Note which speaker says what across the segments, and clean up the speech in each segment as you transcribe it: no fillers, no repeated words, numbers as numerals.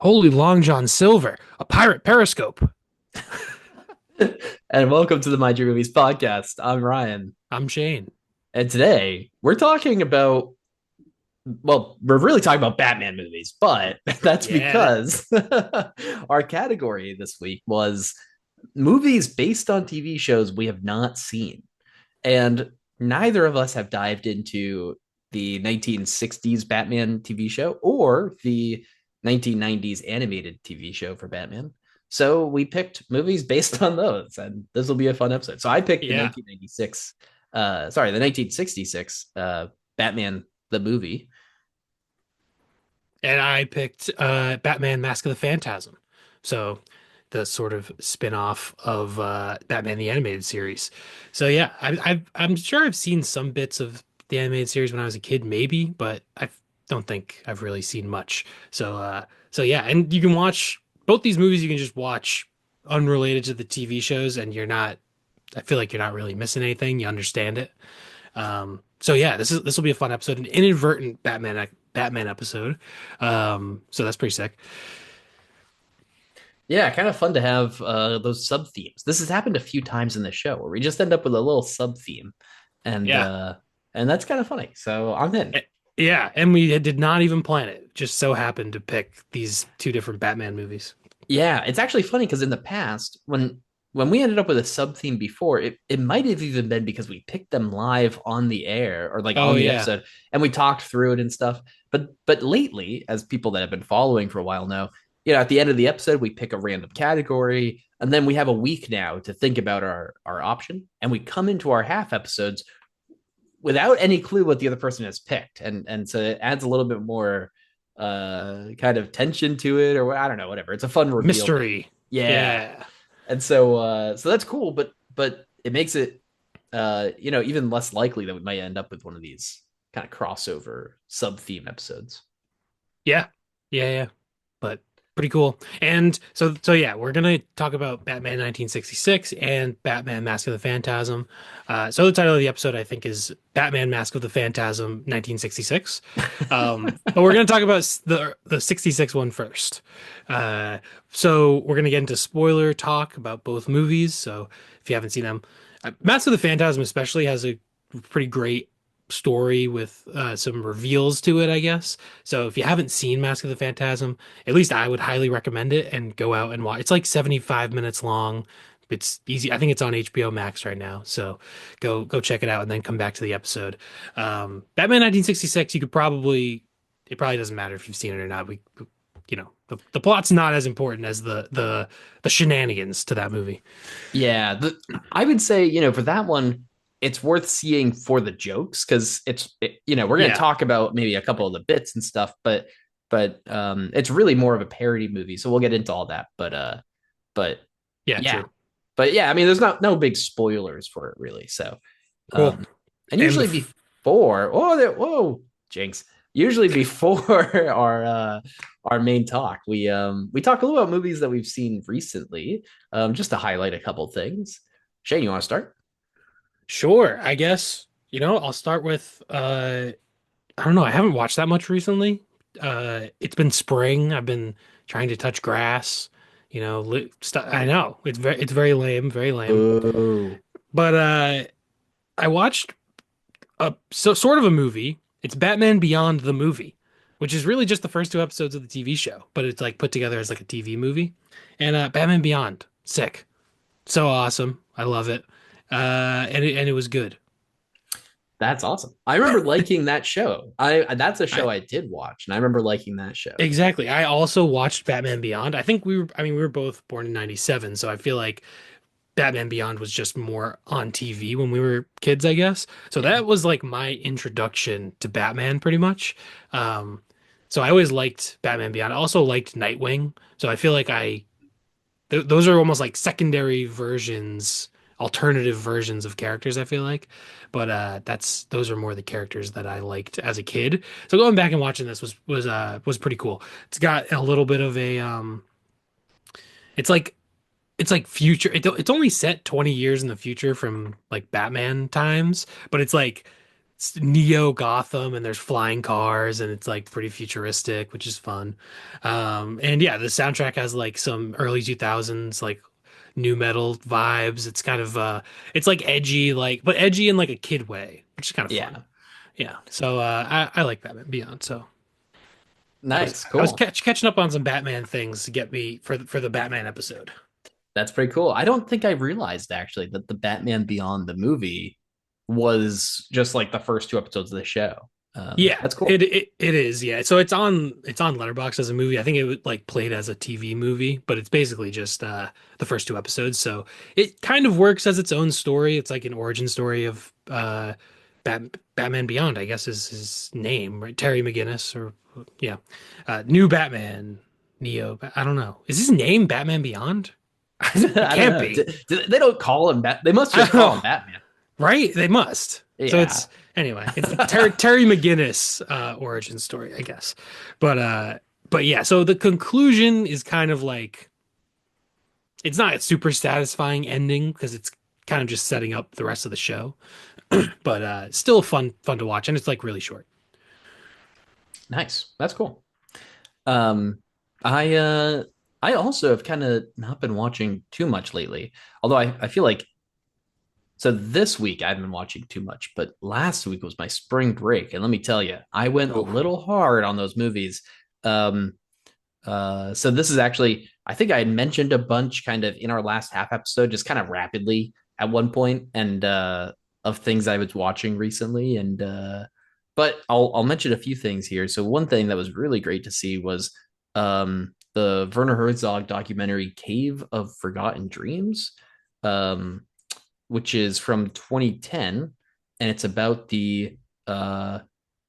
Speaker 1: Holy Long John Silver, a pirate periscope.
Speaker 2: And welcome to the My Dream Movies podcast. I'm Ryan.
Speaker 1: I'm Shane.
Speaker 2: And today we're talking about, well, we're really talking about Batman movies, but that's
Speaker 1: Yeah,
Speaker 2: because our category this week was movies based on TV shows we have not seen. And neither of us have dived into the 1960s Batman TV show or the 1990s animated TV show for Batman. So we picked movies based on those, and this will be a fun episode. So I picked the
Speaker 1: yeah.
Speaker 2: 1996, the 1966 Batman the movie.
Speaker 1: And I picked Batman Mask of the Phantasm. So the sort of spin-off of Batman the Animated Series. So yeah, I'm sure I've seen some bits of the animated series when I was a kid, maybe, but I don't think I've really seen much. So yeah, and you can watch both these movies. You can just watch unrelated to the TV shows, and you're not. I feel like you're not really missing anything. You understand it. So yeah, this will be a fun episode, an inadvertent Batman episode. So that's pretty sick.
Speaker 2: Yeah, kind of fun to have those sub themes. This has happened a few times in the show where we just end up with a little sub theme, and
Speaker 1: Yeah.
Speaker 2: uh, and that's kind of funny. So I'm in.
Speaker 1: Eh, Yeah, and we did not even plan it. Just so happened to pick these two different Batman movies.
Speaker 2: Yeah, it's actually funny because in the past, when we ended up with a sub theme before, it might have even been because we picked them live on the air or like
Speaker 1: Oh
Speaker 2: on the
Speaker 1: yeah.
Speaker 2: episode and we talked through it and stuff. But lately, as people that have been following for a while know, at the end of the episode, we pick a random category, and then we have a week now to think about our option, and we come into our half episodes without any clue what the other person has picked, and so it adds a little bit more kind of tension to it, or I don't know, whatever. It's a fun reveal thing.
Speaker 1: Mystery.
Speaker 2: Yeah.
Speaker 1: Yeah.
Speaker 2: And so that's cool, but it makes it even less likely that we might end up with one of these kind of crossover sub theme episodes.
Speaker 1: Yeah. Yeah. But pretty cool. And so yeah, we're gonna talk about Batman 1966 and Batman Mask of the Phantasm. So the title of the episode I think is Batman Mask of the Phantasm 1966. But we're gonna talk about the 66 one first. Uh, so we're gonna get into spoiler talk about both movies. So if you haven't seen them, Mask of the Phantasm especially has a pretty great story with some reveals to it, I guess. So if you haven't seen Mask of the Phantasm, at least I would highly recommend it and go out and watch. It's like 75 minutes long. It's easy. I think it's on HBO Max right now. So go check it out and then come back to the episode. Batman 1966, you could probably it probably doesn't matter if you've seen it or not. The plot's not as important as the shenanigans to that movie.
Speaker 2: Yeah, I would say, for that one, it's worth seeing for the jokes because we're going to
Speaker 1: Yeah.
Speaker 2: talk about maybe a couple of the bits and stuff, but it's really more of a parody movie, so we'll get into all that. But
Speaker 1: Yeah,
Speaker 2: yeah,
Speaker 1: true.
Speaker 2: but yeah, I mean, there's not no big spoilers for it really. So,
Speaker 1: Cool.
Speaker 2: um, and
Speaker 1: And
Speaker 2: usually before, whoa, jinx. Usually before our main talk, we talk a little about movies that we've seen recently, just to highlight a couple things. Shane, you want to start?
Speaker 1: Sure, I guess. I'll start with I don't know, I haven't watched that much recently. It's been spring. I've been trying to touch grass, I know. It's very lame, very lame.
Speaker 2: Boo.
Speaker 1: But I watched sort of a movie. It's Batman Beyond the movie, which is really just the first two episodes of the TV show, but it's like put together as like a TV movie. And Batman Beyond, sick. So awesome. I love it. And it was good.
Speaker 2: That's awesome. I remember liking that show. I That's a show
Speaker 1: I
Speaker 2: I did watch, and I remember liking that show.
Speaker 1: Exactly. I also watched Batman Beyond. I mean, we were both born in 97, so I feel like Batman Beyond was just more on TV when we were kids, I guess. So
Speaker 2: Yeah.
Speaker 1: that was like my introduction to Batman pretty much. Um, so I always liked Batman Beyond. I also liked Nightwing. So I feel like those are almost like secondary versions, alternative versions of characters, I feel like. But those are more the characters that I liked as a kid. So going back and watching this was pretty cool. It's got a little bit of a it's like future. It's only set 20 years in the future from like Batman times, but it's like Neo Gotham, and there's flying cars, and it's like pretty futuristic, which is fun. And yeah, the soundtrack has like some early 2000s like new metal vibes. It's kind of it's like edgy, like but edgy in like a kid way, which is kind of fun.
Speaker 2: Yeah.
Speaker 1: Yeah. So I like Batman Beyond. So
Speaker 2: Nice.
Speaker 1: I was
Speaker 2: Cool.
Speaker 1: catching up on some Batman things to get me for the Batman episode.
Speaker 2: That's pretty cool. I don't think I realized actually that the Batman Beyond the movie was just like the first two episodes of the show.
Speaker 1: Yeah,
Speaker 2: That's cool.
Speaker 1: it is. Yeah, so it's on Letterboxd as a movie. I think it was like played as a TV movie, but it's basically just the first two episodes. So it kind of works as its own story. It's like an origin story of Batman Beyond, I guess is his name, right? Terry McGinnis, or yeah, new Batman, I don't know. Is his name Batman Beyond? It
Speaker 2: I don't
Speaker 1: can't
Speaker 2: know.
Speaker 1: be.
Speaker 2: They don't call him Bat. They must
Speaker 1: I
Speaker 2: just
Speaker 1: don't
Speaker 2: call
Speaker 1: know.
Speaker 2: him Batman.
Speaker 1: Right? They must. So
Speaker 2: Yeah.
Speaker 1: it's anyway, it's Terry McGinnis origin story, I guess. But yeah, so the conclusion is kind of like it's not a super satisfying ending because it's kind of just setting up the rest of the show. But still fun to watch, and it's like really short.
Speaker 2: Nice. That's cool. Um, I uh, I also have kind of not been watching too much lately. Although I feel like so this week I've been watching too much, but last week was my spring break, and let me tell you, I went a
Speaker 1: Oh,
Speaker 2: little hard on those movies. Um, so this is actually, I think I had mentioned a bunch kind of in our last half episode, just kind of rapidly at one point, and of things I was watching recently, and but I'll mention a few things here. So one thing that was really great to see was the Werner Herzog documentary Cave of Forgotten Dreams, um, which is from 2010, and it's about uh,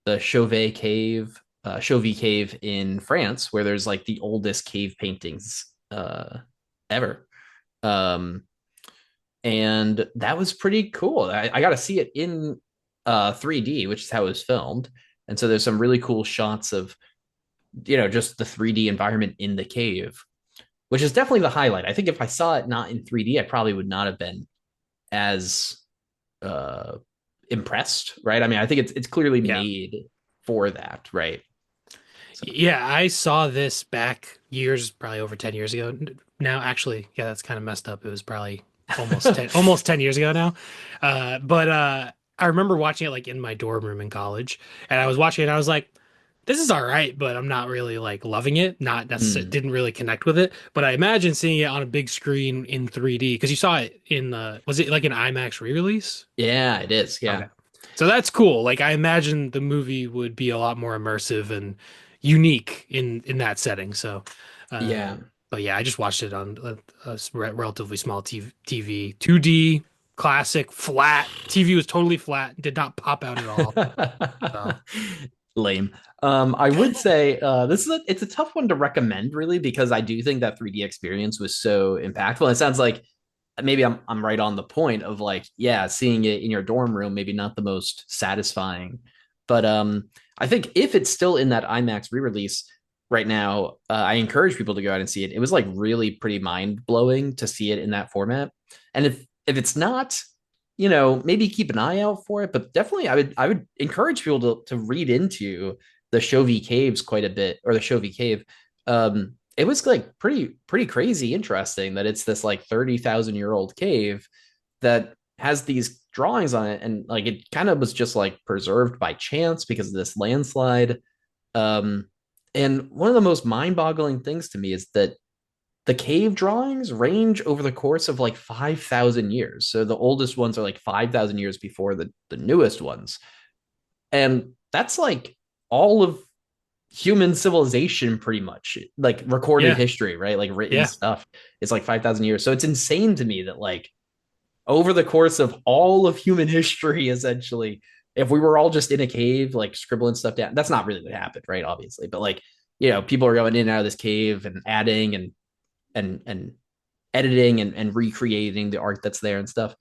Speaker 2: the Chauvet Cave in France, where there's like the oldest cave paintings ever. Um, and that was pretty cool. I got to see it in 3D, which is how it was filmed. And so there's some really cool shots of just the 3D environment in the cave, which is definitely the highlight. I think if I saw it not in 3D, I probably would not have been as uh, impressed, right? I mean, I think it's clearly
Speaker 1: yeah.
Speaker 2: made for that, right? So
Speaker 1: Yeah, I saw this back years, probably over 10 years ago. Now, actually, yeah, that's kind of messed up. It was probably almost 10 years ago now. But I remember watching it like in my dorm room in college, and I was watching it and I was like, this is all right, but I'm not really like loving it. Not necessarily
Speaker 2: mm,
Speaker 1: didn't really connect with it. But I imagine seeing it on a big screen in 3D because you saw it in was it like an IMAX re-release?
Speaker 2: yeah, it is. Yeah.
Speaker 1: Okay. So that's cool. Like I imagine the movie would be a lot more immersive and unique in that setting. So
Speaker 2: Yeah.
Speaker 1: but yeah, I just watched it on a relatively small TV, 2D, classic, flat. TV was totally flat, did not pop out at all. So,
Speaker 2: Lame. I would say it's a tough one to recommend really because I do think that 3D experience was so impactful. And it sounds like maybe I'm right on the point of like, yeah, seeing it in your dorm room, maybe not the most satisfying. But I think if it's still in that IMAX re-release right now, I encourage people to go out and see it. It was like really pretty mind blowing to see it in that format. And if it's not, maybe keep an eye out for it. But definitely, I would encourage people to read into the Chauvet caves quite a bit, or the Chauvet cave. It was like pretty crazy interesting that it's this like 30,000-year-old cave that has these drawings on it, and like it kind of was just like preserved by chance because of this landslide. um and one of the most mind-boggling things to me is that the cave drawings range over the course of like 5,000 years. So the oldest ones are like 5,000 years before the newest ones. And that's like all of human civilization, pretty much, like recorded
Speaker 1: yeah,
Speaker 2: history, right? Like written
Speaker 1: yeah,
Speaker 2: stuff. It's like 5,000 years. So it's insane to me that like over the course of all of human history, essentially, if we were all just in a cave, like scribbling stuff down, that's not really what happened, right? Obviously. But like, people are going in and out of this cave and adding and editing and recreating the art that's there and stuff.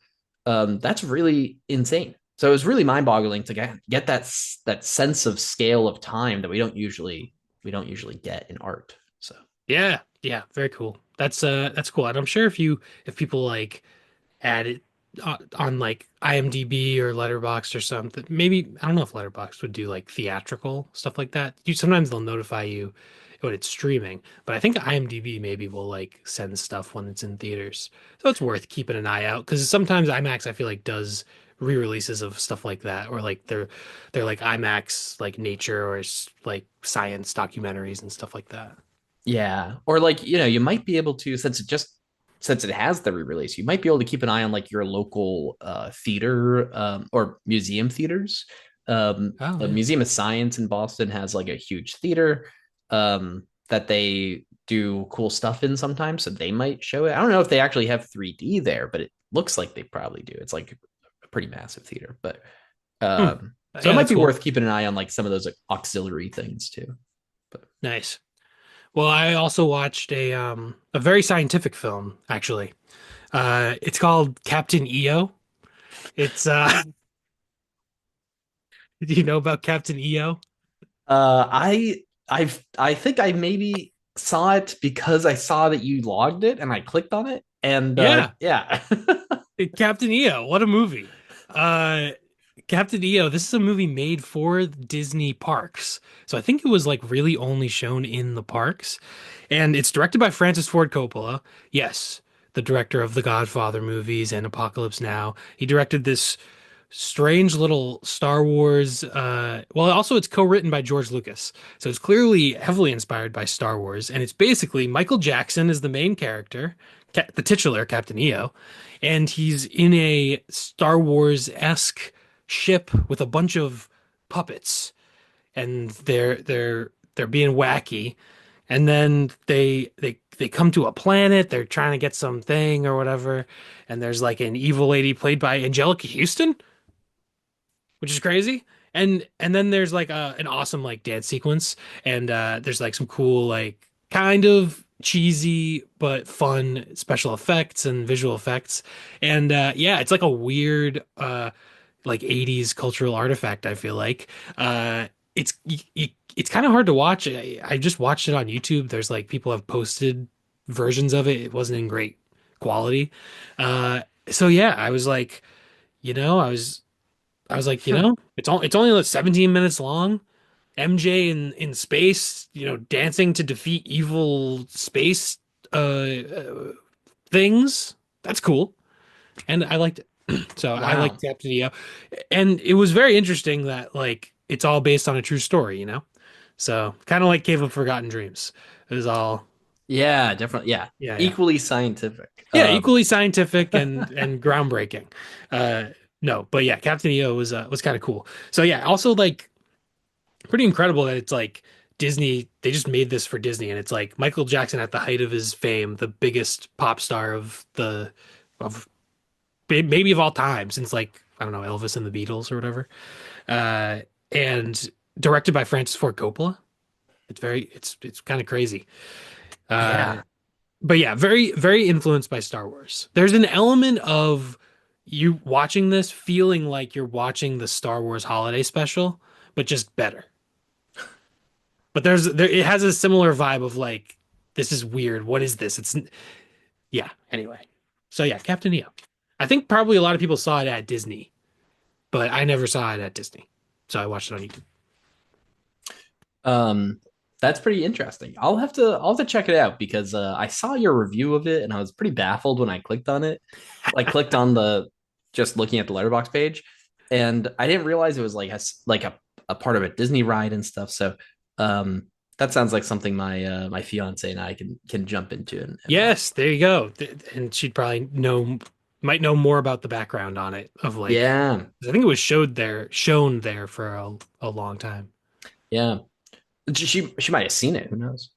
Speaker 2: That's really insane. So it was really mind-boggling to get that sense of scale of time that we don't usually get in art. So
Speaker 1: yeah, yeah. Very cool. That's cool. And I'm sure if people like add it. on like IMDb or Letterboxd or something. Maybe I don't know if Letterboxd would do like theatrical stuff like that. You sometimes they'll notify you when it's streaming, but I think IMDb maybe will like send stuff when it's in theaters. So it's worth keeping an eye out because sometimes IMAX I feel like does re-releases of stuff like that or like they're like IMAX like nature or like science documentaries and stuff like that.
Speaker 2: Yeah. Or like, you might be able to, since it has the re-release, you might be able to keep an eye on like your local theater or museum theaters.
Speaker 1: Oh
Speaker 2: The
Speaker 1: yeah.
Speaker 2: Museum of Science in Boston has like a huge theater that they do cool stuff in sometimes, so they might show it. I don't know if they actually have 3D there, but it looks like they probably do. It's like a pretty massive theater, but
Speaker 1: Hmm.
Speaker 2: so it
Speaker 1: Yeah,
Speaker 2: might
Speaker 1: that's
Speaker 2: be
Speaker 1: cool.
Speaker 2: worth keeping an eye on like some of those like, auxiliary things too. But
Speaker 1: Nice. Well, I also watched a very scientific film, actually. It's called Captain EO. It's do you know about Captain EO?
Speaker 2: I think I maybe saw it because I saw that you logged it and I clicked on it and
Speaker 1: Yeah,
Speaker 2: yeah.
Speaker 1: Captain EO. What a movie. Uh Captain EO, this is a movie made for Disney parks. So I think it was like really only shown in the parks. And it's directed by Francis Ford Coppola. Yes, the director of the Godfather movies and Apocalypse Now. He directed this strange little Star Wars. Well, also it's co-written by George Lucas, so it's clearly heavily inspired by Star Wars, and it's basically Michael Jackson is the main character, the titular Captain EO, and he's in a Star Wars-esque ship with a bunch of puppets, and they're being wacky. And then they come to a planet. They're trying to get something or whatever. And there's like an evil lady played by Angelica Houston, which is crazy. And then there's like an awesome like dance sequence, and there's like some cool like kind of cheesy but fun special effects and visual effects. And yeah, it's like a weird like 80s cultural artifact, I feel like. It's it's kind of hard to watch. I just watched it on YouTube. There's like people have posted versions of it. It wasn't in great quality. So yeah, I was like, you know, I was like, it's only like 17 minutes long. MJ in space, dancing to defeat evil space uh things. That's cool. And I liked it. So I liked
Speaker 2: Wow.
Speaker 1: Captain EO. And it was very interesting that like it's all based on a true story. So kind of like Cave of Forgotten Dreams. It was all
Speaker 2: Yeah, definitely. Yeah.
Speaker 1: yeah, yeah.
Speaker 2: Equally scientific.
Speaker 1: Yeah, equally scientific and groundbreaking. Uh no, but yeah, Captain EO was kind of cool. So yeah, also like pretty incredible that it's like Disney, they just made this for Disney and it's like Michael Jackson at the height of his fame, the biggest pop star of maybe of all time since like I don't know, Elvis and the Beatles or whatever. Uh and directed by Francis Ford Coppola. It's kind of crazy. Uh
Speaker 2: Yeah.
Speaker 1: but yeah, very very influenced by Star Wars. There's an element of you watching this feeling like you're watching the Star Wars holiday special, but just better. But it has a similar vibe of like this is weird. What is this? It's yeah. Anyway, so yeah, Captain EO. I think probably a lot of people saw it at Disney, but I never saw it at Disney, so I watched it on YouTube.
Speaker 2: Um, that's pretty interesting. I'll have to check it out because I saw your review of it and I was pretty baffled when I clicked on it. Like clicked on the just looking at the letterbox page, and I didn't realize it was like a part of a Disney ride and stuff. So um, that sounds like something my fiance and I can jump into and watch.
Speaker 1: Yes, there you go. And she'd probably might know more about the background on it of like,
Speaker 2: Yeah,
Speaker 1: 'cause I think it was shown there for a long time.
Speaker 2: yeah. She might have seen it. Who knows?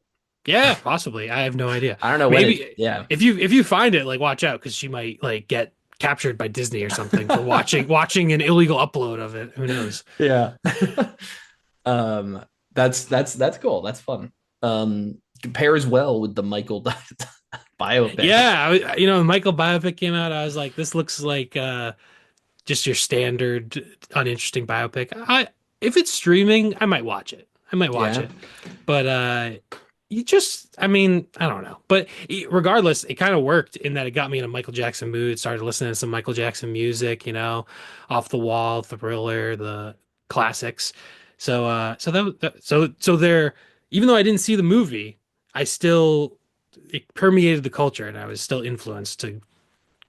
Speaker 1: Yeah, possibly. I have no idea.
Speaker 2: I don't know when it.
Speaker 1: Maybe
Speaker 2: Yeah,
Speaker 1: if you find it, like watch out because she might like get captured by Disney or something for watching an illegal upload of it. Who knows?
Speaker 2: yeah. um, that's cool. That's fun. Pairs well with the Michael biopic.
Speaker 1: Yeah, Michael biopic came out. I was like, this looks like just your standard uninteresting biopic. If it's streaming, I might watch it. I might watch
Speaker 2: Yeah.
Speaker 1: it. But you just, I mean, I don't know. But regardless, it kind of worked in that it got me in a Michael Jackson mood. Started listening to some Michael Jackson music, Off the Wall, Thriller, the classics. So so there, even though I didn't see the movie, I still, it permeated the culture and I was still influenced to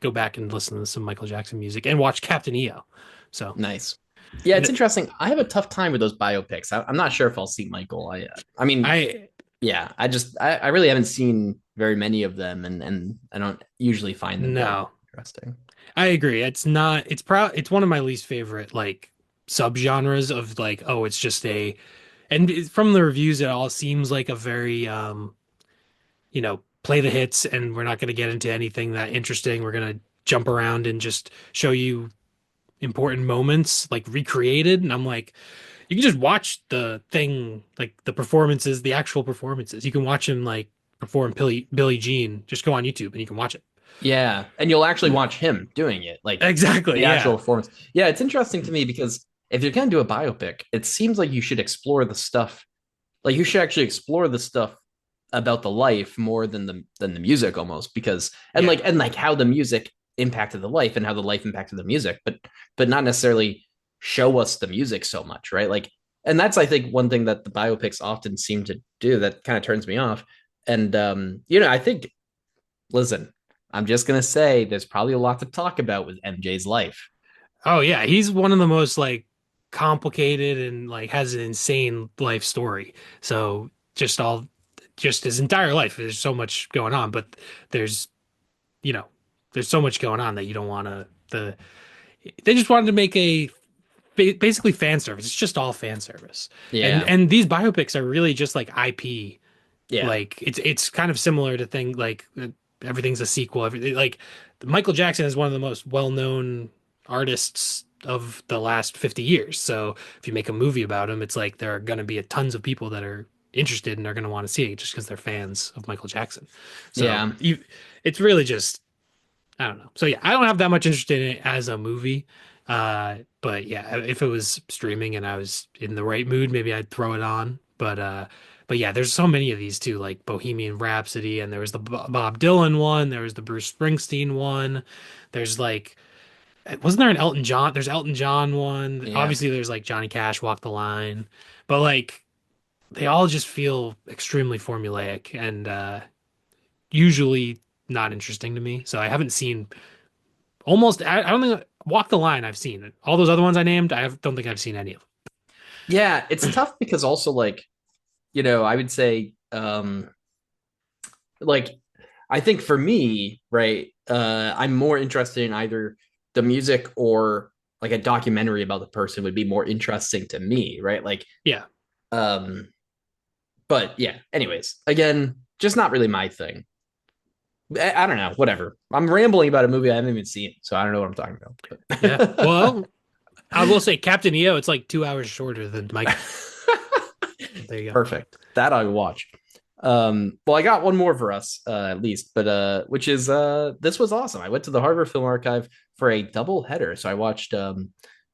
Speaker 1: go back and listen to some Michael Jackson music and watch Captain EO. So,
Speaker 2: Nice. Yeah, it's
Speaker 1: and
Speaker 2: interesting. I have a tough time with those biopics. I'm not sure if I'll see Michael. I mean,
Speaker 1: I,
Speaker 2: yeah, I really haven't seen very many of them, and I don't usually find them very
Speaker 1: no.
Speaker 2: interesting.
Speaker 1: I agree. It's not, it's one of my least favorite like subgenres of like, oh, it's just a, and from the reviews it all seems like a very play the hits and we're not going to get into anything that interesting. We're going to jump around and just show you important moments like recreated, and I'm like, you can just watch the thing, like the performances, the actual performances. You can watch him like perform Billie Jean. Just go on YouTube and you can watch it.
Speaker 2: Yeah, and you'll actually watch him doing it, like the
Speaker 1: Exactly.
Speaker 2: actual
Speaker 1: Yeah.
Speaker 2: performance. Yeah, it's interesting to me because if you're gonna do a biopic, it seems like you should explore the stuff. Like you should actually explore the stuff about the life more than the music almost because
Speaker 1: Yeah.
Speaker 2: and like how the music impacted the life and how the life impacted the music, but not necessarily show us the music so much, right? Like, and that's I think one thing that the biopics often seem to do that kind of turns me off. And I think listen, I'm just gonna say there's probably a lot to talk about with MJ's life.
Speaker 1: Oh yeah, he's one of the most like complicated and like has an insane life story. So just his entire life, there's so much going on, but there's you know, there's so much going on that you don't want to they just wanted to make a basically fan service. It's just all fan service. And
Speaker 2: Yeah,
Speaker 1: and these biopics are really just like IP.
Speaker 2: yeah,
Speaker 1: Like it's kind of similar to thing like everything's a sequel. Everything like Michael Jackson is one of the most well-known artists of the last 50 years. So if you make a movie about him, it's like there are going to be a tons of people that are interested and are going to want to see it just because they're fans of Michael Jackson. So
Speaker 2: yeah,
Speaker 1: it's really just I don't know. So yeah, I don't have that much interest in it as a movie. But yeah, if it was streaming and I was in the right mood, maybe I'd throw it on. But yeah, there's so many of these too, like Bohemian Rhapsody, and there was the Bob Dylan one, there was the Bruce Springsteen one. There's like, wasn't there an Elton John? There's Elton John one.
Speaker 2: yeah.
Speaker 1: Obviously, there's like Johnny Cash, Walk the Line, but like they all just feel extremely formulaic and usually not interesting to me. So I haven't seen almost, I don't think Walk the Line I've seen. All those other ones I named, don't think I've seen any of
Speaker 2: Yeah, it's tough because also like, I would say like I think for me, right, I'm more interested in either the music or like a documentary about the person would be more interesting to me, right? Like
Speaker 1: them.
Speaker 2: um but yeah, anyways, again, just not really my thing. I don't know, whatever. I'm rambling about a movie I haven't even seen, so I don't know what I'm talking
Speaker 1: Yeah.
Speaker 2: about.
Speaker 1: Well, I will say Captain EO, it's like 2 hours shorter than Michael. There you go.
Speaker 2: Perfect. That I watch. Well, I got one more for us, at least, but which is this was awesome. I went to the Harvard Film Archive for a double header. So I watched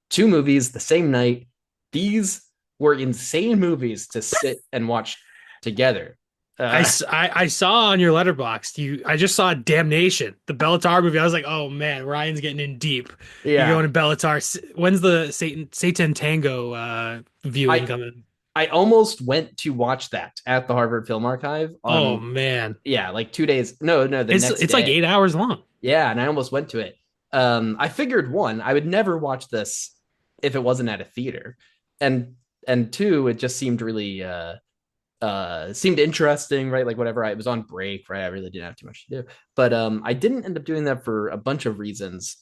Speaker 2: two movies the same night. These were insane movies to sit and watch together. Uh,
Speaker 1: I saw on your letterbox I just saw Damnation, the Bellatar movie. I was like, oh man, Ryan's getting in deep. You're
Speaker 2: yeah.
Speaker 1: going to Bellatar. When's the Satan Tango viewing
Speaker 2: I
Speaker 1: coming?
Speaker 2: I almost went to watch that at the Harvard Film Archive
Speaker 1: Oh
Speaker 2: on
Speaker 1: man.
Speaker 2: like 2 days. No, the next
Speaker 1: It's like
Speaker 2: day.
Speaker 1: 8 hours long.
Speaker 2: Yeah, and I almost went to it. I figured one, I would never watch this if it wasn't at a theater, and two, it just seemed really seemed interesting, right? Like whatever, I was on break, right? I really didn't have too much to do, but I didn't end up doing that for a bunch of reasons.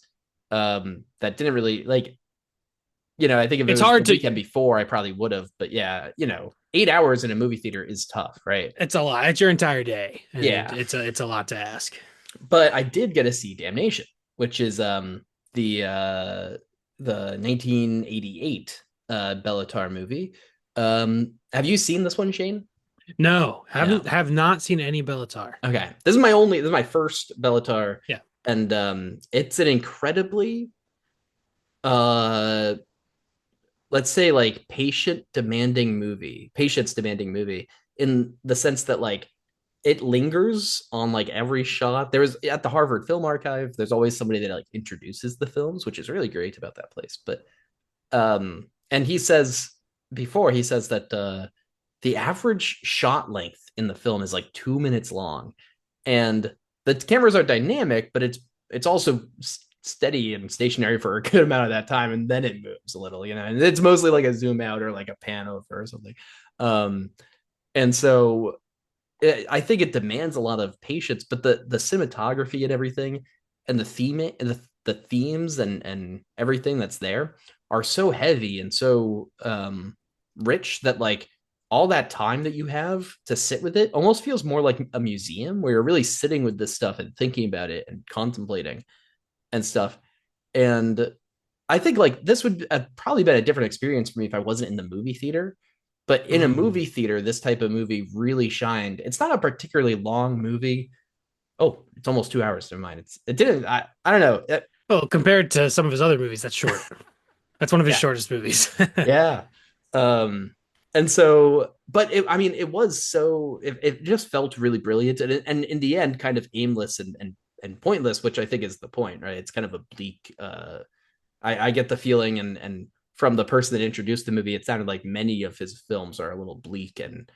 Speaker 2: That didn't really like, I think if it
Speaker 1: It's
Speaker 2: was the
Speaker 1: hard to
Speaker 2: weekend before, I probably would have, but yeah, 8 hours in a movie theater is tough, right?
Speaker 1: It's a lot. It's your entire day, and
Speaker 2: Yeah,
Speaker 1: it's a lot to ask.
Speaker 2: but I did get to see Damnation, which is the uh the 1988 Bellatar movie. Have you seen this one, Shane?
Speaker 1: No,
Speaker 2: No.
Speaker 1: have not seen any Bellatar.
Speaker 2: Okay. This is my first Bellatar,
Speaker 1: Yeah,
Speaker 2: and it's an incredibly uh let's say like patience demanding movie. in the sense that like it lingers on like every shot. There was at the Harvard Film Archive, there's always somebody that like introduces the films, which is really great about that place. But and he says before he says that the average shot length in the film is like 2 minutes long, and the cameras are dynamic, but it's also steady and stationary for a good amount of that time, and then it moves a little, and it's mostly like a zoom out or like a pan over or something. Um, and so I think it demands a lot of patience, but the cinematography and everything, and the theme and the themes and everything that's there are so heavy and so rich that like all that time that you have to sit with it almost feels more like a museum where you're really sitting with this stuff and thinking about it and contemplating and stuff. And I think like this would have probably been a different experience for me if I wasn't in the movie theater. But in a
Speaker 1: Mm.
Speaker 2: movie theater, this type of movie really shined. It's not a particularly long movie. Oh, it's almost 2 hours. Never mind. It didn't. I don't know.
Speaker 1: Well, compared to some of his other movies, that's short. That's one of his
Speaker 2: Yeah,
Speaker 1: shortest movies.
Speaker 2: yeah. Um, and so, but I mean, it was so. It just felt really brilliant, and in the end, kind of aimless and pointless, which I think is the point, right? It's kind of a bleak I get the feeling, and from the person that introduced the movie, it sounded like many of his films are a little bleak and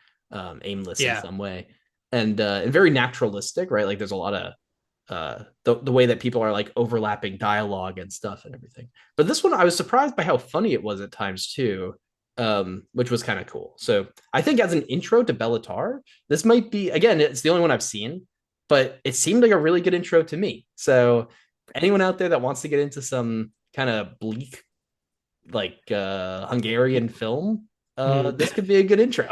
Speaker 2: aimless in
Speaker 1: Yeah.
Speaker 2: some way, and very naturalistic, right? Like there's a lot of the way that people are like overlapping dialogue and stuff and everything. But this one, I was surprised by how funny it was at times too, which was kind of cool. So I think as an intro to Bellatar, this might be again, it's the only one I've seen, but it seemed like a really good intro to me. So anyone out there that wants to get into some kind of bleak like Hungarian film,
Speaker 1: Mm.
Speaker 2: this could be a good intro.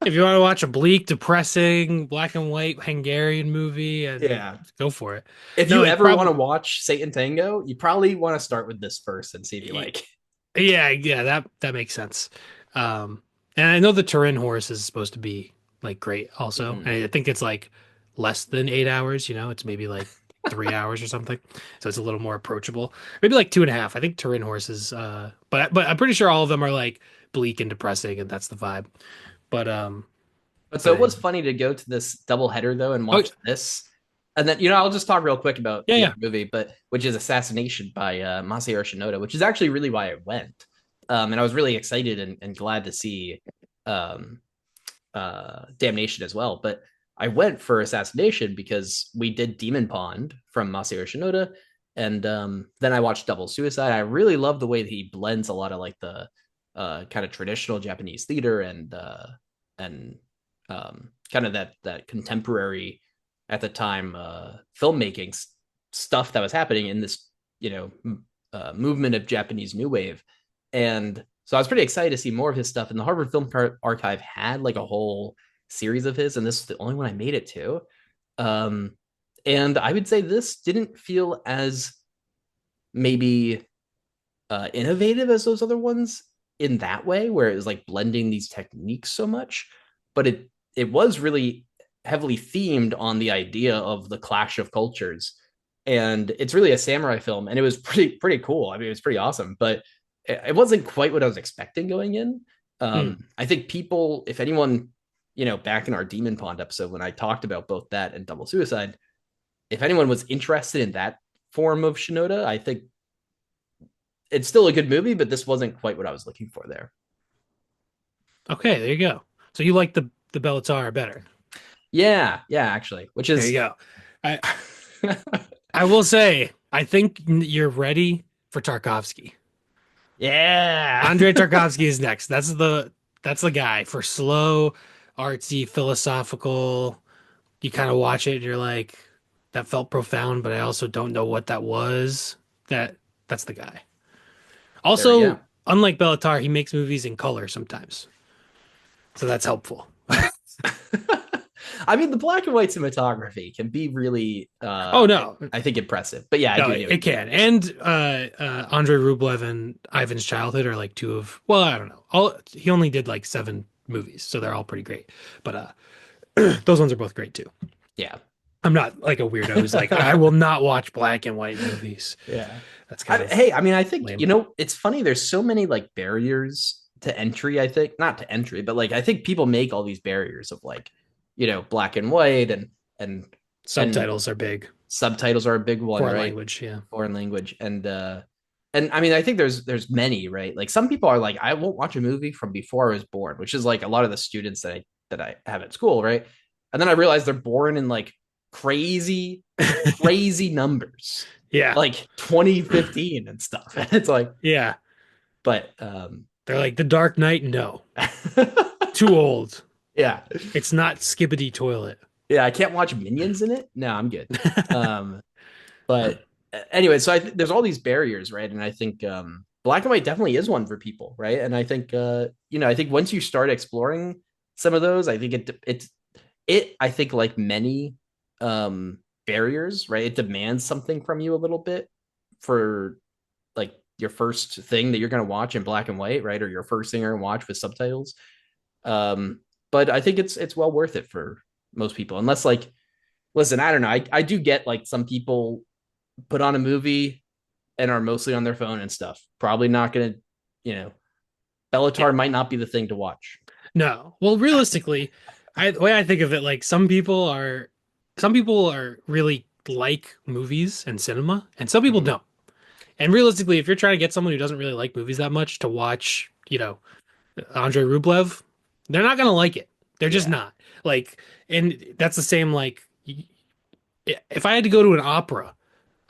Speaker 1: If you want to watch a bleak, depressing, black and white Hungarian movie,
Speaker 2: Yeah.
Speaker 1: go for it.
Speaker 2: If
Speaker 1: No,
Speaker 2: you
Speaker 1: it
Speaker 2: ever want
Speaker 1: probably,
Speaker 2: to watch Satan Tango, you probably want to start with this first and see if you like.
Speaker 1: yeah, that makes sense. And I know the Turin horse is supposed to be like great also.
Speaker 2: Mhm.
Speaker 1: And I think it's like less than 8 hours, it's maybe like 3 hours or something. So it's a little more approachable. Maybe like 2.5. I think Turin horse is, but I'm pretty sure all of them are like bleak and depressing, and that's the vibe. But
Speaker 2: But so
Speaker 1: but
Speaker 2: it was funny to go to this double header though and
Speaker 1: oh
Speaker 2: watch this. And then, I'll just talk real quick about
Speaker 1: yeah,
Speaker 2: the
Speaker 1: yeah.
Speaker 2: other movie, but which is Assassination by Masayoshi Shinoda, which is actually really why I went. And I was really excited and glad to see um, Damnation as well. But I went for Assassination because we did Demon Pond from Masayoshi Shinoda, and then I watched Double Suicide. I really love the way that he blends a lot of like the kind of traditional Japanese theater and kind of that contemporary at the time filmmaking stuff that was happening in this you know movement of Japanese New Wave, and so I was pretty excited to see more of his stuff. And the Harvard Film Archive had like a whole series of his, and this is the only one I made it to. Um, and I would say this didn't feel as maybe innovative as those other ones in that way, where it was like blending these techniques so much, but it was really heavily themed on the idea of the clash of cultures, and it's really a samurai film, and it was pretty cool. I mean, it was pretty awesome, but it wasn't quite what I was expecting going in.
Speaker 1: Hmm.
Speaker 2: I think people, if anyone, back in our Demon Pond episode when I talked about both that and Double Suicide, if anyone was interested in that form of Shinoda, I think it's still a good movie, but this wasn't quite what I was looking for there.
Speaker 1: Okay, there you go. So you like the Bellatar better.
Speaker 2: Yeah, yeah, actually, which
Speaker 1: There you
Speaker 2: is
Speaker 1: go. I I will say, I think you're ready for Tarkovsky.
Speaker 2: yeah.
Speaker 1: Andrei Tarkovsky is next. That's the guy for slow, artsy, philosophical. You kind of watch it and you're like, that felt profound, but I also don't know what that was. That's the guy.
Speaker 2: There we go.
Speaker 1: Also, unlike Bellatar, he makes movies in color sometimes. So that's helpful.
Speaker 2: I mean, the black and white cinematography can be really,
Speaker 1: Oh no.
Speaker 2: I think, impressive. But yeah, I
Speaker 1: No,
Speaker 2: do
Speaker 1: it,
Speaker 2: know what
Speaker 1: it
Speaker 2: you mean.
Speaker 1: can. And Andrei Rublev and Ivan's Childhood are like two of, well, I don't know. He only did like 7 movies, so they're all pretty great. But those ones are both great too.
Speaker 2: Yeah.
Speaker 1: I'm not like a weirdo who's like, I will not watch black and white movies.
Speaker 2: Yeah.
Speaker 1: That's kind of
Speaker 2: Hey, I mean, I think,
Speaker 1: lame.
Speaker 2: it's funny. There's so many like barriers to entry. I think not to entry, but like I think people make all these barriers of like, black and white and and
Speaker 1: Subtitles are big.
Speaker 2: subtitles are a big one,
Speaker 1: Foreign
Speaker 2: right?
Speaker 1: language, yeah.
Speaker 2: Foreign language and I mean I think there's many, right? Like some people are like I won't watch a movie from before I was born, which is like a lot of the students that I have at school, right? And then I realized they're born in like crazy crazy numbers,
Speaker 1: Yeah.
Speaker 2: like 2015 and stuff. And it's like,
Speaker 1: Yeah.
Speaker 2: but
Speaker 1: They're like The Dark Knight, no. Too old.
Speaker 2: yeah,
Speaker 1: It's not Skibbity Toilet.
Speaker 2: yeah, I can't watch Minions in it. No, I'm good. Um, but anyway, so there's all these barriers, right? And I think black and white definitely is one for people, right? And I think I think once you start exploring some of those, I think it I think like many barriers, right? It demands something from you a little bit for like your first thing that you're going to watch in black and white, right? Or your first thing you're going to watch with subtitles. Um, but I think it's well worth it for most people, unless like, listen, I don't know. I do get like some people put on a movie and are mostly on their phone and stuff. Probably not going to, you know,
Speaker 1: Yeah.
Speaker 2: Bellatar might not be the thing to watch.
Speaker 1: No. Well, realistically, the way I think of it, like some people are really like movies and cinema, and some people
Speaker 2: Mm-hmm.
Speaker 1: don't. And realistically, if you're trying to get someone who doesn't really like movies that much to watch, Andrei Rublev, they're not gonna like it. They're just
Speaker 2: Yeah.
Speaker 1: not. Like, and that's the same. Like, if I had to go to an opera,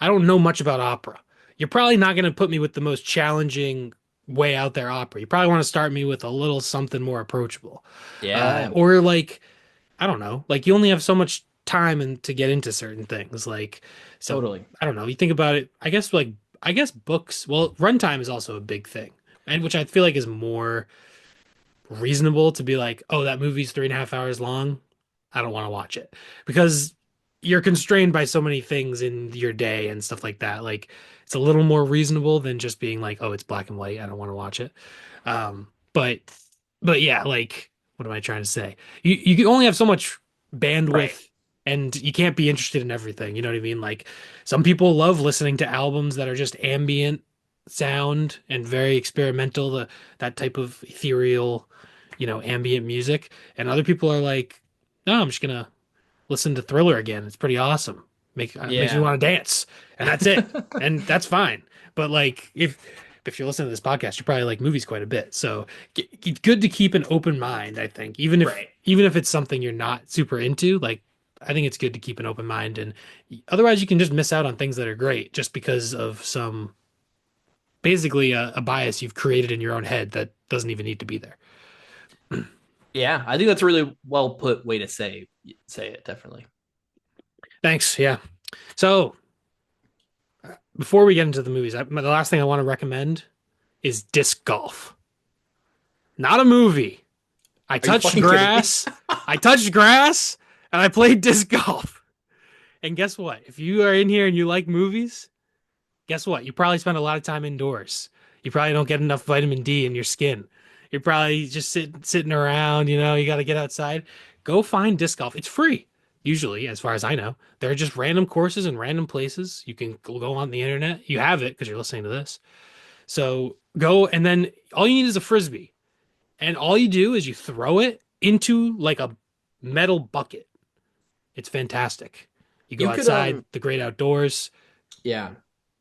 Speaker 1: I don't know much about opera. You're probably not gonna put me with the most challenging way out there opera. You probably want to start me with a little something more approachable,
Speaker 2: Yeah.
Speaker 1: or like I don't know. Like you only have so much time and to get into certain things. Like so,
Speaker 2: Totally.
Speaker 1: I don't know. You think about it. I guess books. Well, runtime is also a big thing, and which I feel like is more reasonable to be like, oh, that movie's 3.5 hours long. I don't want to watch it because you're constrained by so many things in your day and stuff like that. Like it's a little more reasonable than just being like, oh, it's black and white. I don't want to watch it. Um, but but yeah, like what am I trying to say? You can only have so much
Speaker 2: Right.
Speaker 1: bandwidth and you can't be interested in everything. You know what I mean? Like some people love listening to albums that are just ambient sound and very experimental, that type of ethereal, ambient music. And other people are like, no, I'm just gonna listen to Thriller again. It's pretty awesome. Makes me
Speaker 2: Yeah.
Speaker 1: want to dance, and that's it. And that's fine. But like, if you're listening to this podcast, you probably like movies quite a bit. So it's good to keep an open mind. I think
Speaker 2: Right.
Speaker 1: even if it's something you're not super into, like I think it's good to keep an open mind. And otherwise, you can just miss out on things that are great just because of some basically a bias you've created in your own head that doesn't even need to be there.
Speaker 2: Yeah. I think that's a really well put way to say it, definitely.
Speaker 1: Thanks. Yeah. So before we get into the movies, the last thing I want to recommend is disc golf. Not a movie. I
Speaker 2: Are you
Speaker 1: touched
Speaker 2: fucking kidding me?
Speaker 1: grass. I touched grass and I played disc golf. And guess what? If you are in here and you like movies, guess what? You probably spend a lot of time indoors. You probably don't get enough vitamin D in your skin. You're probably just sitting around, you got to get outside. Go find disc golf. It's free, usually, as far as I know. There are just random courses in random places. You can go on the internet. You have it because you're listening to this. So go, and then all you need is a frisbee. And all you do is you throw it into like a metal bucket. It's fantastic. You go
Speaker 2: You could
Speaker 1: outside, the great outdoors.
Speaker 2: yeah.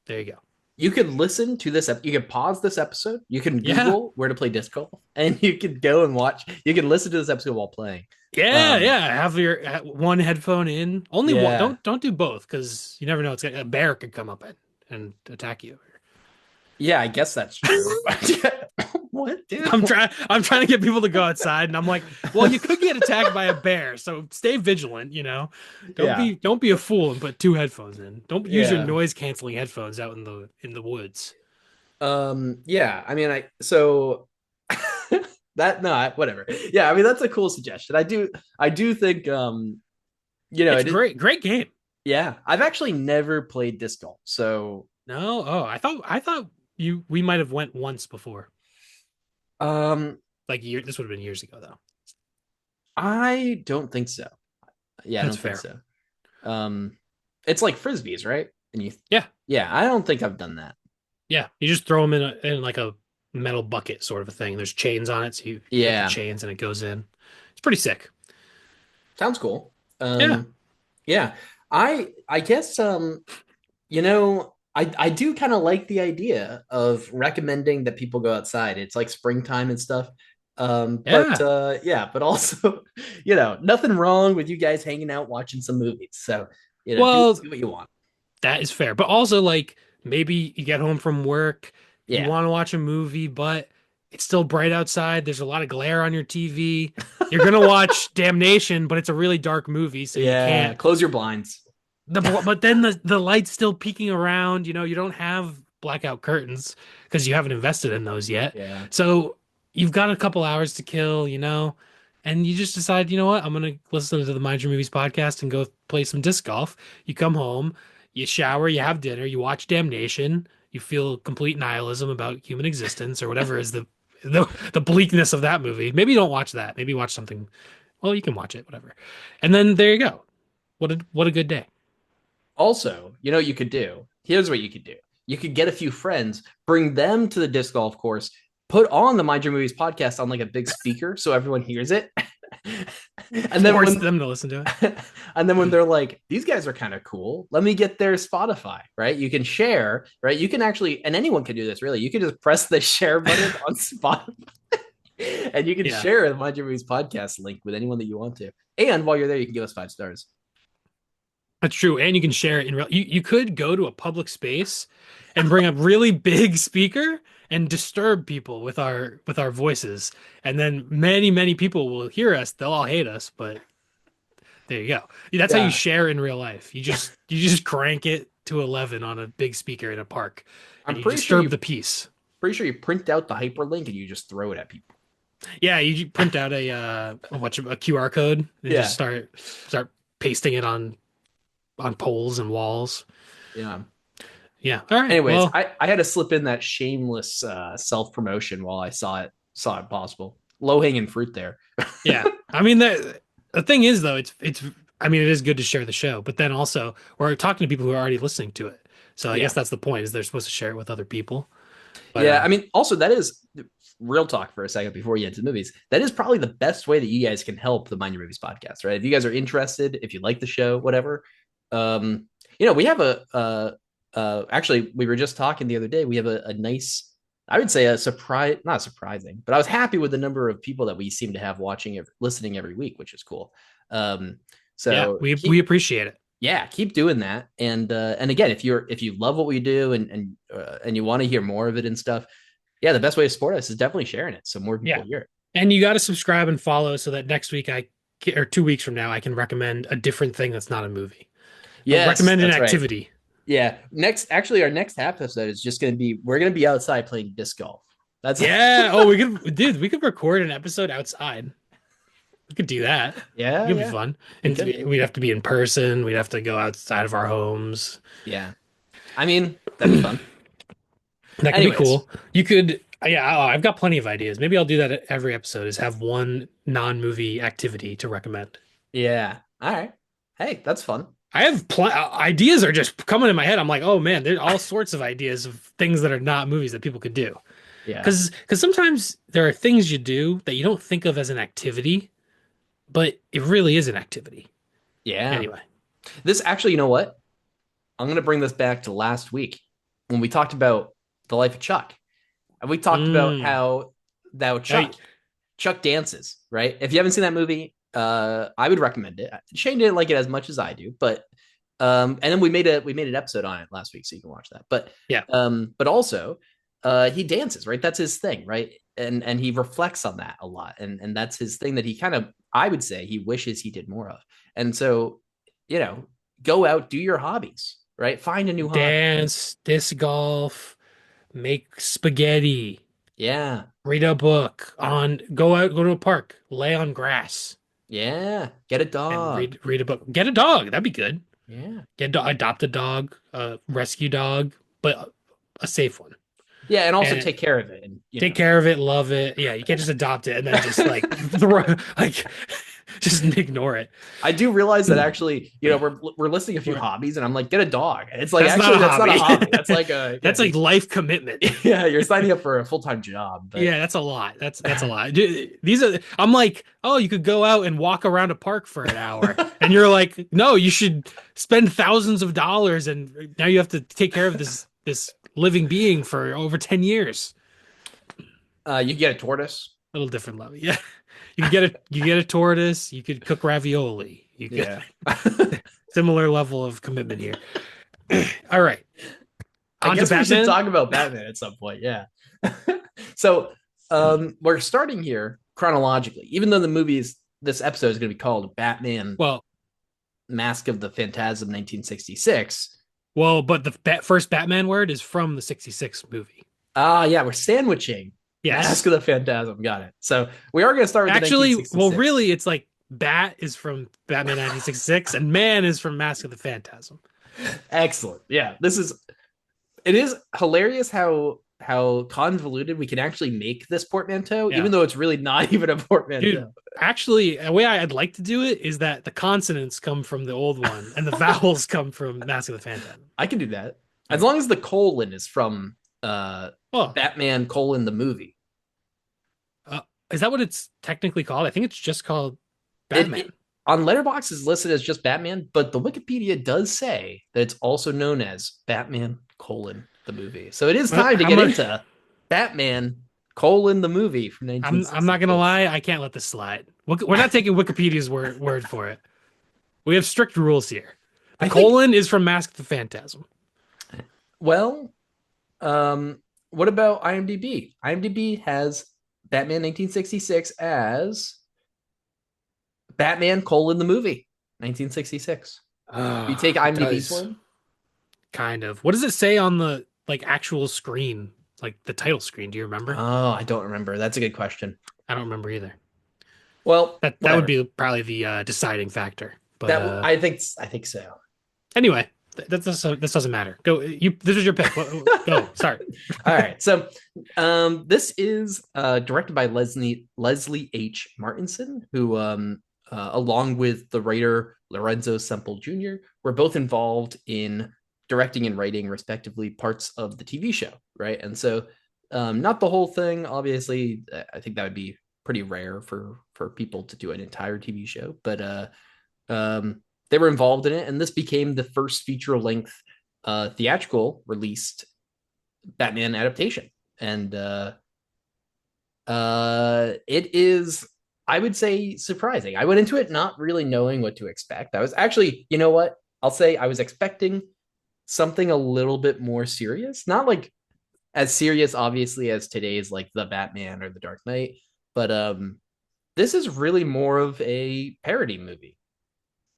Speaker 1: There you go.
Speaker 2: You could listen to this. You can pause this episode. You can
Speaker 1: Yeah.
Speaker 2: Google where to play disc golf, and you can go and watch. You can listen to this episode while playing.
Speaker 1: Yeah,
Speaker 2: Um,
Speaker 1: yeah. Have your one headphone in. Only one.
Speaker 2: yeah,
Speaker 1: Don't do both because you never know. A bear could come up and attack you.
Speaker 2: yeah. I guess that's true. What, dude?
Speaker 1: I'm trying to get people to go outside, and I'm like, well, you could get attacked by a bear, so stay vigilant. Don't
Speaker 2: Yeah,
Speaker 1: be a fool and put two headphones in. Don't use your
Speaker 2: yeah.
Speaker 1: noise canceling headphones out in the woods.
Speaker 2: Yeah. I mean, so that no, whatever. Yeah, I mean that's a cool suggestion. I do think
Speaker 1: It's
Speaker 2: it.
Speaker 1: great, great game.
Speaker 2: Yeah, I've actually never played disc golf, so
Speaker 1: No, oh, I thought we might have went once before.
Speaker 2: um,
Speaker 1: Like this would have been years ago though.
Speaker 2: I don't think so. Yeah, I
Speaker 1: That's
Speaker 2: don't think
Speaker 1: fair.
Speaker 2: so. Um, it's like frisbees, right?
Speaker 1: Yeah,
Speaker 2: Yeah, I don't think I've done that.
Speaker 1: yeah. You just throw them in like a metal bucket sort of a thing. There's chains on it, so you hit the
Speaker 2: Yeah,
Speaker 1: chains and it goes in. It's pretty sick.
Speaker 2: sounds cool.
Speaker 1: Yeah.
Speaker 2: Yeah, I guess I do kind of like the idea of recommending that people go outside. It's like springtime and stuff. But
Speaker 1: Yeah.
Speaker 2: yeah, but also, nothing wrong with you guys hanging out watching some movies. So,
Speaker 1: Well,
Speaker 2: do what you want.
Speaker 1: that is fair. But also, like, maybe you get home from work, you
Speaker 2: Yeah.
Speaker 1: want to watch a movie, but it's still bright outside. There's a lot of glare on your TV. You're gonna watch Damnation, but it's a really dark movie, so you
Speaker 2: Yeah,
Speaker 1: can't.
Speaker 2: close your blinds.
Speaker 1: But then the light's still peeking around. You don't have blackout curtains because you haven't invested in those yet.
Speaker 2: Yeah.
Speaker 1: So you've got a couple hours to kill, and you just decide, you know what, I'm gonna listen to the Mind Your Movies podcast and go play some disc golf. You come home, you shower, you have dinner, you watch Damnation, you feel complete nihilism about human existence or whatever is the bleakness of that movie. Maybe you don't watch that. Maybe watch something. Well, you can watch it, whatever. And then there you go. What a good day.
Speaker 2: Also, you could do? Here's what you could do. You could get a few friends, bring them to the disc golf course, put on the Mind Your Movies podcast on like a big speaker so everyone hears it. And then
Speaker 1: Force
Speaker 2: when
Speaker 1: them to listen to it.
Speaker 2: and then when they're like, these guys are kind of cool, let me get their Spotify, right? You can share, right? You can actually, and anyone can do this really. You can just press the share button on Spotify and you can
Speaker 1: Yeah,
Speaker 2: share the Mind Your Movies podcast link with anyone that you want to. And while you're there, you can give us 5 stars.
Speaker 1: that's true. And you can share it in real. You could go to a public space and bring a really big speaker and disturb people with our voices, and then many people will hear us. They'll all hate us, but there you go. That's how you
Speaker 2: Yeah.
Speaker 1: share in real life. You just crank it to 11 on a big speaker in a park, and
Speaker 2: I'm
Speaker 1: you
Speaker 2: pretty sure
Speaker 1: disturb
Speaker 2: you
Speaker 1: the peace.
Speaker 2: print out the hyperlink and you just throw it at people.
Speaker 1: Yeah, you print out a QR code and just
Speaker 2: Yeah.
Speaker 1: start pasting it on poles and walls.
Speaker 2: Yeah.
Speaker 1: Yeah. All right.
Speaker 2: Anyways,
Speaker 1: Well,
Speaker 2: I had to slip in that shameless self promotion while I saw it possible. Low hanging fruit there.
Speaker 1: yeah. I mean the thing is though, it's I mean it is good to share the show, but then also we're talking to people who are already listening to it. So I guess
Speaker 2: Yeah.
Speaker 1: that's the point is they're supposed to share it with other people. But
Speaker 2: Yeah. I mean, also, that is real talk for a second before you get to the movies. That is probably the best way that you guys can help the Mind Your Movies podcast, right? If you guys are interested, if you like the show, whatever. Um, we have actually, we were just talking the other day. We have a nice, I would say a surprise, not surprising, but I was happy with the number of people that we seem to have watching, listening every week, which is cool. Um,
Speaker 1: yeah,
Speaker 2: so
Speaker 1: we appreciate it.
Speaker 2: yeah, keep doing that. And again, if you love what we do and you want to hear more of it and stuff, yeah, the best way to support us is definitely sharing it so more
Speaker 1: Yeah.
Speaker 2: people hear it.
Speaker 1: And you got to subscribe and follow so that next week or 2 weeks from now I can recommend a different thing that's not a movie.
Speaker 2: Yes,
Speaker 1: Recommend an
Speaker 2: that's right.
Speaker 1: activity.
Speaker 2: Yeah. Our next half episode is just we're gonna be outside playing disc golf. That's
Speaker 1: Yeah. Oh, we could record an episode outside. We could do that. It
Speaker 2: yeah,
Speaker 1: could be
Speaker 2: yeah,
Speaker 1: fun.
Speaker 2: we
Speaker 1: And
Speaker 2: could.
Speaker 1: we'd have to be in person. We'd have to go outside of our homes.
Speaker 2: Yeah. I mean, that'd be fun.
Speaker 1: That could be
Speaker 2: Anyways,
Speaker 1: cool. You could, yeah, I've got plenty of ideas. Maybe I'll do that at every episode is have one non-movie activity to recommend.
Speaker 2: yeah. All right. Hey, that's fun.
Speaker 1: I have ideas are just coming in my head. I'm like, oh man, there's all sorts of ideas of things that are not movies that people could do.
Speaker 2: Yeah.
Speaker 1: Because sometimes there are things you do that you don't think of as an activity, but it really is an activity.
Speaker 2: Yeah.
Speaker 1: Anyway.
Speaker 2: This actually, you know what? I'm gonna bring this back to last week when we talked about the life of Chuck. And we talked about
Speaker 1: Mm.
Speaker 2: how
Speaker 1: Hey,
Speaker 2: Chuck dances, right? If you haven't seen that movie, I would recommend it. Shane didn't like it as much as I do, but and then we made an episode on it last week, so you can watch that.
Speaker 1: yeah.
Speaker 2: But also, he dances, right? That's his thing, right? And he reflects on that a lot, and that's his thing that he kind of, I would say, he wishes he did more of. And so, you know, go out, do your hobbies, right? Find a new hobby.
Speaker 1: Dance, disc golf, make spaghetti,
Speaker 2: Yeah,
Speaker 1: read a book, go to a park, lay on grass
Speaker 2: yeah. Get a
Speaker 1: and
Speaker 2: dog.
Speaker 1: read a book. Get a dog. That'd be good.
Speaker 2: Yeah.
Speaker 1: Adopt a dog, a rescue dog, but a safe one.
Speaker 2: Yeah, and also
Speaker 1: And
Speaker 2: take care of it, and
Speaker 1: take care of it, love it. Yeah, you can't just adopt it and then just like throw like Just ignore it.
Speaker 2: I do realize that actually, we're listing a few
Speaker 1: Right.
Speaker 2: hobbies, and I'm like, get a dog. It's like
Speaker 1: That's not
Speaker 2: actually
Speaker 1: a
Speaker 2: that's not a
Speaker 1: hobby.
Speaker 2: hobby. That's like
Speaker 1: That's like life commitment.
Speaker 2: yeah, you're signing up for a full time job. But
Speaker 1: Yeah, that's a lot. That's a lot. These are I'm like, oh, you could go out and walk around a park for an hour. And you're like, no, you should spend thousands of dollars and now you have to take care of this living being for over 10 years.
Speaker 2: you get a tortoise.
Speaker 1: A little different level. Yeah. You get a tortoise, you could cook ravioli. You could
Speaker 2: Yeah.
Speaker 1: similar level of commitment here. All right.
Speaker 2: I
Speaker 1: On to
Speaker 2: guess we should
Speaker 1: Batman.
Speaker 2: talk about Batman at some point. Yeah. So we're starting here chronologically, even though this episode is going to be called Batman
Speaker 1: Well,
Speaker 2: Mask of the Phantasm 1966.
Speaker 1: but the first Batman word is from the 66 movie.
Speaker 2: Ah, yeah, we're sandwiching Mask
Speaker 1: Yes.
Speaker 2: of the Phantasm. Got it. So we are going to start with the
Speaker 1: Actually, well,
Speaker 2: 1966.
Speaker 1: really, it's like Bat is from Batman 1966 and Man is from Mask of the Phantasm.
Speaker 2: Excellent. Yeah, it is hilarious how convoluted we can actually make this portmanteau,
Speaker 1: Yeah.
Speaker 2: even though it's really not even a
Speaker 1: Dude,
Speaker 2: portmanteau.
Speaker 1: actually, a way I'd like to do it is that the consonants come from the old one and the vowels come from Mask of the Phantasm.
Speaker 2: I can do that
Speaker 1: All
Speaker 2: as
Speaker 1: right.
Speaker 2: long as the colon is from uh
Speaker 1: Oh,
Speaker 2: Batman colon the movie.
Speaker 1: uh, is that what it's technically called? I think it's just called
Speaker 2: It
Speaker 1: Batman.
Speaker 2: on Letterboxd is listed as just Batman, but the Wikipedia does say that it's also known as Batman colon the movie. So it is
Speaker 1: Well,
Speaker 2: time to
Speaker 1: how
Speaker 2: get
Speaker 1: much?
Speaker 2: into Batman colon the movie from
Speaker 1: I'm not gonna
Speaker 2: 1966.
Speaker 1: lie, I can't let this slide. We're not taking Wikipedia's word for it. We have strict rules here. The
Speaker 2: I think
Speaker 1: colon is from Mask of the Phantasm.
Speaker 2: well, what about IMDb? IMDb has Batman 1966 as Batman colon the movie 1966. You take
Speaker 1: It
Speaker 2: IMDb's
Speaker 1: does
Speaker 2: word?
Speaker 1: kind of. What does it say on the like actual screen, like the title screen? Do you remember?
Speaker 2: Oh, I don't remember. That's a good question.
Speaker 1: I don't remember either.
Speaker 2: Well,
Speaker 1: That would
Speaker 2: whatever.
Speaker 1: be probably the deciding factor. But
Speaker 2: That I think so.
Speaker 1: anyway, this doesn't matter. Go. You. This was your pick. Go. Start.
Speaker 2: All right. So, this is directed by Leslie H. Martinson, who, along with the writer Lorenzo Semple Jr., were both involved in directing and writing, respectively, parts of the TV show. Right, and so, not the whole thing. Obviously, I think that would be pretty rare for people to do an entire TV show, but they were involved in it, and this became the first feature length theatrical released Batman adaptation. And it is, I would say, surprising. I went into it not really knowing what to expect. I was actually, you know what? I'll say I was expecting something a little bit more serious. Not like as serious, obviously, as today's like the Batman or the Dark Knight, but this is really more of a parody movie.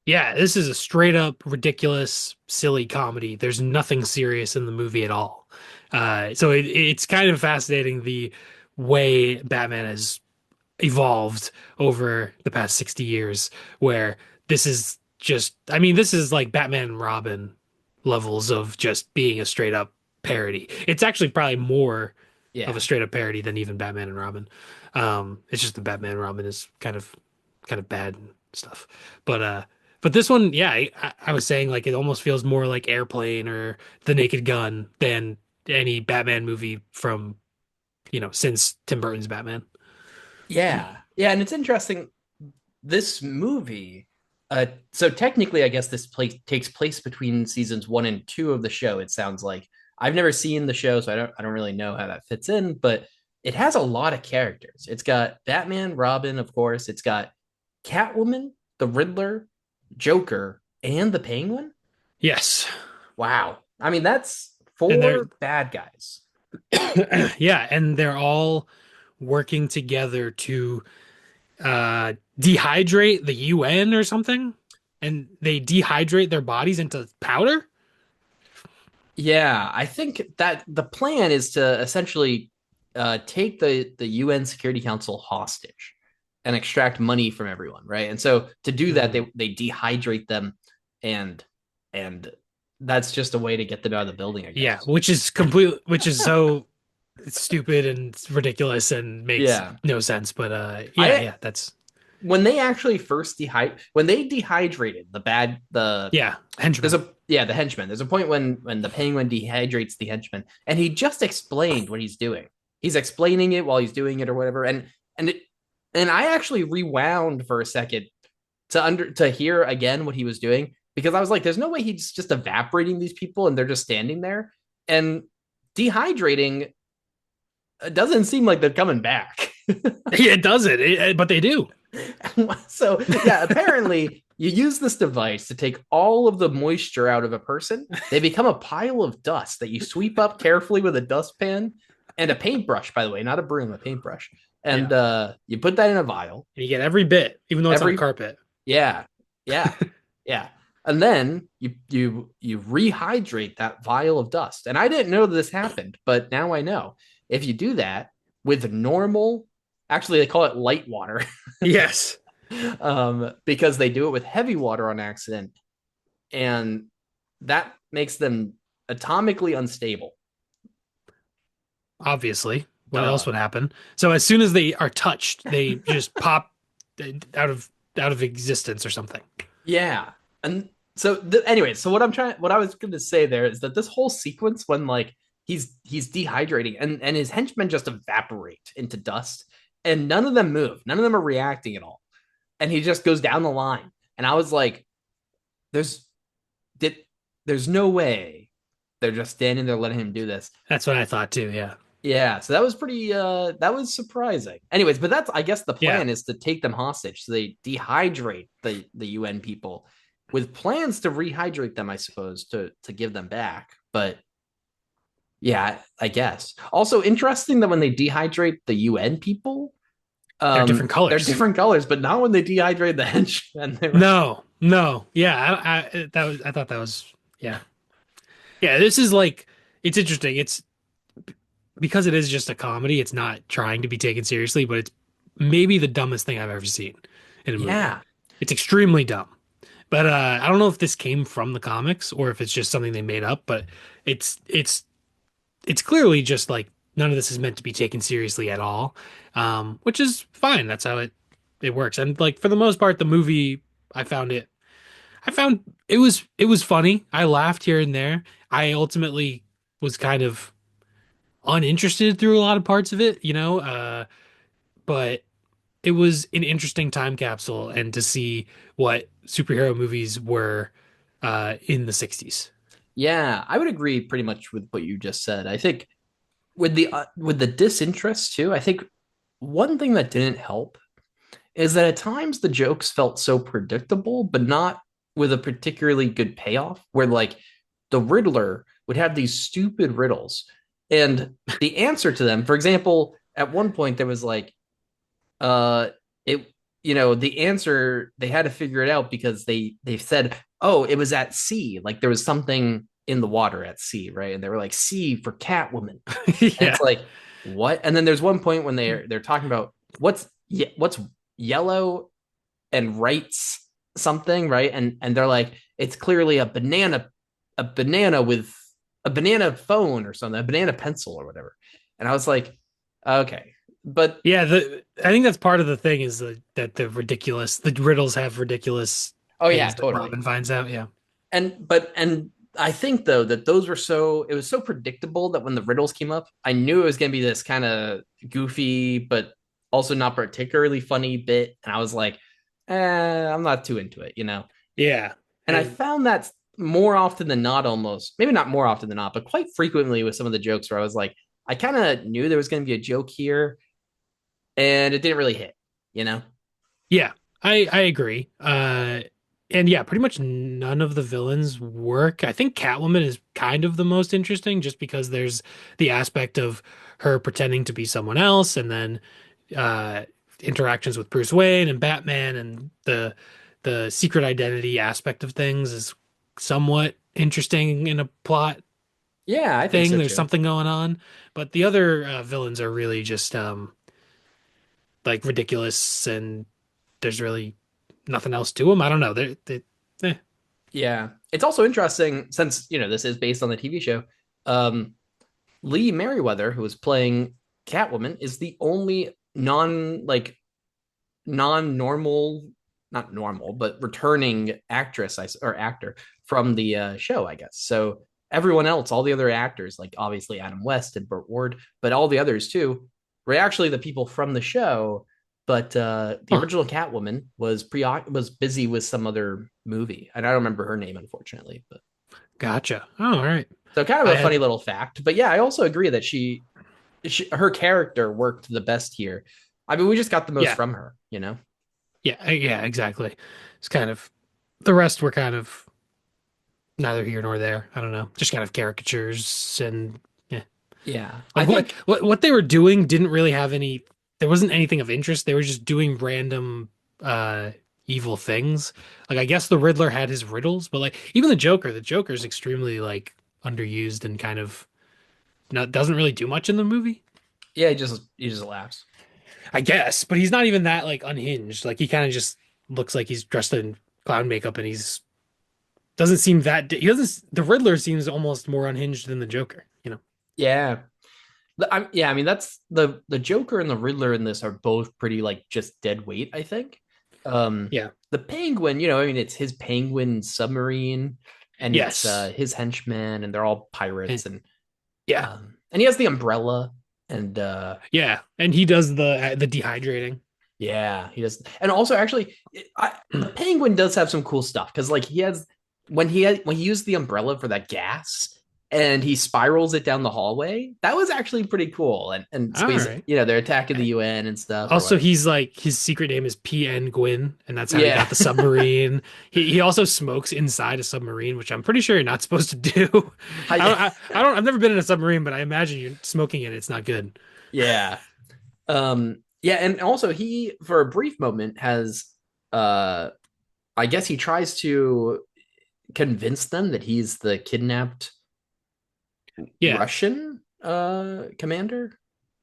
Speaker 1: Yeah, this is a straight up ridiculous, silly comedy. There's nothing serious in the movie at all. So it's kind of fascinating the way Batman has evolved over the past 60 years, where this is just, I mean, this is like Batman and Robin levels of just being a straight up parody. It's actually probably more of
Speaker 2: Yeah.
Speaker 1: a straight up parody than even Batman and Robin. It's just the Batman and Robin is kind of bad and stuff. But this one, yeah, I was saying like it almost feels more like Airplane or The Naked Gun than any Batman movie from, since Tim Burton's Batman.
Speaker 2: Yeah. Yeah. And it's interesting. This movie, so technically, I guess this place takes place between seasons 1 and 2 of the show. It sounds like I've never seen the show, so I don't really know how that fits in, but it has a lot of characters. It's got Batman, Robin, of course. It's got Catwoman, the Riddler, Joker, and the Penguin.
Speaker 1: Yes.
Speaker 2: Wow. I mean, that's
Speaker 1: And they're
Speaker 2: 4 bad guys.
Speaker 1: yeah, and they're all working together to dehydrate the UN or something. And they dehydrate their bodies into powder.
Speaker 2: Yeah, I think that the plan is to essentially take the UN Security Council hostage and extract money from everyone, right? And so to do that,
Speaker 1: Mhm.
Speaker 2: they dehydrate them, and and that's just a way to get them out of the building, I
Speaker 1: Yeah,
Speaker 2: guess.
Speaker 1: which is so stupid and ridiculous and makes
Speaker 2: Yeah,
Speaker 1: no sense. But yeah,
Speaker 2: I
Speaker 1: yeah, that's
Speaker 2: when they actually when they dehydrated
Speaker 1: Yeah,
Speaker 2: there's
Speaker 1: henchman.
Speaker 2: a yeah, the henchman. There's a point when the penguin dehydrates the henchman, and he just explained what he's doing. He's explaining it while he's doing it or whatever, and it, and I actually rewound for a second to hear again what he was doing, because I was like, there's no way he's just evaporating these people and they're just standing there, and dehydrating doesn't seem like they're coming back.
Speaker 1: Yeah, it does but they do.
Speaker 2: So yeah, apparently you use this device to take all of the moisture out of a person. They become a pile of dust that you sweep up carefully with a dustpan and a paintbrush, by the way, not a broom, a paintbrush. And
Speaker 1: Yeah,
Speaker 2: you put that in a vial.
Speaker 1: and you get every bit, even though it's on a
Speaker 2: Every
Speaker 1: carpet.
Speaker 2: yeah, yeah, yeah. And then you rehydrate that vial of dust. And I didn't know this happened, but now I know. If you do that with normal, actually they call it light water,
Speaker 1: Yes,
Speaker 2: because they do it with heavy water on accident, and that makes them atomically unstable.
Speaker 1: obviously. What else
Speaker 2: Duh.
Speaker 1: would happen? So as soon as they are touched, they just pop out of out of existence or something.
Speaker 2: Yeah. And so anyway, so what I was going to say there is that this whole sequence when like he's dehydrating and his henchmen just evaporate into dust, and none of them move. None of them are reacting at all. And he just goes down the line. And I was like, there's did there's no way they're just standing there letting him do this.
Speaker 1: That's what I thought too. Yeah,
Speaker 2: Yeah, so that was pretty that was surprising. Anyways, but that's, I guess the
Speaker 1: yeah,
Speaker 2: plan is to take them hostage. So they dehydrate the UN people with plans to rehydrate them, I suppose, to give them back. But yeah, I guess. Also interesting that when they dehydrate the UN people,
Speaker 1: they're different
Speaker 2: they're
Speaker 1: colors.
Speaker 2: different colors, but not when they dehydrate the henchmen. They were
Speaker 1: No, no, yeah, I thought that was yeah, yeah. This is like it's interesting. It's because it is just a comedy. It's not trying to be taken seriously, but it's maybe the dumbest thing I've ever seen in a movie.
Speaker 2: yeah.
Speaker 1: It's extremely dumb. But I don't know if this came from the comics or if it's just something they made up. But it's it's it's clearly just like none of this is meant to be taken seriously at all, which is fine. That's how it works. And like for the most part, the movie I found it I found it was funny. I laughed here and there. I ultimately was kind of uninterested through a lot of parts of it, but it was an interesting time capsule and to see what superhero movies were in the 60s.
Speaker 2: Yeah, I would agree pretty much with what you just said. I think with the disinterest too, I think one thing that didn't help is that at times the jokes felt so predictable, but not with a particularly good payoff, where like the Riddler would have these stupid riddles, and the answer to them, for example, at one point there was like, uh, it, the answer, they had to figure it out because they said, oh, it was at sea, like there was something in the water at sea, right? And they were like, sea for Catwoman, and
Speaker 1: Yeah.
Speaker 2: it's like, what? And then there's one point when they're talking about what's yellow and writes something, right? And they're like, it's clearly a banana with a banana phone or something, a banana pencil or whatever. And I was like, okay. But
Speaker 1: Yeah, I think that's part of the thing is that the riddles have ridiculous
Speaker 2: oh yeah,
Speaker 1: things that
Speaker 2: totally.
Speaker 1: Robin finds out. Yeah.
Speaker 2: And I think though that those were it was so predictable that when the riddles came up, I knew it was gonna be this kind of goofy but also not particularly funny bit. And I was like, I'm not too into it.
Speaker 1: Yeah.
Speaker 2: And I
Speaker 1: And
Speaker 2: found that more often than not, almost, maybe not more often than not, but quite frequently with some of the jokes where I was like, I kind of knew there was going to be a joke here and it didn't really hit.
Speaker 1: yeah, I agree. And yeah, pretty much none of the villains work. I think Catwoman is kind of the most interesting just because there's the aspect of her pretending to be someone else and then uh interactions with Bruce Wayne and Batman and the secret identity aspect of things is somewhat interesting in a plot
Speaker 2: Yeah, I think
Speaker 1: thing.
Speaker 2: so
Speaker 1: There's
Speaker 2: too.
Speaker 1: something going on, but the other villains are really just like ridiculous and there's really nothing else to them. I don't know. Eh.
Speaker 2: Yeah. It's also interesting since, this is based on the TV show. Um, Lee Merriweather, who was playing Catwoman, is the only non-normal, not normal, but returning actress or actor from the show, I guess. So everyone else, all the other actors, like obviously Adam West and Burt Ward, but all the others too, were actually the people from the show. But the
Speaker 1: Huh.
Speaker 2: original Catwoman was busy with some other movie, and I don't remember her name, unfortunately. But
Speaker 1: Gotcha. Oh, all right.
Speaker 2: so kind of
Speaker 1: I
Speaker 2: a funny
Speaker 1: had,
Speaker 2: little fact. But yeah, I also agree that her character worked the best here. I mean, we just got the most
Speaker 1: yeah,
Speaker 2: from her, you know?
Speaker 1: yeah, exactly. It's kind of the rest were kind of neither here nor there. I don't know, just kind of caricatures and yeah,
Speaker 2: Yeah. I
Speaker 1: like what
Speaker 2: think,
Speaker 1: what what they were doing didn't really have any. There wasn't anything of interest. They were just doing random uh evil things. Like I guess the Riddler had his riddles, but like even the Joker's extremely like underused and kind of not doesn't really do much in the movie.
Speaker 2: yeah, he just laughs.
Speaker 1: I guess, but he's not even that like unhinged. Like he kind of just looks like he's dressed in clown makeup and he's doesn't seem that he doesn't the Riddler seems almost more unhinged than the Joker, you know.
Speaker 2: Yeah. Yeah, I mean that's the Joker and the Riddler in this are both pretty like just dead weight, I think.
Speaker 1: Yeah.
Speaker 2: The Penguin, I mean it's his Penguin submarine and it's
Speaker 1: Yes.
Speaker 2: his henchmen and they're all
Speaker 1: And
Speaker 2: pirates
Speaker 1: yeah.
Speaker 2: and he has the umbrella and
Speaker 1: Yeah. And he does the dehydrating.
Speaker 2: yeah, he does. And also, actually, the Penguin does have some cool stuff because, like, he has when he used the umbrella for that gas and he spirals it down the hallway. That was actually pretty cool. And
Speaker 1: All
Speaker 2: so he's
Speaker 1: right.
Speaker 2: they're attacking the UN and stuff or
Speaker 1: Also,
Speaker 2: whatever.
Speaker 1: he's like his secret name is PN Gwyn, and that's how he
Speaker 2: Yeah,
Speaker 1: got the submarine. He also smokes inside a submarine, which I'm pretty sure you're not supposed to do.
Speaker 2: I,
Speaker 1: I've never been in a submarine, but I imagine you're smoking it. It's not good.
Speaker 2: yeah, yeah. And also, he for a brief moment has uh, I guess he tries to convince them that he's the kidnapped
Speaker 1: Yeah.
Speaker 2: Russian commander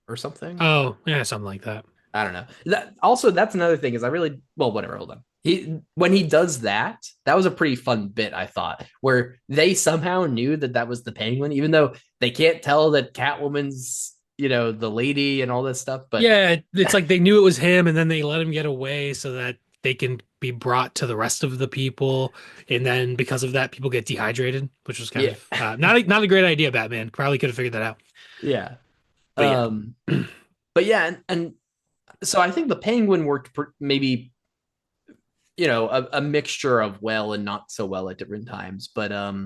Speaker 2: or something.
Speaker 1: Oh, yeah, something like that.
Speaker 2: I don't know. That's another thing is I really well whatever. Hold on. He when he does that, that was a pretty fun bit I thought, where they somehow knew that that was the Penguin, even though they can't tell that Catwoman's the lady and all this stuff. But
Speaker 1: Yeah, it's like they knew it was him, and then they let him get away so that they can be brought to the rest of the people, and then because of that, people get dehydrated, which was kind
Speaker 2: yeah,
Speaker 1: of not a great idea. Batman probably could have figured that out,
Speaker 2: yeah.
Speaker 1: but yeah,
Speaker 2: Um, but yeah, and so I think the Penguin worked maybe a mixture of well and not so well at different times.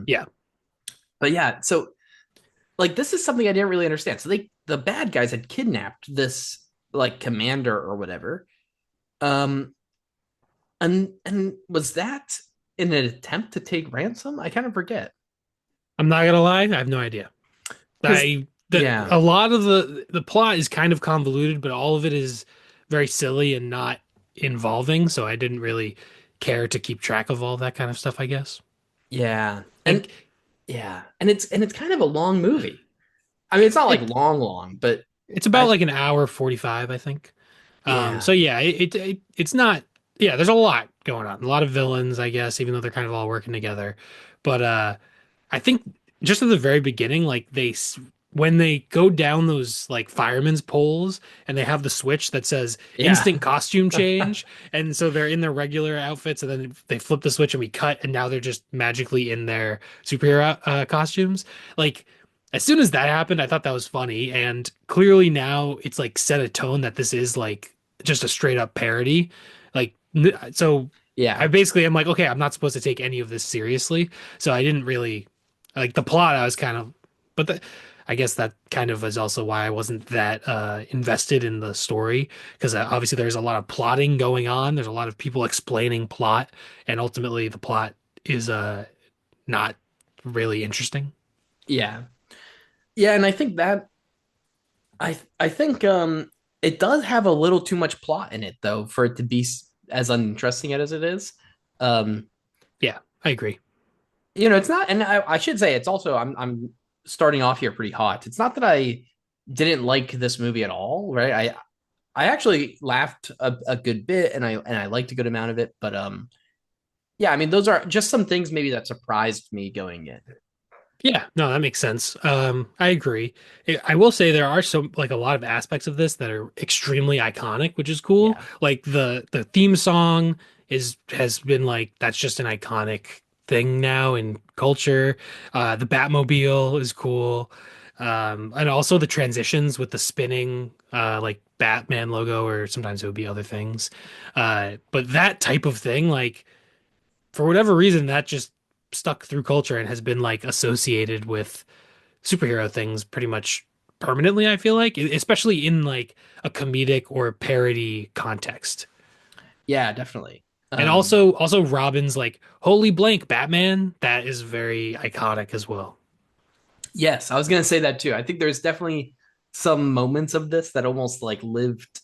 Speaker 1: yeah.
Speaker 2: But yeah, so like this is something I didn't really understand. So the bad guys had kidnapped this like commander or whatever. Um and was that in an attempt to take ransom? I kind of forget.
Speaker 1: I'm not gonna lie, I have no idea.
Speaker 2: Cuz
Speaker 1: I that
Speaker 2: yeah.
Speaker 1: a lot of the plot is kind of convoluted, but all of it is very silly and not involving, so I didn't really care to keep track of all that kind of stuff, I guess.
Speaker 2: Yeah. And
Speaker 1: Like
Speaker 2: yeah. And it's kind of a long movie. I mean, it's not like
Speaker 1: it
Speaker 2: long, but
Speaker 1: it's about
Speaker 2: I
Speaker 1: like an hour 45, I think.
Speaker 2: yeah.
Speaker 1: So yeah, it's not. Yeah, there's a lot going on. A lot of villains, I guess, even though they're kind of all working together. But I think just at the very beginning, like when they go down those like firemen's poles and they have the switch that says
Speaker 2: Yeah.
Speaker 1: instant costume change, and so they're in their regular outfits, and then they flip the switch and we cut, and now they're just magically in their superhero costumes. Like as soon as that happened, I thought that was funny, and clearly now it's like set a tone that this is like just a straight up parody. Like so I
Speaker 2: Yeah.
Speaker 1: basically am like, okay, I'm not supposed to take any of this seriously. So I didn't really like the plot. I was kind of, but I guess that kind of is also why I wasn't that invested in the story because obviously there's a lot of plotting going on. There's a lot of people explaining plot, and ultimately the plot is not really interesting.
Speaker 2: Yeah. Yeah, and I think that I think it does have a little too much plot in it though for it to be as uninteresting as it is. Um,
Speaker 1: Yeah, I agree.
Speaker 2: it's not, and I should say it's also I'm starting off here pretty hot. It's not that I didn't like this movie at all, right? I actually laughed a good bit, and I liked a good amount of it, but yeah, I mean those are just some things maybe that surprised me going in.
Speaker 1: Yeah, no, that makes sense. I agree. I will say there are some like a lot of aspects of this that are extremely iconic, which is cool.
Speaker 2: Yeah.
Speaker 1: Like the theme song has been like that's just an iconic thing now in culture. The Batmobile is cool. And also the transitions with the spinning like Batman logo, or sometimes it would be other things. But that type of thing, like for whatever reason, that just stuck through culture and has been like associated with superhero things pretty much permanently, I feel like, especially in like a comedic or parody context.
Speaker 2: Yeah, definitely.
Speaker 1: And also Robin's like holy blank Batman, that is very iconic as well.
Speaker 2: Yes, I was gonna say that too. I think there's definitely some moments of this that almost like lived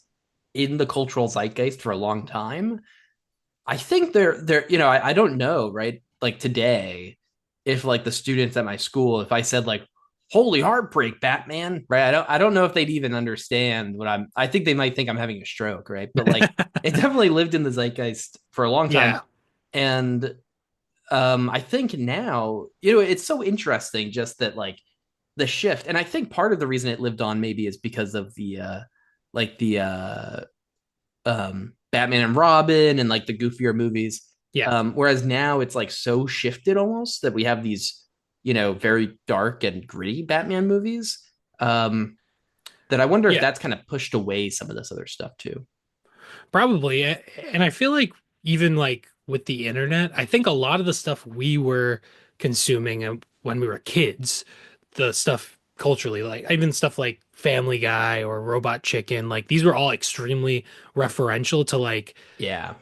Speaker 2: in the cultural zeitgeist for a long time. I think I don't know, right? Like today, if like the students at my school, if I said like holy heartbreak, Batman, right? I don't know if they'd even understand what I think they might think I'm having a stroke, right? But like it definitely lived in the zeitgeist for a long time.
Speaker 1: Yeah.
Speaker 2: And I think now, it's so interesting just that like the shift. And I think part of the reason it lived on maybe is because of the Batman and Robin and like the goofier movies.
Speaker 1: Yeah.
Speaker 2: Whereas now it's like so shifted almost that we have these, very dark and gritty Batman movies. Um, that I wonder if
Speaker 1: Yeah.
Speaker 2: that's kind of pushed away some of this other stuff too.
Speaker 1: Probably. And I feel like even like with the internet, I think a lot of the stuff we were consuming when we were kids, the stuff culturally, like even stuff like Family Guy or Robot Chicken, like these were all extremely referential to like
Speaker 2: Yeah.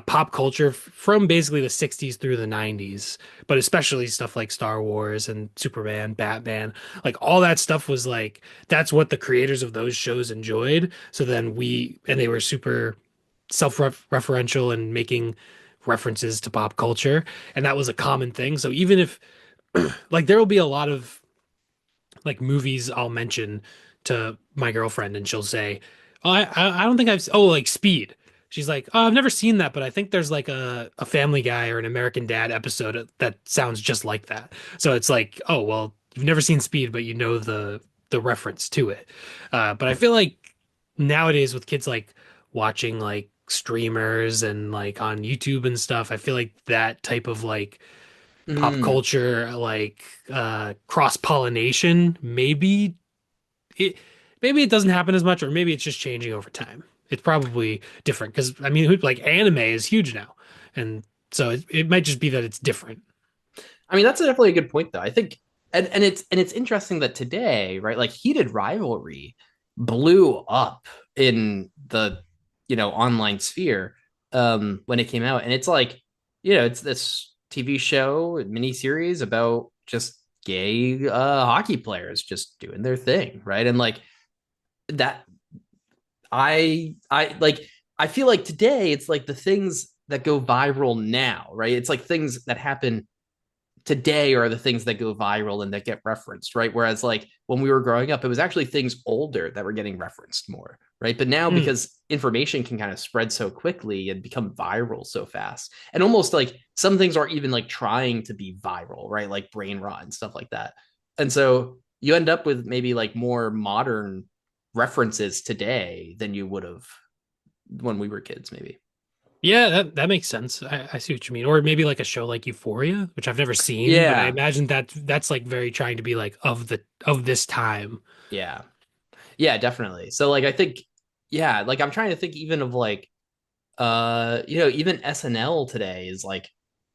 Speaker 1: pop culture from basically the 60s through the 90s, but especially stuff like Star Wars and Superman, Batman, like all that stuff was like that's what the creators of those shows enjoyed. So then they were super self-referential and making references to pop culture, and that was a common thing. So even if like there will be a lot of like movies I'll mention to my girlfriend, and she'll say, "Oh, I don't think oh, like Speed." She's like, "Oh, I've never seen that, but I think there's like a Family Guy or an American Dad episode that sounds just like that." So it's like, "Oh, well, you've never seen Speed, but you know the reference to it." But I feel like nowadays with kids like watching like streamers and like on YouTube and stuff, I feel like that type of like pop
Speaker 2: Mm.
Speaker 1: culture like cross pollination it maybe it doesn't happen as much, or maybe it's just changing over time. It's probably different because I mean like anime is huge now, and so it might just be that it's different.
Speaker 2: I mean, that's definitely a good point, though. I think, and it's interesting that today, right, like heated rivalry blew up in the online sphere when it came out, and it's like it's this TV show miniseries about just gay hockey players just doing their thing, right, and like that. I like. I feel like today it's like the things that go viral now, right? It's like things that happen today are the things that go viral and that get referenced, right? Whereas like when we were growing up, it was actually things older that were getting referenced more, right? But now
Speaker 1: Mm.
Speaker 2: because information can kind of spread so quickly and become viral so fast, and almost like some things aren't even like trying to be viral, right? Like brain rot and stuff like that. And so you end up with maybe like more modern references today than you would have when we were kids, maybe.
Speaker 1: Yeah, that makes sense. I see what you mean. Or maybe like a show like Euphoria, which I've never seen, but I
Speaker 2: Yeah.
Speaker 1: imagine that's like very trying to be like of this time.
Speaker 2: Yeah. Yeah, definitely. So like I think yeah, like I'm trying to think even of like even SNL today is like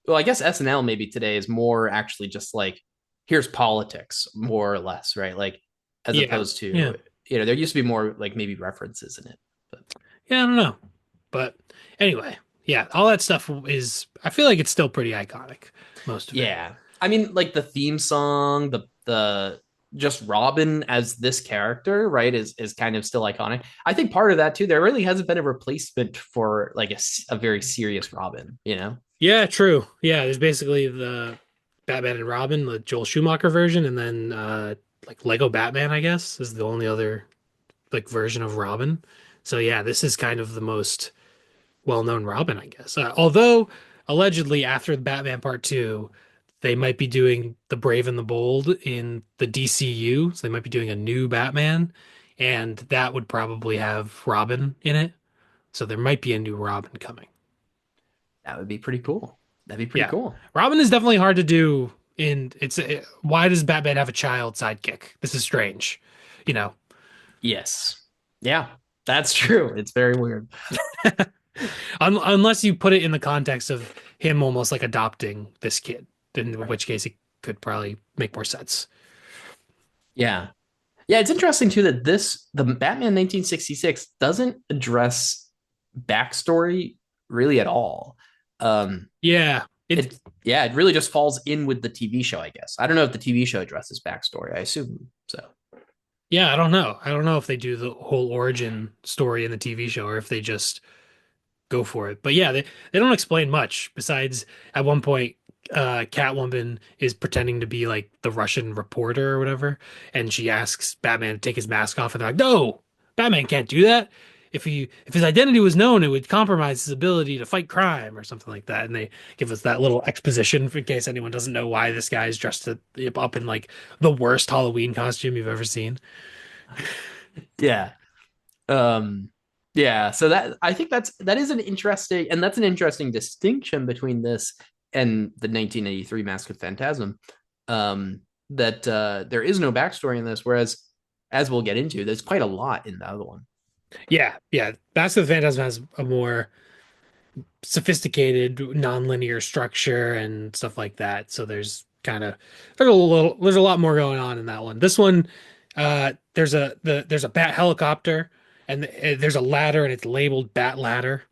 Speaker 2: well, I guess SNL maybe today is more actually just like here's politics more or less, right? Like as
Speaker 1: Yeah.
Speaker 2: opposed
Speaker 1: Yeah.
Speaker 2: to there used to be more like maybe references in it. But
Speaker 1: Yeah, I don't know. But anyway, yeah, all that stuff is I feel like it's still pretty iconic, most of it.
Speaker 2: yeah. I mean like the theme song, the just Robin as this character, right, is kind of still iconic. I think part of that too, there really hasn't been a replacement for like a very serious Robin, you know?
Speaker 1: Yeah, true. Yeah, there's basically the Batman and Robin, the Joel Schumacher version, and then like Lego Batman, I guess, is the only other like version of Robin. So yeah, this is kind of the most well-known Robin, I guess. Although allegedly after the Batman Part 2, they might be doing the Brave and the Bold in the DCU, so they might be doing a new Batman, and that would probably have Robin in it. So there might be a new Robin coming.
Speaker 2: That would be pretty cool. That'd be pretty
Speaker 1: Yeah.
Speaker 2: cool.
Speaker 1: Robin is definitely hard to do in why does Batman have a child sidekick? This is strange. You know.
Speaker 2: Yes. Yeah, that's true. It's very weird.
Speaker 1: Unless you put it in the context of him almost like adopting this kid, in
Speaker 2: Right.
Speaker 1: which case it could probably make more sense.
Speaker 2: Yeah. Yeah, it's interesting too that the Batman 1966 doesn't address backstory really at all. Um,
Speaker 1: Yeah. It
Speaker 2: yeah, it really just falls in with the TV show, I guess. I don't know if the TV show addresses backstory. I assume so.
Speaker 1: yeah, I don't know. I don't know if they do the whole origin story in the TV show or if they just go for it. But yeah, they don't explain much besides at one point Catwoman is pretending to be like the Russian reporter or whatever, and she asks Batman to take his mask off, and they're like, "No, Batman can't do that. If his identity was known, it would compromise his ability to fight crime or something like that." And they give us that little exposition in case anyone doesn't know why this guy is dressed up in like the worst Halloween costume you've ever seen.
Speaker 2: Yeah. Um, yeah, so that I think that is an interesting and that's an interesting distinction between this and the 1983 Mask of Phantasm. That there is no backstory in this, whereas as we'll get into, there's quite a lot in the other one.
Speaker 1: Yeah, yeah. Mask of the Phantasm has a more sophisticated nonlinear structure and stuff like that. So there's a lot more going on in that one. This one, there's a bat helicopter and there's a ladder and it's labeled Bat Ladder.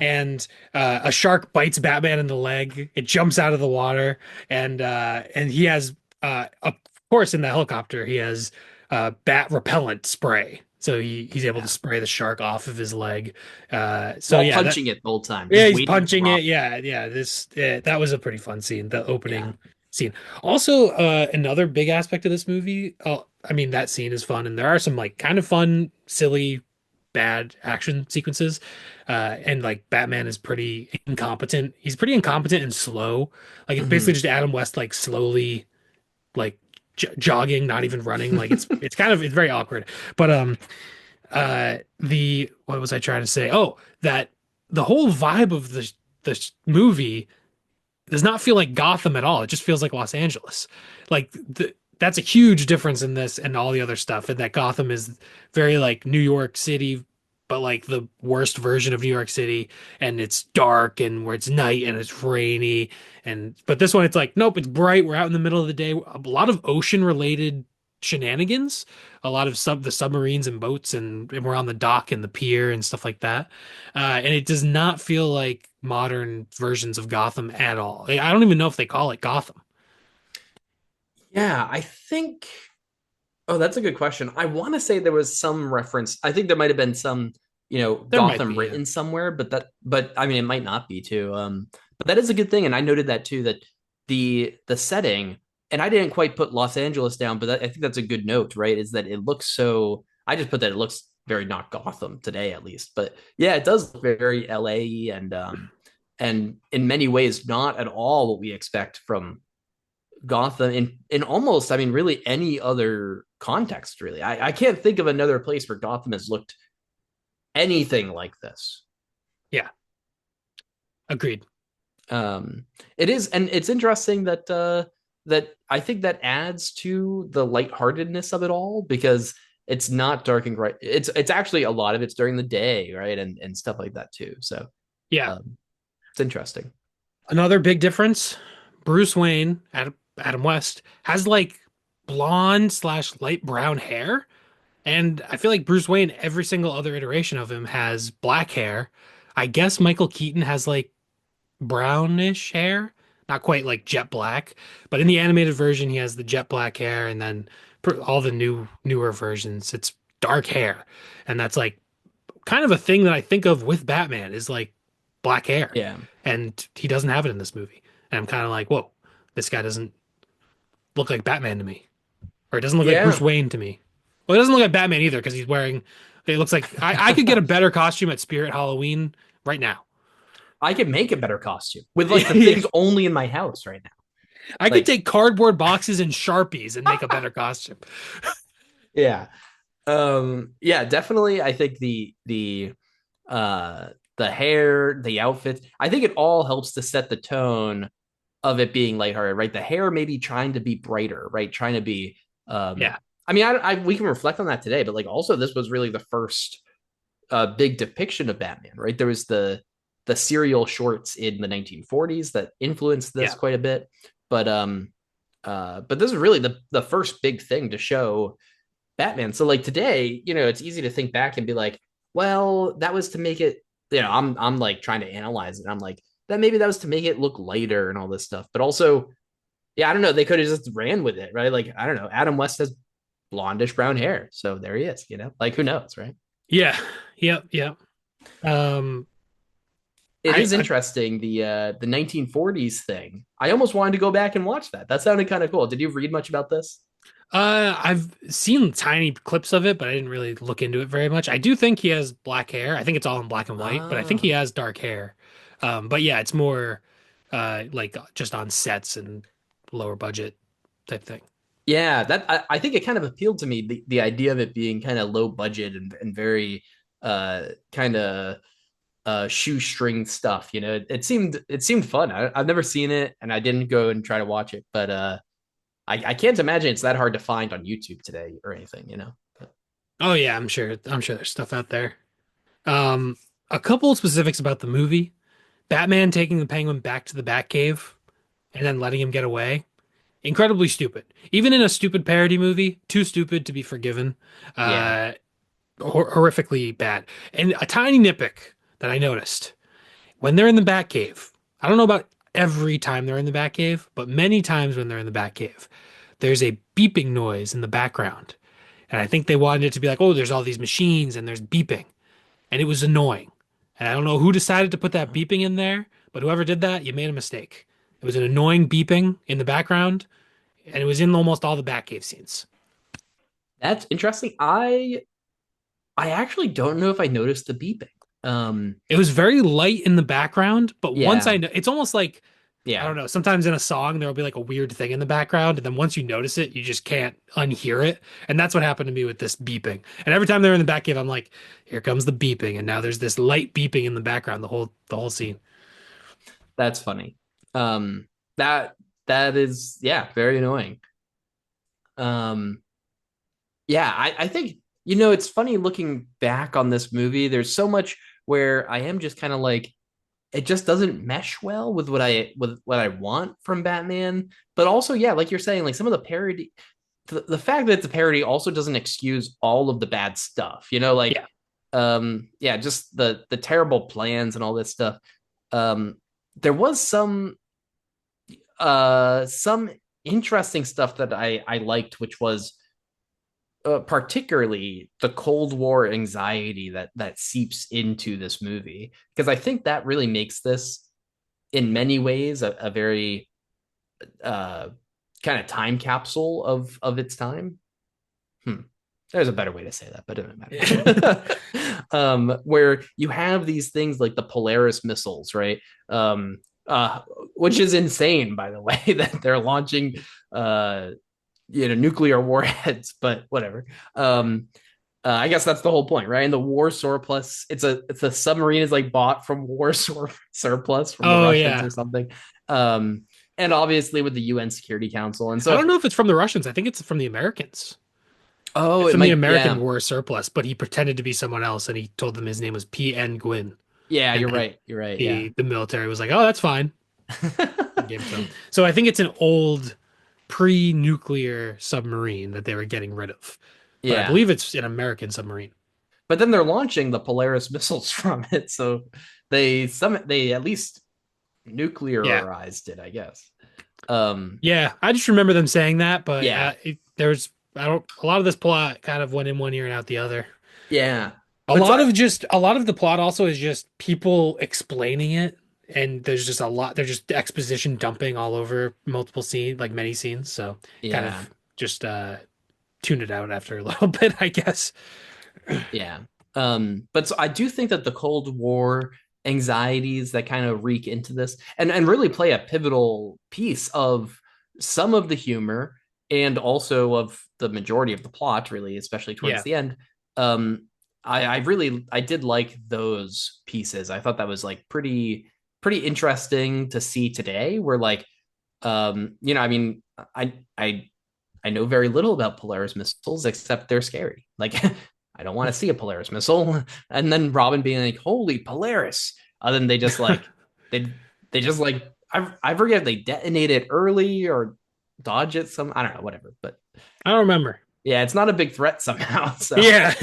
Speaker 1: And a shark bites Batman in the leg. It jumps out of the water, and he has of course in the helicopter he has bat repellent spray. So he's able to
Speaker 2: Yeah.
Speaker 1: spray the shark off of his leg. So
Speaker 2: While
Speaker 1: yeah, that
Speaker 2: punching it the whole time,
Speaker 1: yeah,
Speaker 2: just
Speaker 1: he's
Speaker 2: waiting to
Speaker 1: punching
Speaker 2: drop.
Speaker 1: it. Yeah, yeah. That was a pretty fun scene, the
Speaker 2: Yeah.
Speaker 1: opening scene. Also, another big aspect of this movie. Oh, I mean, that scene is fun, and there are some like kind of fun, silly, bad action sequences. And like Batman is pretty incompetent. He's pretty incompetent and slow. Like it's basically
Speaker 2: Mhm.
Speaker 1: just Adam West like slowly like jogging, not even running. Like it's very awkward. But the what was I trying to say? Oh, that the whole vibe of the movie does not feel like Gotham at all. It just feels like Los Angeles. That's a huge difference in this and all the other stuff. And that Gotham is very like New York City, but like the worst version of New York City. And it's dark and where it's night and it's rainy. And but this one it's like, nope, it's bright. We're out in the middle of the day. A lot of ocean related shenanigans, a lot of the submarines and boats, and we're on the dock and the pier and stuff like that. And it does not feel like modern versions of Gotham at all. I don't even know if they call it Gotham.
Speaker 2: Yeah, I think. Oh, that's a good question. I want to say there was some reference. I think there might have been some,
Speaker 1: There might
Speaker 2: Gotham
Speaker 1: be, yeah.
Speaker 2: written somewhere, but I mean, it might not be too. But that is a good thing, and I noted that too. That the setting, and I didn't quite put Los Angeles down, but I think that's a good note, right? Is that it looks so. I just put that it looks very not Gotham today, at least. But yeah, it does look very LA and in many ways not at all what we expect from Gotham in almost, I mean, really any other context, really. I can't think of another place where Gotham has looked anything like this.
Speaker 1: Yeah, agreed.
Speaker 2: It is, and it's interesting that that I think that adds to the lightheartedness of it all because it's not dark and bright. It's actually a lot of it's during the day, right, and stuff like that too. So
Speaker 1: Yeah.
Speaker 2: um, it's interesting.
Speaker 1: Another big difference, Bruce Wayne, Adam West, has like blonde slash light brown hair. And I feel like Bruce Wayne, every single other iteration of him has black hair. I guess Michael Keaton has like brownish hair, not quite like jet black, but in the animated version he has the jet black hair, and then all the newer versions it's dark hair, and that's like kind of a thing that I think of with Batman is like black hair,
Speaker 2: Yeah,
Speaker 1: and he doesn't have it in this movie, and I'm kind of like, whoa, this guy doesn't look like Batman to me, or it doesn't look like Bruce
Speaker 2: yeah.
Speaker 1: Wayne to me. Well, it doesn't look like Batman either because he's wearing. It looks like I could get a better costume at Spirit Halloween right now.
Speaker 2: I could make a better costume with like the
Speaker 1: Yeah,
Speaker 2: things only in my house right now.
Speaker 1: I could
Speaker 2: Like,
Speaker 1: take cardboard boxes and Sharpies and make a better costume.
Speaker 2: yeah. Yeah, definitely. I think uh the hair, the outfits, I think it all helps to set the tone of it being lighthearted, right? The hair maybe trying to be brighter, right? Trying to be
Speaker 1: Yeah,
Speaker 2: I mean, we can reflect on that today, but like also this was really the first big depiction of Batman, right? There was the serial shorts in the 1940s that influenced this
Speaker 1: yeah,
Speaker 2: quite a bit, but this is really the first big thing to show Batman. So like today, it's easy to think back and be like, well, that was to make it, I'm like trying to analyze it. I'm like, that maybe that was to make it look lighter and all this stuff. But also, yeah, I don't know, they could have just ran with it, right? Like, I don't know, Adam West has blondish brown hair. So there he is, like who knows, right?
Speaker 1: yeah, yep, yep. Um,
Speaker 2: It is
Speaker 1: I
Speaker 2: interesting, the 1940s thing. I almost wanted to go back and watch that. That sounded kind of cool. Did you read much about this?
Speaker 1: I've seen tiny clips of it, but I didn't really look into it very much. I do think he has black hair. I think it's all in black and white, but I think he
Speaker 2: Ah.
Speaker 1: has dark hair. But yeah, it's more like just on sets and lower budget type thing.
Speaker 2: Yeah, I think it kind of appealed to me, the idea of it being kind of low budget and very kind of shoestring stuff. It seemed fun. I've never seen it and I didn't go and try to watch it, but I can't imagine it's that hard to find on YouTube today or anything. But,
Speaker 1: Oh yeah, I'm sure. I'm sure there's stuff out there. Um, a couple of specifics about the movie. Batman taking the Penguin back to the Batcave and then letting him get away. Incredibly stupid. Even in a stupid parody movie, too stupid to be forgiven.
Speaker 2: yeah.
Speaker 1: Uh, horrifically bad. And a tiny nitpick that I noticed when they're in the Batcave. I don't know about every time they're in the Batcave, but many times when they're in the Batcave, there's a beeping noise in the background. And I think they wanted it to be like, oh, there's all these machines and there's beeping. And it was annoying. And I don't know who decided to put that beeping in there, but whoever did that, you made a mistake. It was an annoying beeping in the background, and it was in almost all the Batcave scenes.
Speaker 2: That's interesting. I actually don't know if I noticed the beeping.
Speaker 1: It was very light in the background, but once
Speaker 2: Yeah.
Speaker 1: I know, it's almost like, I
Speaker 2: Yeah.
Speaker 1: don't know, sometimes in a song, there'll be like a weird thing in the background, and then once you notice it, you just can't unhear it. And that's what happened to me with this beeping. And every time they're in the Batcave, I'm like, here comes the beeping. And now there's this light beeping in the background, the whole scene.
Speaker 2: That's funny. That that is, yeah, very annoying. Um, yeah, I think it's funny looking back on this movie. There's so much where I am just kind of like, it just doesn't mesh well with what I want from Batman. But also, yeah, like you're saying, like some of the parody, the fact that it's a parody also doesn't excuse all of the bad stuff. Like,
Speaker 1: Yeah.
Speaker 2: yeah, just the terrible plans and all this stuff. Um, there was some interesting stuff that I liked, which was particularly the Cold War anxiety that seeps into this movie, because I think that really makes this in many ways a very uh, kind of time capsule of its time. Hmm. There's a better way to say that, but it doesn't matter. Where you have these things like the Polaris missiles, right? Um, which is insane, by the way, that they're launching uh, nuclear warheads, but whatever. Um, I guess that's the whole point, right? And the war surplus, it's a submarine is like bought from surplus from the
Speaker 1: Oh,
Speaker 2: Russians
Speaker 1: yeah.
Speaker 2: or something. Um, and obviously with the UN Security Council, and
Speaker 1: I
Speaker 2: so
Speaker 1: don't know if it's from the Russians. I think it's from the Americans.
Speaker 2: oh,
Speaker 1: It's
Speaker 2: it
Speaker 1: from the
Speaker 2: might,
Speaker 1: American
Speaker 2: yeah,
Speaker 1: war surplus, but he pretended to be someone else and he told them his name was P.N. Gwynn.
Speaker 2: yeah,
Speaker 1: And
Speaker 2: you're
Speaker 1: then
Speaker 2: right, you're right, yeah.
Speaker 1: the military was like, oh, that's fine. And gave it to him. So I think it's an old pre-nuclear submarine that they were getting rid of. But I
Speaker 2: Yeah,
Speaker 1: believe it's an American submarine.
Speaker 2: but then they're launching the Polaris missiles from it, so they at least
Speaker 1: Yeah.
Speaker 2: nuclearized it, I guess. Um,
Speaker 1: Yeah. I just remember them saying that, but
Speaker 2: yeah,
Speaker 1: there's, I don't, a lot of this plot kind of went in one ear and out the other.
Speaker 2: yeah, but so
Speaker 1: A lot of the plot also is just people explaining it, and there's just a lot. They're just exposition dumping all over multiple scenes, like many scenes. So kind
Speaker 2: yeah,
Speaker 1: of just tune it out after a little bit, I guess.
Speaker 2: yeah. But so I do think that the Cold War anxieties that kind of reek into this and really play a pivotal piece of some of the humor and also of the majority of the plot, really, especially towards
Speaker 1: Yeah.
Speaker 2: the end. Um, I really I did like those pieces. I thought that was like pretty interesting to see today. Where like I mean, I I know very little about Polaris missiles except they're scary. Like I don't want to see a Polaris missile. And then Robin being like, "Holy Polaris!" Then they just like they they just like I forget if they detonate it early or dodge it some. I don't know, whatever. But
Speaker 1: I don't remember.
Speaker 2: yeah, it's not a big threat somehow. So
Speaker 1: Yeah.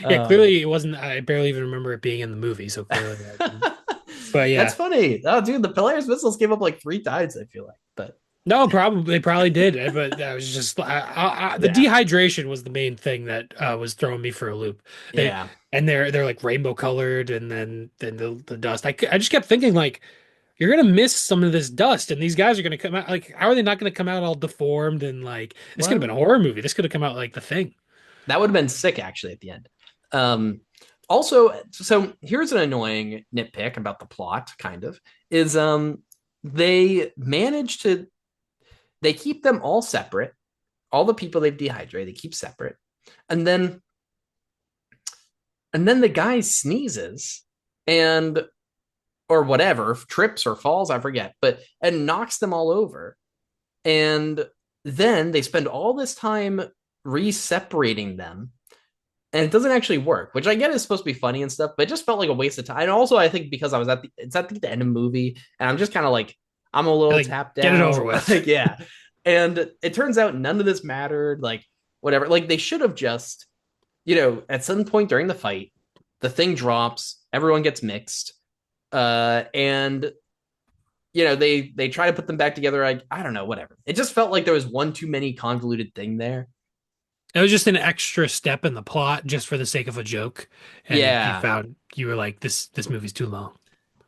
Speaker 1: Yeah,
Speaker 2: um,
Speaker 1: clearly it wasn't. I barely even remember it being in the movie, so clearly I didn't. But
Speaker 2: that's
Speaker 1: yeah.
Speaker 2: funny. Oh, dude, the Polaris missiles came up like 3 times. I feel like, but
Speaker 1: No, probably they probably did, but that was just the
Speaker 2: yeah,
Speaker 1: dehydration was the main thing that was throwing me for a loop. They
Speaker 2: yeah.
Speaker 1: and they're like rainbow colored, and then the dust. I just kept thinking like you're gonna miss some of this dust, and these guys are gonna come out like how are they not gonna come out all deformed and like this could have been a
Speaker 2: Well,
Speaker 1: horror movie. This could have come out like The Thing.
Speaker 2: that would have been sick actually at the end. Um, Also, so here's an annoying nitpick about the plot, kind of, is they manage to they keep them all separate. All the people they've dehydrated, they keep separate. And then the guy sneezes and or whatever, trips or falls, I forget, but and knocks them all over. And then they spend all this time re-separating them and it doesn't actually work, which I get is supposed to be funny and stuff, but it just felt like a waste of time. And also, I think because I was it's at the end of the movie, and I'm just kind of like I'm a little
Speaker 1: Like
Speaker 2: tapped
Speaker 1: get it over
Speaker 2: out,
Speaker 1: with.
Speaker 2: like yeah. And it turns out none of this mattered. Like whatever, like they should have just at some point during the fight, the thing drops, everyone gets mixed, and they try to put them back together. I don't know, whatever. It just felt like there was one too many convoluted thing there.
Speaker 1: It was just an extra step in the plot just for the sake of a joke, and
Speaker 2: Yeah,
Speaker 1: you were like this movie's too long.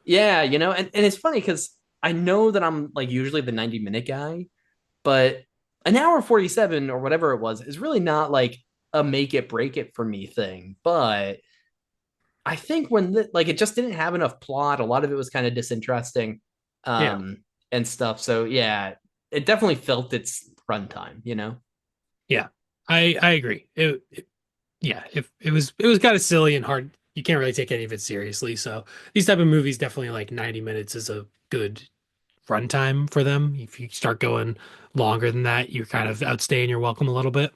Speaker 2: yeah, and it's funny because I know that I'm like usually the 90-minute guy, but an hour 47 or whatever it was is really not like a make it break it for me thing. But I think like it just didn't have enough plot. A lot of it was kind of disinteresting,
Speaker 1: Yeah.
Speaker 2: um, and stuff. So yeah, it definitely felt its runtime.
Speaker 1: Yeah, I agree. Yeah, if it was kind of silly and hard. You can't really take any of it seriously. So these type of movies definitely like 90 minutes is a good runtime for them. If you start going longer than that, you're kind of outstaying your welcome a little bit.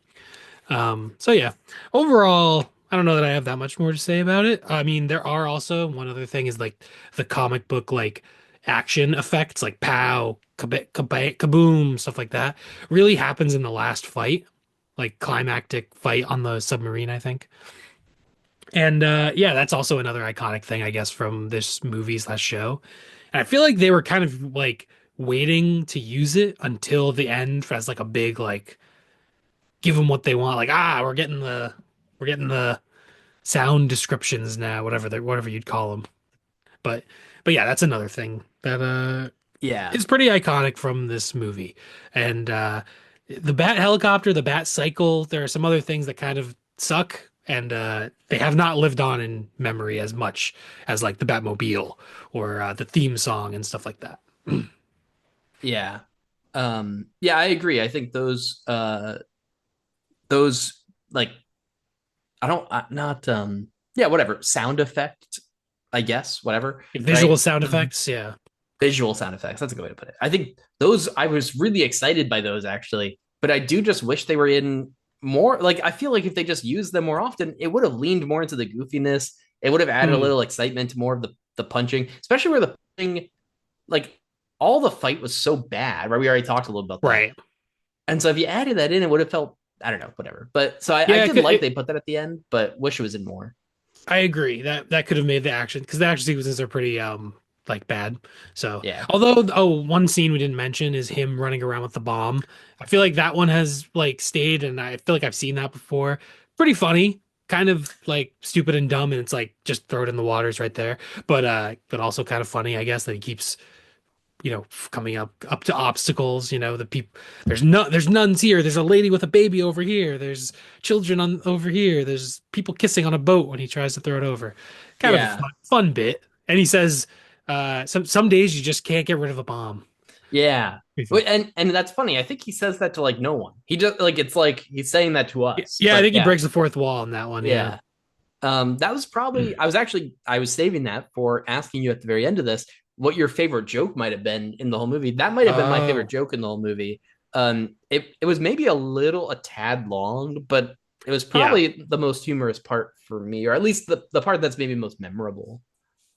Speaker 1: So yeah, overall, I don't know that I have that much more to say about it. I mean, there are also one other thing is like the comic book like action effects, like pow, kaboom, stuff like that, really happens in the last fight, like climactic fight on the submarine, I think. And yeah, that's also another iconic thing, I guess, from this movie slash show. And I feel like they were kind of like waiting to use it until the end as like a big like give them what they want. Like we're getting the sound descriptions now, whatever you'd call them. But but yeah, that's another thing that
Speaker 2: Yeah,
Speaker 1: is pretty iconic from this movie. And the Bat helicopter, the Bat cycle, there are some other things that kind of suck. And they have not lived on in memory as much as like the Batmobile or the theme song and stuff like that.
Speaker 2: yeah, yeah. I agree. I think those like I don't not yeah, whatever sound effect, I guess, whatever,
Speaker 1: Visual
Speaker 2: right?
Speaker 1: sound
Speaker 2: The
Speaker 1: effects, yeah.
Speaker 2: visual sound effects, that's a good way to put it. I think those I was really excited by those actually, but I do just wish they were in more. Like I feel like if they just used them more often, it would have leaned more into the goofiness. It would have added a
Speaker 1: Hmm.
Speaker 2: little excitement to more of the punching, especially where the thing like all the fight was so bad, right? We already talked a little about that.
Speaker 1: Right.
Speaker 2: And so if you added that in, it would have felt, I don't know, whatever. But so I
Speaker 1: Yeah,
Speaker 2: did like they put that at the end, but wish it was in more.
Speaker 1: I agree that could have made the action because the action sequences are pretty like bad. So
Speaker 2: Yeah.
Speaker 1: although one scene we didn't mention is him running around with the bomb. I feel like that one has like stayed, and I feel like I've seen that before. Pretty funny, kind of like stupid and dumb, and it's like just throw it in the waters right there. But also kind of funny, I guess, that he keeps coming up to obstacles. The people there's nuns here. There's a lady with a baby over here. There's children on over here. There's people kissing on a boat when he tries to throw it over. Kind of a
Speaker 2: Yeah.
Speaker 1: fun bit. And he says, some days you just can't get rid of a bomb.
Speaker 2: Yeah.
Speaker 1: Pretty fun.
Speaker 2: And that's funny. I think he says that to like no one. He just like it's like he's saying that to us.
Speaker 1: Yeah, I
Speaker 2: But
Speaker 1: think he
Speaker 2: yeah,
Speaker 1: breaks the fourth wall in that one. Yeah.
Speaker 2: yeah. That was probably I was saving that for asking you at the very end of this what your favorite joke might have been in the whole movie. That might have been my favorite
Speaker 1: Oh,
Speaker 2: joke in the whole movie. It was maybe a tad long, but it was
Speaker 1: yeah.
Speaker 2: probably the most humorous part for me, or at least the part that's maybe most memorable.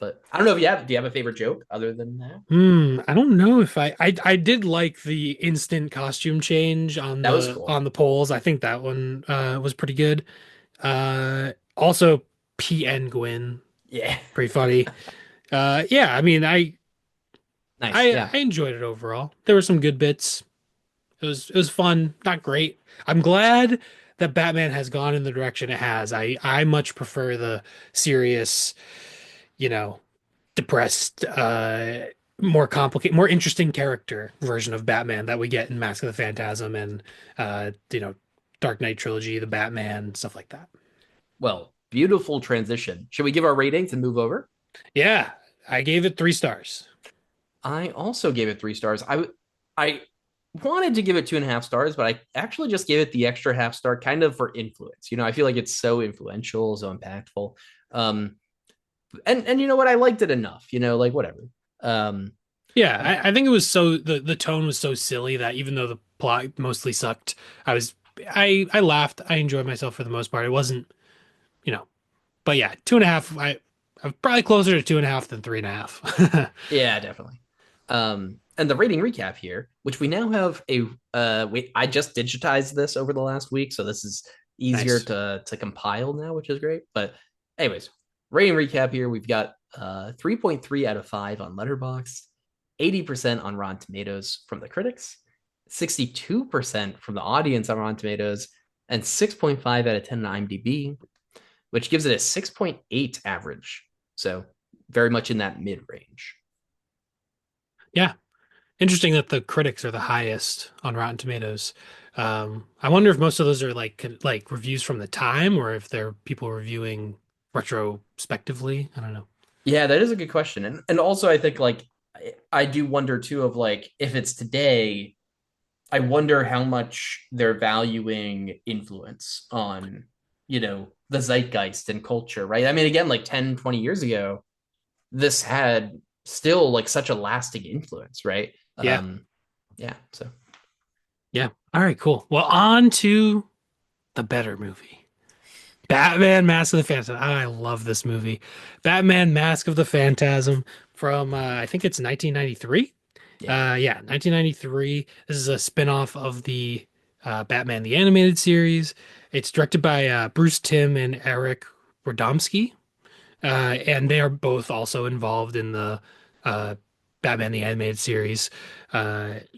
Speaker 2: But I don't know if you have do you have a favorite joke other than that?
Speaker 1: I don't know if I did like the instant costume change
Speaker 2: That was cool.
Speaker 1: on the poles. I think that one was pretty good. Also PN Gwyn,
Speaker 2: Yeah.
Speaker 1: pretty funny. Yeah, I mean
Speaker 2: Nice. Yeah.
Speaker 1: I enjoyed it overall. There were some good bits. It was fun, not great. I'm glad that Batman has gone in the direction it has. I much prefer the serious, you know, depressed, more complicated, more interesting character version of Batman that we get in Mask of the Phantasm and Dark Knight trilogy, the Batman, stuff like that.
Speaker 2: Well, beautiful transition. Should we give our ratings and move over?
Speaker 1: Yeah, I gave it 3 stars.
Speaker 2: I also gave it 3 stars. I wanted to give it 2.5 stars, but I actually just gave it the extra half star kind of for influence. I feel like it's so influential, so impactful. Um, and you know what? I liked it enough, like whatever. Um,
Speaker 1: Yeah, I think it was the tone was so silly that even though the plot mostly sucked, I was I laughed. I enjoyed myself for the most part. It wasn't, you know, but yeah, 2.5. I'm probably closer to 2.5 than 3.5.
Speaker 2: yeah, definitely. And the rating recap here, which we now have I just digitized this over the last week, so this is easier
Speaker 1: Nice.
Speaker 2: to compile now, which is great. But anyways, rating recap here, we've got 3.3 out of 5 on Letterboxd, 80% on Rotten Tomatoes from the critics, 62% from the audience on Rotten Tomatoes, and 6.5 out of 10 on IMDb, which gives it a 6.8 average. So very much in that mid range.
Speaker 1: Yeah, interesting that the critics are the highest on Rotten Tomatoes. I wonder if most of those are like reviews from the time, or if they're people reviewing retrospectively. I don't know.
Speaker 2: Yeah, that is a good question. And also I think like I do wonder too of like if it's today, I wonder how much they're valuing influence on, the zeitgeist and culture, right? I mean, again, like 10, 20 years ago, this had still like such a lasting influence, right?
Speaker 1: Yeah,
Speaker 2: Yeah, so
Speaker 1: yeah. All right, cool. Well, on to the better movie. Batman Mask of the Phantasm. I love this movie. Batman Mask of the Phantasm from I think it's 1993.
Speaker 2: yeah.
Speaker 1: Yeah, 1993. This is a spin-off of the Batman the Animated Series. It's directed by Bruce Timm and Eric Radomski. And they are both also involved in the uh, Batman the Animated Series.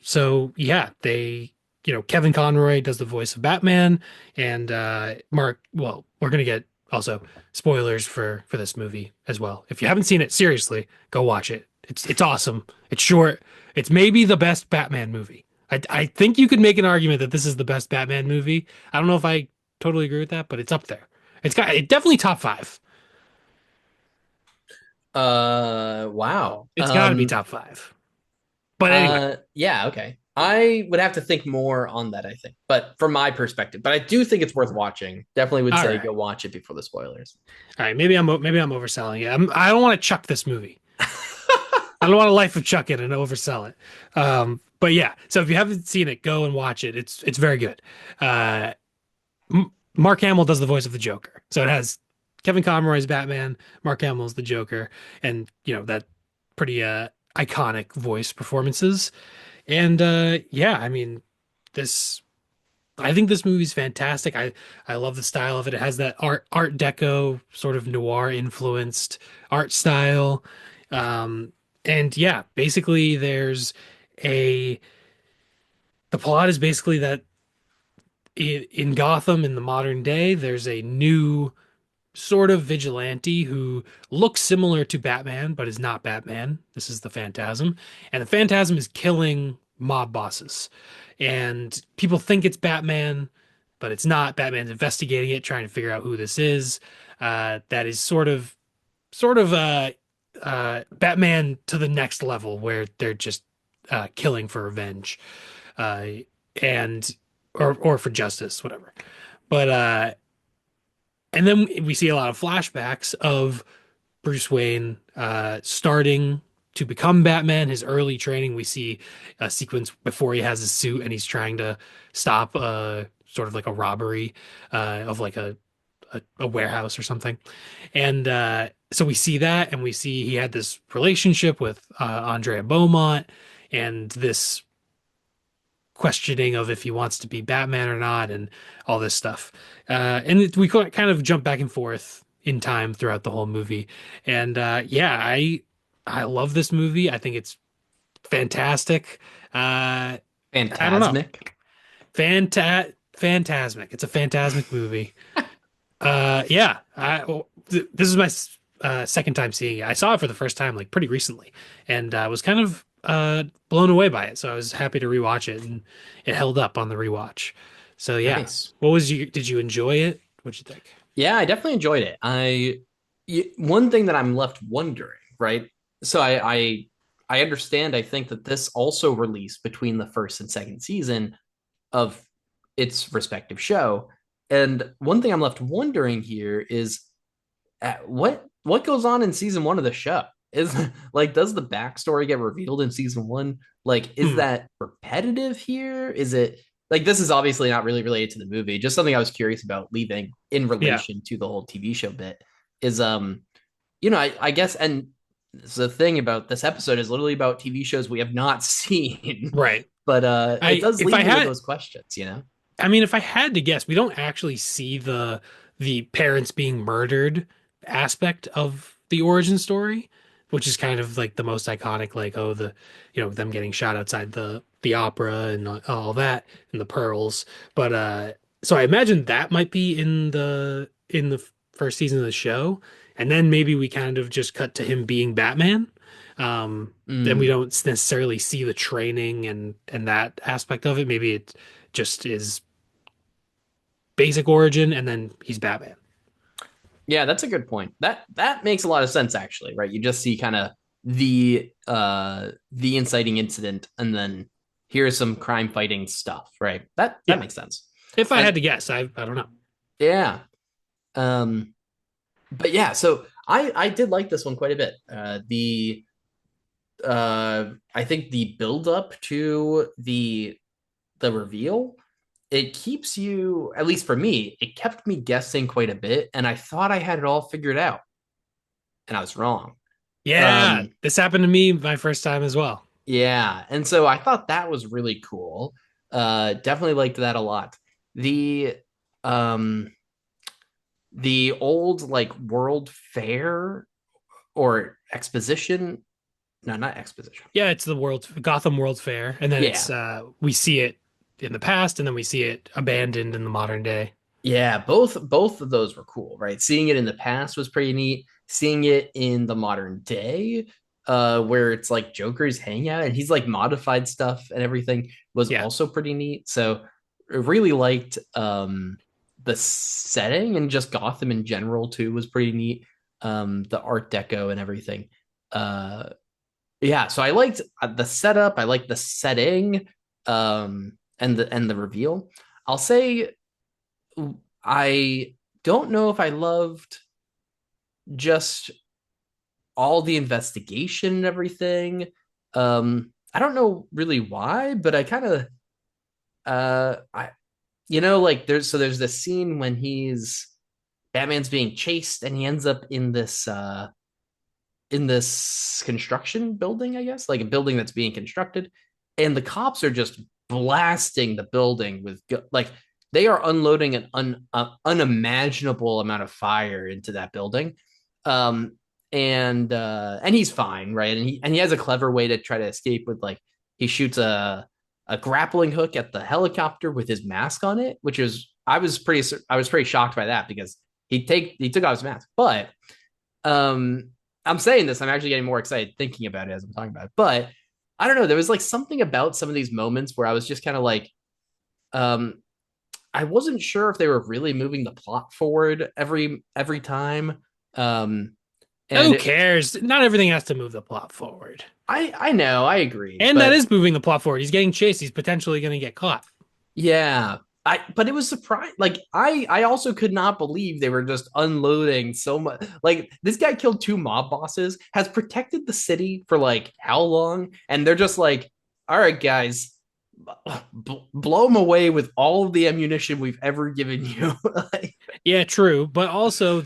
Speaker 1: So yeah, Kevin Conroy does the voice of Batman, and Mark. Well, we're gonna get also spoilers for this movie as well. If you haven't seen it, seriously, go watch it. It's awesome. It's short. It's maybe the best Batman movie. I think you could make an argument that this is the best Batman movie. I don't know if I totally agree with that, but it's up there. It definitely top five.
Speaker 2: Wow.
Speaker 1: It's got to be top five. But anyway,
Speaker 2: Yeah, okay. I would have to think more on that, I think. But from my perspective, but I do think it's worth watching. Definitely would
Speaker 1: all
Speaker 2: say
Speaker 1: right,
Speaker 2: go watch it before the spoilers.
Speaker 1: all right. Maybe I'm overselling it. I don't want to chuck this movie. I don't want a life of chuck it and oversell it. But yeah. So if you haven't seen it, go and watch it. It's very good. Uh, Mark Hamill does the voice of the Joker, so it has Kevin Conroy's Batman, Mark Hamill's the Joker, and that pretty iconic voice performances. And yeah, I mean this. I think this movie's fantastic. I love the style of it. It has that art deco sort of noir influenced art style. Um and yeah, basically a the plot is basically that in Gotham in the modern day there's a new sort of vigilante who looks similar to Batman but is not Batman. This is the Phantasm, and the Phantasm is killing mob bosses. And people think it's Batman, but it's not. Batman's investigating it, trying to figure out who this is. That is sort of Batman to the next level, where they're just killing for revenge, uh, and or for justice, whatever. But and then we see a lot of flashbacks of Bruce Wayne starting to become Batman, his early training. We see a sequence before he has his suit and he's trying to stop sort of like a robbery of like a warehouse or something. And so we see that, and we see he had this relationship with Andrea Beaumont, and this questioning of if he wants to be Batman or not, and all this stuff. We kind of jump back and forth in time throughout the whole movie. And yeah, I love this movie. I think it's fantastic. I don't know,
Speaker 2: Phantasmic.
Speaker 1: phantasmic. It's a phantasmic movie. Yeah, this is my second time seeing it. I saw it for the first time like pretty recently, and I was kind of blown away by it. So I was happy to rewatch it, and it held up on the rewatch. So yeah,
Speaker 2: Nice.
Speaker 1: what was you? Did you enjoy it? What'd you think?
Speaker 2: Yeah, I definitely enjoyed it. One thing that I'm left wondering, right? So I understand. I think that this also released between the first and second season of its respective show. And one thing I'm left wondering here is what goes on in season one of the show? Is like, does the backstory get revealed in season one? Like, is
Speaker 1: Hmm.
Speaker 2: that repetitive here? Is it like, this is obviously not really related to the movie, just something I was curious about leaving in
Speaker 1: Yeah.
Speaker 2: relation to the whole TV show bit is I guess, and the thing about this episode is literally about TV shows we have not seen.
Speaker 1: Right.
Speaker 2: But it
Speaker 1: I
Speaker 2: does
Speaker 1: if
Speaker 2: leave
Speaker 1: I
Speaker 2: me with
Speaker 1: had
Speaker 2: those questions, you know?
Speaker 1: I mean, if I had to guess, we don't actually see the parents being murdered aspect of the origin story, which is kind of like the most iconic, like, oh, them getting shot outside the opera and all that and the pearls. But so I imagine that might be in the first season of the show, and then maybe we kind of just cut to him being Batman. Then we
Speaker 2: Mm.
Speaker 1: don't necessarily see the training and that aspect of it. Maybe it just is basic origin, and then he's Batman.
Speaker 2: Yeah, that's a good point. That makes a lot of sense actually, right? You just see kind of the inciting incident and then here's some crime fighting stuff, right? That
Speaker 1: Yeah.
Speaker 2: makes sense.
Speaker 1: If I had
Speaker 2: And
Speaker 1: to guess, I don't know.
Speaker 2: yeah. Um but yeah, so I did like this one quite a bit. The I think the build up to the reveal, it keeps you, at least for me, it kept me guessing quite a bit and I thought I had it all figured out and I was wrong.
Speaker 1: Yeah,
Speaker 2: Um,
Speaker 1: this happened to me my first time as well.
Speaker 2: yeah, and so I thought that was really cool. Definitely liked that a lot. The um the old like World Fair or exposition, no, not exposition.
Speaker 1: Yeah, it's the Gotham World Fair, and then
Speaker 2: Yeah,
Speaker 1: it's we see it in the past, and then we see it abandoned in the modern day.
Speaker 2: yeah, both of those were cool, right? Seeing it in the past was pretty neat. Seeing it in the modern day, where it's like Joker's hangout and he's like modified stuff and everything was
Speaker 1: Yeah,
Speaker 2: also pretty neat. So I really liked the setting and just Gotham in general too was pretty neat. The Art Deco and everything. Uh yeah, so I liked the setup, I liked the setting, and the reveal. I'll say I don't know if I loved just all the investigation and everything. I don't know really why, but I kind of I like there's this scene when he's Batman's being chased and he ends up in this construction building, I guess, like a building that's being constructed, and the cops are just blasting the building with like they are unloading an unimaginable amount of fire into that building. Um, and he's fine, right? And he has a clever way to try to escape with like he shoots a grappling hook at the helicopter with his mask on it, which is I was pretty shocked by that because he took off his mask, but um, I'm saying this, I'm actually getting more excited thinking about it as I'm talking about it. But I don't know, there was like something about some of these moments where I was just kind of like, um, I wasn't sure if they were really moving the plot forward every time. Um, And
Speaker 1: Who cares? Not everything has to move the plot forward.
Speaker 2: I know, I agree,
Speaker 1: And that
Speaker 2: but
Speaker 1: is moving the plot forward. He's getting chased. He's potentially going to get caught.
Speaker 2: yeah. But it was surprised. Like I also could not believe they were just unloading so much. Like this guy killed two mob bosses, has protected the city for like how long, and they're just like, all right, guys, blow them away with all of the ammunition we've ever given you. Like,
Speaker 1: Yeah, true. But also I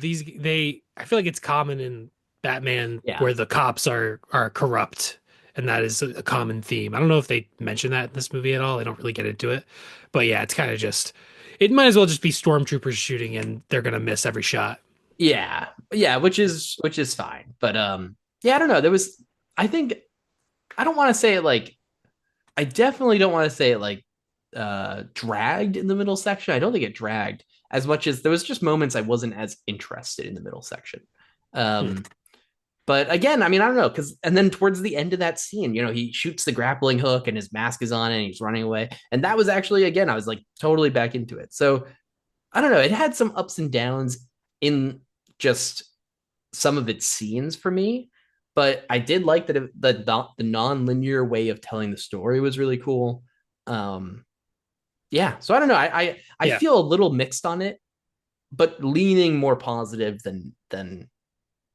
Speaker 1: feel like it's common in Batman
Speaker 2: yeah,
Speaker 1: where the cops are corrupt, and that is a common theme. I don't know if they mention that in this movie at all. They don't really get into it. But yeah, it's kind of just it might as well just be stormtroopers shooting and they're gonna miss every shot.
Speaker 2: yeah, which is fine. But yeah, I don't know. There was, I think, I don't want to say it like, I definitely don't want to say it like dragged in the middle section. I don't think it dragged as much as there was just moments I wasn't as interested in the middle section.
Speaker 1: Hmm.
Speaker 2: Um but again, I mean, I don't know, because and then towards the end of that scene, he shoots the grappling hook and his mask is on and he's running away. And that was actually, again, I was like totally back into it. So I don't know, it had some ups and downs in just some of its scenes for me, but I did like that the non-linear way of telling the story was really cool. Um, yeah, so I don't know. I
Speaker 1: Yeah,
Speaker 2: feel a little mixed on it, but leaning more positive than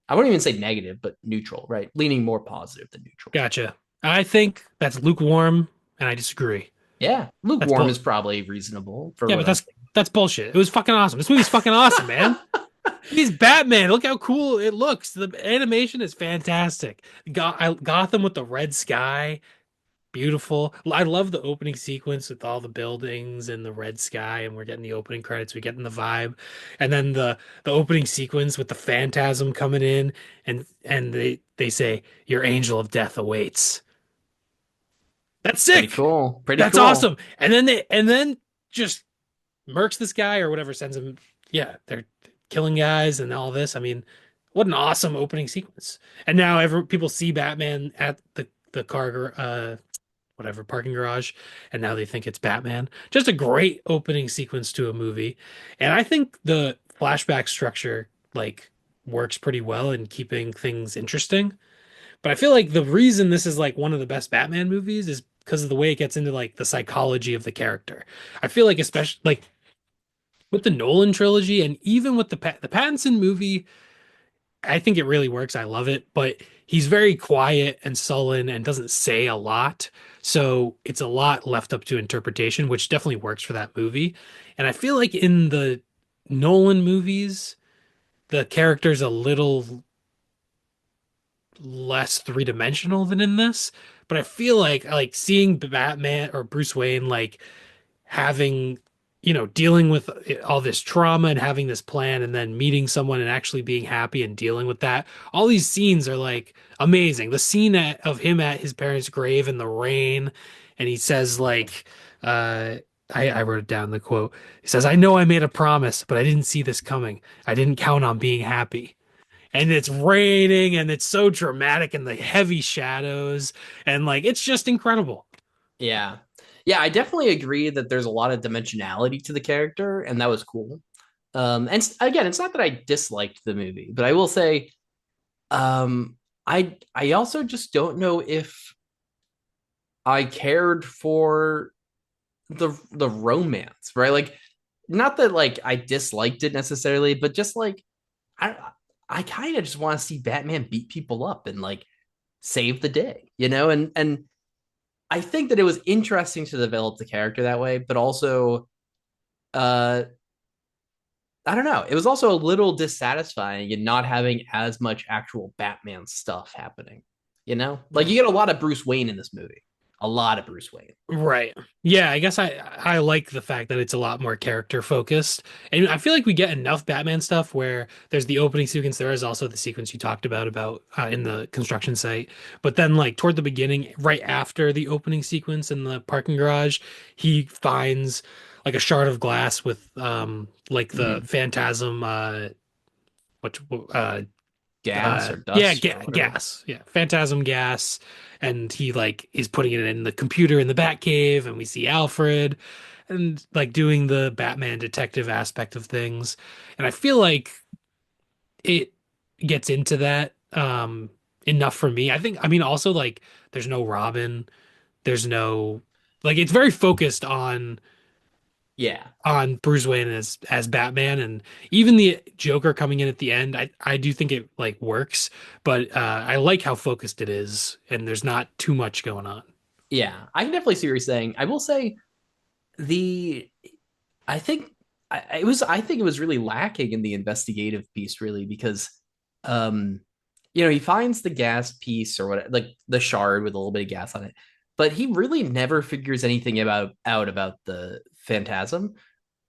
Speaker 2: I wouldn't even say negative, but neutral, right? Leaning more positive than neutral.
Speaker 1: gotcha. I think that's lukewarm, and I disagree.
Speaker 2: Yeah,
Speaker 1: That's
Speaker 2: lukewarm
Speaker 1: bull.
Speaker 2: is probably reasonable for
Speaker 1: Yeah,
Speaker 2: what
Speaker 1: but
Speaker 2: I'm
Speaker 1: that's bullshit. It was fucking awesome. This movie's fucking awesome, man. He's Batman. Look how cool it looks. The animation is fantastic. Gotham with the red sky, beautiful. I love the opening sequence with all the buildings and the red sky, and we're getting the opening credits. We're getting the vibe, and then the opening sequence with the Phantasm coming in, and they say your angel of death awaits. That's
Speaker 2: pretty
Speaker 1: sick.
Speaker 2: cool. Pretty
Speaker 1: That's
Speaker 2: cool.
Speaker 1: awesome. And then just murks this guy or whatever sends him. Yeah, they're killing guys and all this. I mean, what an awesome opening sequence. And now people see Batman at the whatever parking garage, and now they think it's Batman. Just a great opening sequence to a movie. And I think the flashback structure like works pretty well in keeping things interesting. But I feel like the reason this is like one of the best Batman movies is because of the way it gets into like the psychology of the character. I feel like especially like with the Nolan trilogy and even with the Pattinson movie, I think it really works. I love it, but he's very quiet and sullen and doesn't say a lot. So it's a lot left up to interpretation, which definitely works for that movie. And I feel like in the Nolan movies, the character's a little less three-dimensional than in this. But I feel like seeing Batman or Bruce Wayne like having, dealing with all this trauma and having this plan and then meeting someone and actually being happy and dealing with that. All these scenes are like amazing. The scene of him at his parents' grave in the rain, and he says like, uh, I wrote it down the quote. He says, I know I made a promise, but I didn't see this coming. I didn't count on being happy. And it's raining and it's so dramatic and the heavy shadows and like it's just incredible.
Speaker 2: Yeah. Yeah, I definitely agree that there's a lot of dimensionality to the character, and that was cool. Again, it's not that I disliked the movie, but I will say, I also just don't know if I cared for the romance, right? Like, not that like I disliked it necessarily, but just like I I kind of just want to see Batman beat people up and like save the day, and I think that it was interesting to develop the character that way, but also uh I don't know. It was also a little dissatisfying in not having as much actual Batman stuff happening. Like you get a lot of Bruce Wayne in this movie. A lot of Bruce Wayne.
Speaker 1: Right. Yeah, I guess I like the fact that it's a lot more character focused. And I feel like we get enough Batman stuff where there's the opening sequence, there is also the sequence you talked about in the construction site. But then like toward the beginning, right after the opening sequence in the parking garage, he finds like a shard of glass with like the
Speaker 2: Mm-hmm.
Speaker 1: phantasm what
Speaker 2: Gas or
Speaker 1: yeah,
Speaker 2: dust or whatever.
Speaker 1: gas, yeah, phantasm gas, and he like is putting it in the computer in the Batcave, and we see Alfred and like doing the Batman detective aspect of things, and I feel like it gets into that um enough for me. I mean also like there's no Robin, there's no like it's very focused
Speaker 2: Yeah.
Speaker 1: on Bruce Wayne as Batman, and even the Joker coming in at the end, I do think it like works, but I like how focused it is and there's not too much going on.
Speaker 2: Yeah. I can definitely see what you're saying. I will say the I think I think it was really lacking in the investigative piece really because um he finds the gas piece or what like the shard with a little bit of gas on it, but he really never figures anything about the phantasm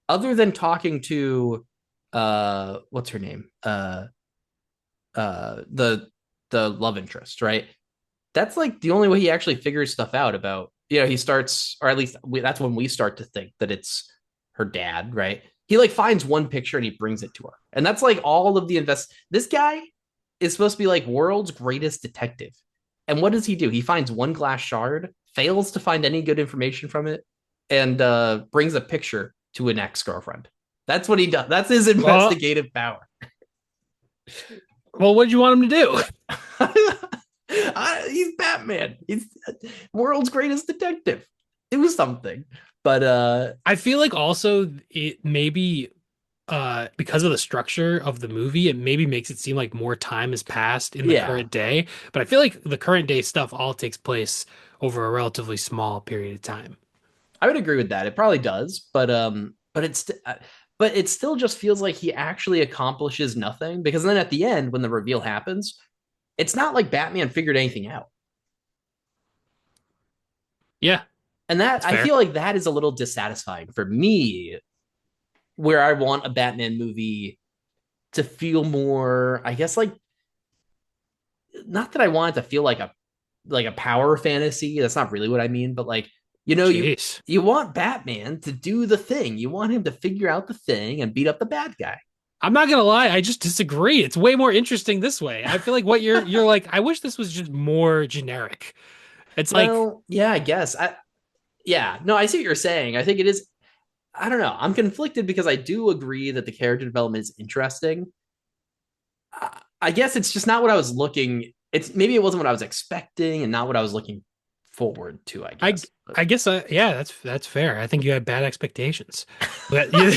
Speaker 2: other than talking to what's her name? The love interest, right? That's like the only way he actually figures stuff out about, he starts, or at least that's when we start to think that it's her dad, right? He like finds one picture and he brings it to her. And that's like all of the this guy is supposed to be like world's greatest detective. And what does he do? He finds one glass shard, fails to find any good information from it, and brings a picture to an ex-girlfriend. That's what he does. That's his
Speaker 1: Well,
Speaker 2: investigative power.
Speaker 1: what did you want him to do?
Speaker 2: He's Batman. He's world's greatest detective. Do something. But
Speaker 1: I feel like also it maybe because of the structure of the movie, it maybe makes it seem like more time has passed in the
Speaker 2: yeah,
Speaker 1: current day. But I feel like the current day stuff all takes place over a relatively small period of time.
Speaker 2: I would agree with that. It probably does, but it still just feels like he actually accomplishes nothing because then at the end when the reveal happens, it's not like Batman figured anything out.
Speaker 1: Yeah,
Speaker 2: And that
Speaker 1: that's
Speaker 2: I
Speaker 1: fair.
Speaker 2: feel like that is a little dissatisfying for me where I want a Batman movie to feel more, I guess like not that I want it to feel like a power fantasy. That's not really what I mean, but like, you know, you
Speaker 1: Jeez.
Speaker 2: you want Batman to do the thing. You want him to figure out the thing and beat up the bad guy.
Speaker 1: I'm not gonna lie, I just disagree. It's way more interesting this way. I feel like what you're like, I wish this was just more generic. It's like,
Speaker 2: Well, yeah, I guess. Yeah, no, I see what you're saying. I think it is. I don't know. I'm conflicted because I do agree that the character development is interesting. I guess it's just not what I was looking. It's maybe it wasn't what I was expecting and not what I was looking forward to, I
Speaker 1: I
Speaker 2: guess. But
Speaker 1: I guess yeah, that's fair. I think you had bad expectations. But yeah,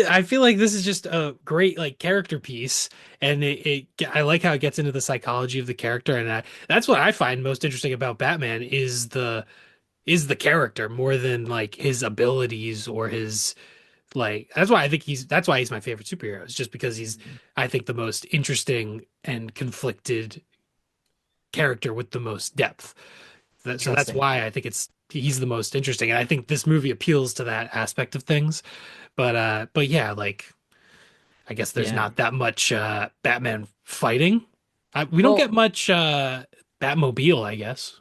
Speaker 1: I feel like this is just a great like character piece, and I like how it gets into the psychology of the character, and that's what I find most interesting about Batman is the character more than like his abilities or his like that's why he's my favorite superhero. It's just because he's I think the most interesting and conflicted character with the most depth. So that's
Speaker 2: interesting.
Speaker 1: why I think he's the most interesting, and I think this movie appeals to that aspect of things. But yeah, like I guess there's
Speaker 2: Yeah.
Speaker 1: not that much Batman fighting. We don't get
Speaker 2: Well,
Speaker 1: much Batmobile, I guess.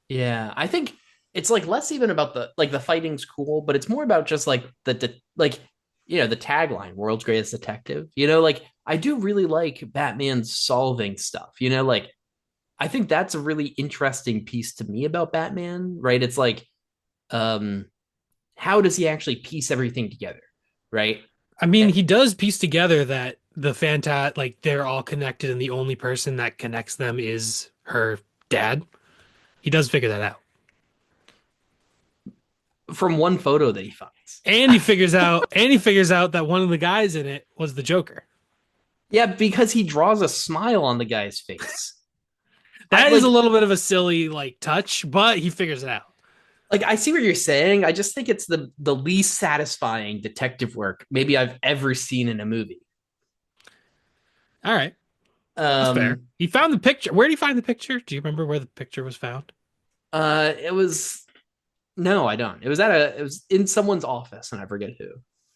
Speaker 2: yeah, I think it's like less even about the fighting's cool, but it's more about just like like the tagline, "World's Greatest Detective." Like I do really like Batman solving stuff. Like I think that's a really interesting piece to me about Batman, right? It's like, um, how does he actually piece everything together, right?
Speaker 1: I mean,
Speaker 2: Eh,
Speaker 1: he does piece together that the like they're all connected, and the only person that connects them is her dad. He does figure that out.
Speaker 2: from one photo that he finds.
Speaker 1: And he figures out that one of the guys in it was the Joker.
Speaker 2: Yeah, because he draws a smile on the guy's face. I
Speaker 1: That is a
Speaker 2: like
Speaker 1: little bit of a silly like touch, but he figures it out.
Speaker 2: like I see what you're saying. I just think it's the least satisfying detective work maybe I've ever seen in a movie.
Speaker 1: All right, that's fair.
Speaker 2: Um,
Speaker 1: He found the picture. Where did he find the picture? Do you remember where the picture was found?
Speaker 2: it was no, I don't. It was in someone's office, and I forget who.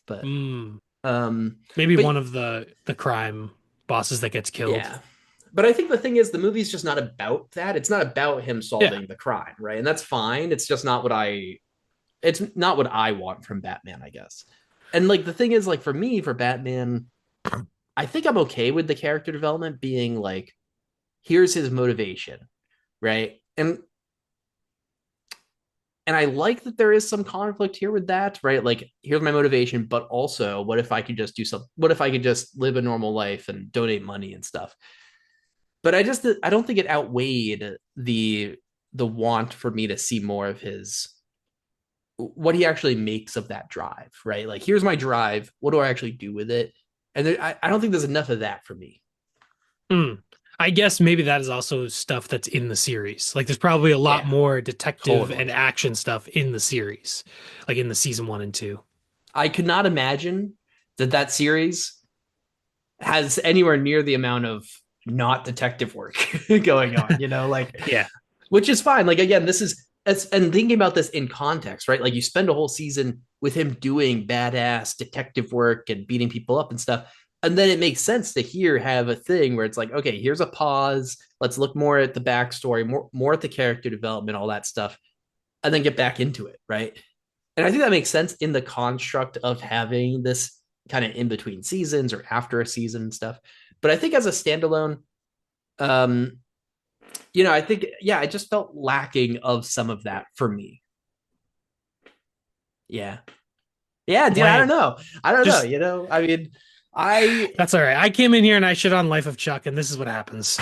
Speaker 2: But
Speaker 1: Hmm.
Speaker 2: um,
Speaker 1: Maybe
Speaker 2: but
Speaker 1: one of the crime bosses that gets killed.
Speaker 2: yeah. But I think the thing is, the movie's just not about that. It's not about him
Speaker 1: Yeah.
Speaker 2: solving the crime, right? And that's fine. It's just not what I. It's not what I want from Batman, I guess. And like the thing is, like for me, for Batman, I think I'm okay with the character development being like, here's his motivation, right? And I like that there is some conflict here with that, right? Like, here's my motivation, but also, what if I could just do something? What if I could just live a normal life and donate money and stuff? but I don't think it outweighed the want for me to see more of his what he actually makes of that drive, right? Like, here's my drive. What do I actually do with it? And I don't think there's enough of that for me.
Speaker 1: Hmm. I guess maybe that is also stuff that's in the series. Like there's probably a lot
Speaker 2: Yeah,
Speaker 1: more detective and
Speaker 2: totally.
Speaker 1: action stuff in the series, like in the season 1 and 2.
Speaker 2: I could not imagine that series has anywhere near the amount of not detective work going on, like,
Speaker 1: Yeah.
Speaker 2: which is fine. Like, again, this is, and thinking about this in context, right? Like, you spend a whole season with him doing badass detective work and beating people up and stuff. And then it makes sense to here have a thing where it's like, okay, here's a pause. Let's look more at the backstory, more at the character development, all that stuff, and then get back into it, right? And I think that makes sense in the construct of having this kind of in between seasons or after a season and stuff. But I think as a standalone, um, I think, yeah, I just felt lacking of some of that for me. Yeah. Yeah, dude, I don't
Speaker 1: Lame.
Speaker 2: know. I don't know.
Speaker 1: Just
Speaker 2: I mean, I,
Speaker 1: that's all right. I came in here and I shit on Life of Chuck, and this is what happens.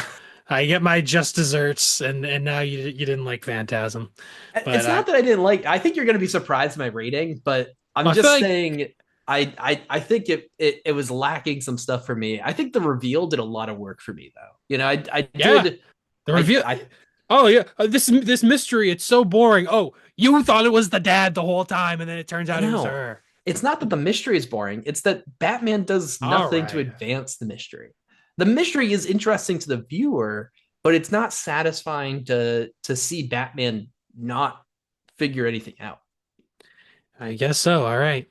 Speaker 1: I get my just desserts, and now you didn't like Phantasm, but
Speaker 2: it's not that I didn't like, I think you're going to be surprised by my rating, but I'm
Speaker 1: I feel
Speaker 2: just
Speaker 1: like
Speaker 2: saying, I think it was lacking some stuff for me. I think the reveal did a lot of work for me, though. I
Speaker 1: yeah,
Speaker 2: did,
Speaker 1: the reveal.
Speaker 2: I
Speaker 1: Oh yeah, this mystery. It's so boring. Oh, you thought it was the dad the whole time, and then it turns out it was
Speaker 2: no,
Speaker 1: her.
Speaker 2: it's not that the mystery is boring. It's that Batman does
Speaker 1: All
Speaker 2: nothing to
Speaker 1: right.
Speaker 2: advance the mystery. The mystery is interesting to the viewer, but it's not satisfying to see Batman not figure anything out.
Speaker 1: I guess so. All right.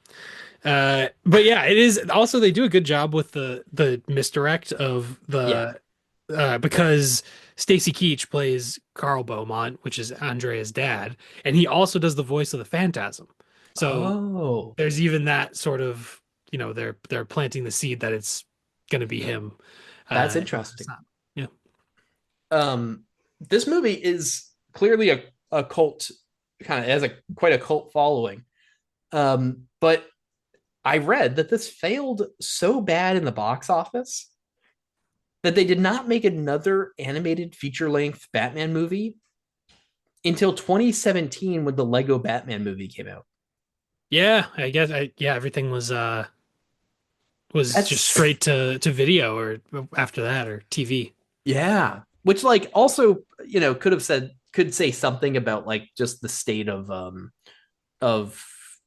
Speaker 1: But yeah, it is also they do a good job with the misdirect of
Speaker 2: Yeah.
Speaker 1: the because Stacy Keach plays Carl Beaumont, which is Andrea's dad, and he also does the voice of the Phantasm. So
Speaker 2: Oh,
Speaker 1: there's even that sort of, they're planting the seed that it's gonna be him.
Speaker 2: that's
Speaker 1: Even though it's
Speaker 2: interesting.
Speaker 1: not. Yeah.
Speaker 2: Um, this movie is clearly a cult, kind of has a quite a cult following. But I read that this failed so bad in the box office that they did not make another animated feature length Batman movie until 2017 when the Lego Batman movie came out.
Speaker 1: Yeah, I guess yeah, everything was just
Speaker 2: That's,
Speaker 1: straight to video or after that or TV.
Speaker 2: yeah, which, like, also, could say something about, like, just the state of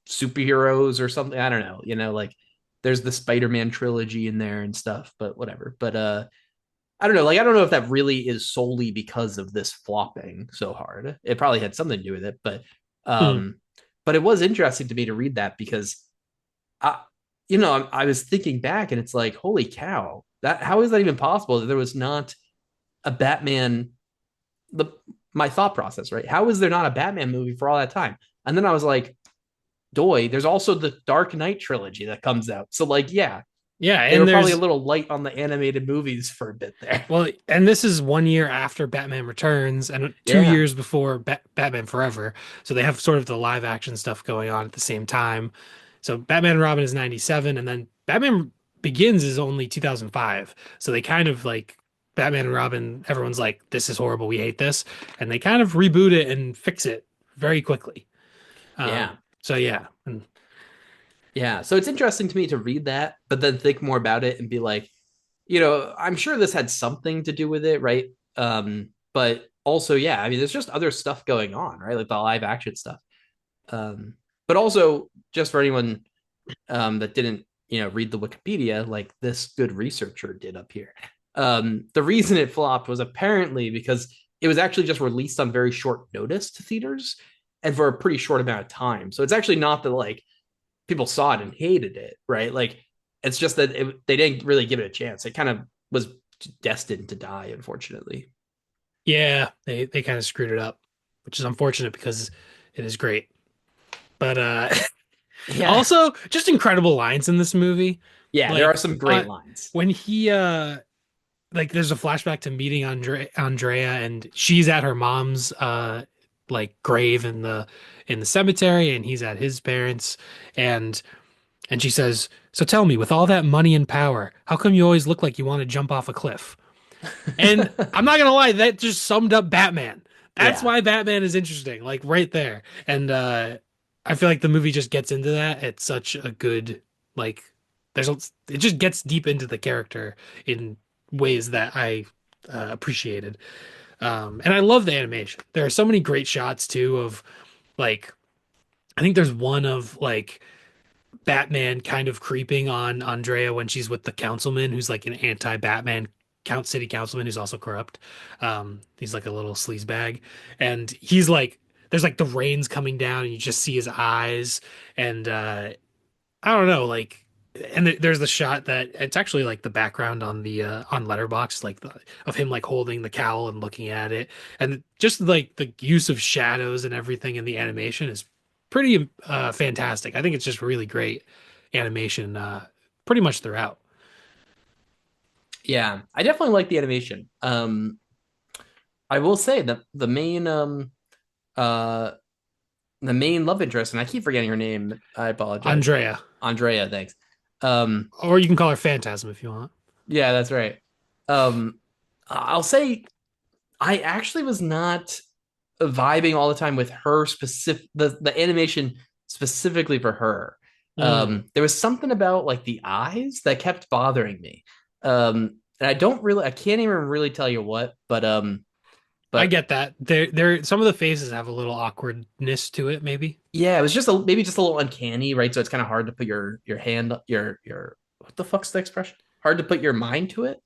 Speaker 2: superheroes or something. I don't know. Like, there's the Spider-Man trilogy in there and stuff, but whatever. But I don't know. Like, I don't know if that really is solely because of this flopping so hard. It probably had something to do with it,
Speaker 1: Mm.
Speaker 2: um, but it was interesting to me to read that because I, I was thinking back and it's like, holy cow, that how is that even possible that there was not a Batman? The My thought process, right? How is there not a Batman movie for all that time? And then I was like, doy, there's also the Dark Knight trilogy that comes out. So, like, yeah,
Speaker 1: Yeah,
Speaker 2: they
Speaker 1: and
Speaker 2: were probably a
Speaker 1: there's
Speaker 2: little light on the animated movies for a bit there.
Speaker 1: well, and this is 1 year after Batman Returns and two
Speaker 2: Yeah.
Speaker 1: years before Batman Forever. So they have sort of the live action stuff going on at the same time. So Batman and Robin is 97, and then Batman Begins is only 2005. So they kind of like Batman and Robin, everyone's like, this is horrible, we hate this. And they kind of reboot it and fix it very quickly.
Speaker 2: Yeah.
Speaker 1: So yeah. And,
Speaker 2: Yeah. So it's interesting to me to read that, but then think more about it and be like, I'm sure this had something to do with it, right? But also, yeah, I mean, there's just other stuff going on, right? Like the live action stuff. Um, but also, just for anyone that didn't, read the Wikipedia, like this good researcher did up here. The reason it flopped was apparently because it was actually just released on very short notice to theaters and for a pretty short amount of time. So it's actually not that, like, people saw it and hated it, right? Like, it's just that they didn't really give it a chance. It kind of was destined to die, unfortunately.
Speaker 1: yeah, they kind of screwed it up, which is unfortunate because it is great. But
Speaker 2: Yeah,
Speaker 1: also, just incredible lines in this movie.
Speaker 2: yeah, there are
Speaker 1: Like
Speaker 2: some great lines.
Speaker 1: when he like there's a flashback to meeting Andrea and she's at her mom's like grave in the cemetery and he's at his parents and and she says, "So tell me, with all that money and power, how come you always look like you want to jump off a cliff?" And I'm not gonna lie, that just summed up Batman. That's
Speaker 2: Yeah.
Speaker 1: why Batman is interesting, like right there. And I feel like the movie just gets into that. It's such a good like there's a, it just gets deep into the character in ways that I appreciated. And I love the animation. There are so many great shots too of like I think there's one of like Batman kind of creeping on Andrea when she's with the councilman who's like an anti-Batman city councilman who's also corrupt. He's like a little sleazebag. And he's like there's like the rain's coming down and you just see his eyes and I don't know, like and there's the shot that it's actually like the background on Letterbox, like of him like holding the cowl and looking at it, and just like the use of shadows and everything in the animation is pretty fantastic. I think it's just really great animation, pretty much throughout.
Speaker 2: Yeah. I definitely like the animation. I will say that uh the main love interest, and I keep forgetting her name. I apologize.
Speaker 1: Andrea,
Speaker 2: Andrea, thanks. Um,
Speaker 1: or you can call her Phantasm if you want.
Speaker 2: yeah, that's right. I'll say I actually was not vibing all the time with her specific the animation specifically for her.
Speaker 1: Mm,
Speaker 2: There was something about like the eyes that kept bothering me. And I can't even really tell you what,
Speaker 1: I
Speaker 2: but
Speaker 1: get that. There, some of the faces have a little awkwardness to it, maybe.
Speaker 2: yeah, it was just maybe just a little uncanny, right? So it's kind of hard to put your hand your what the fuck's the expression? Hard to put your mind to it.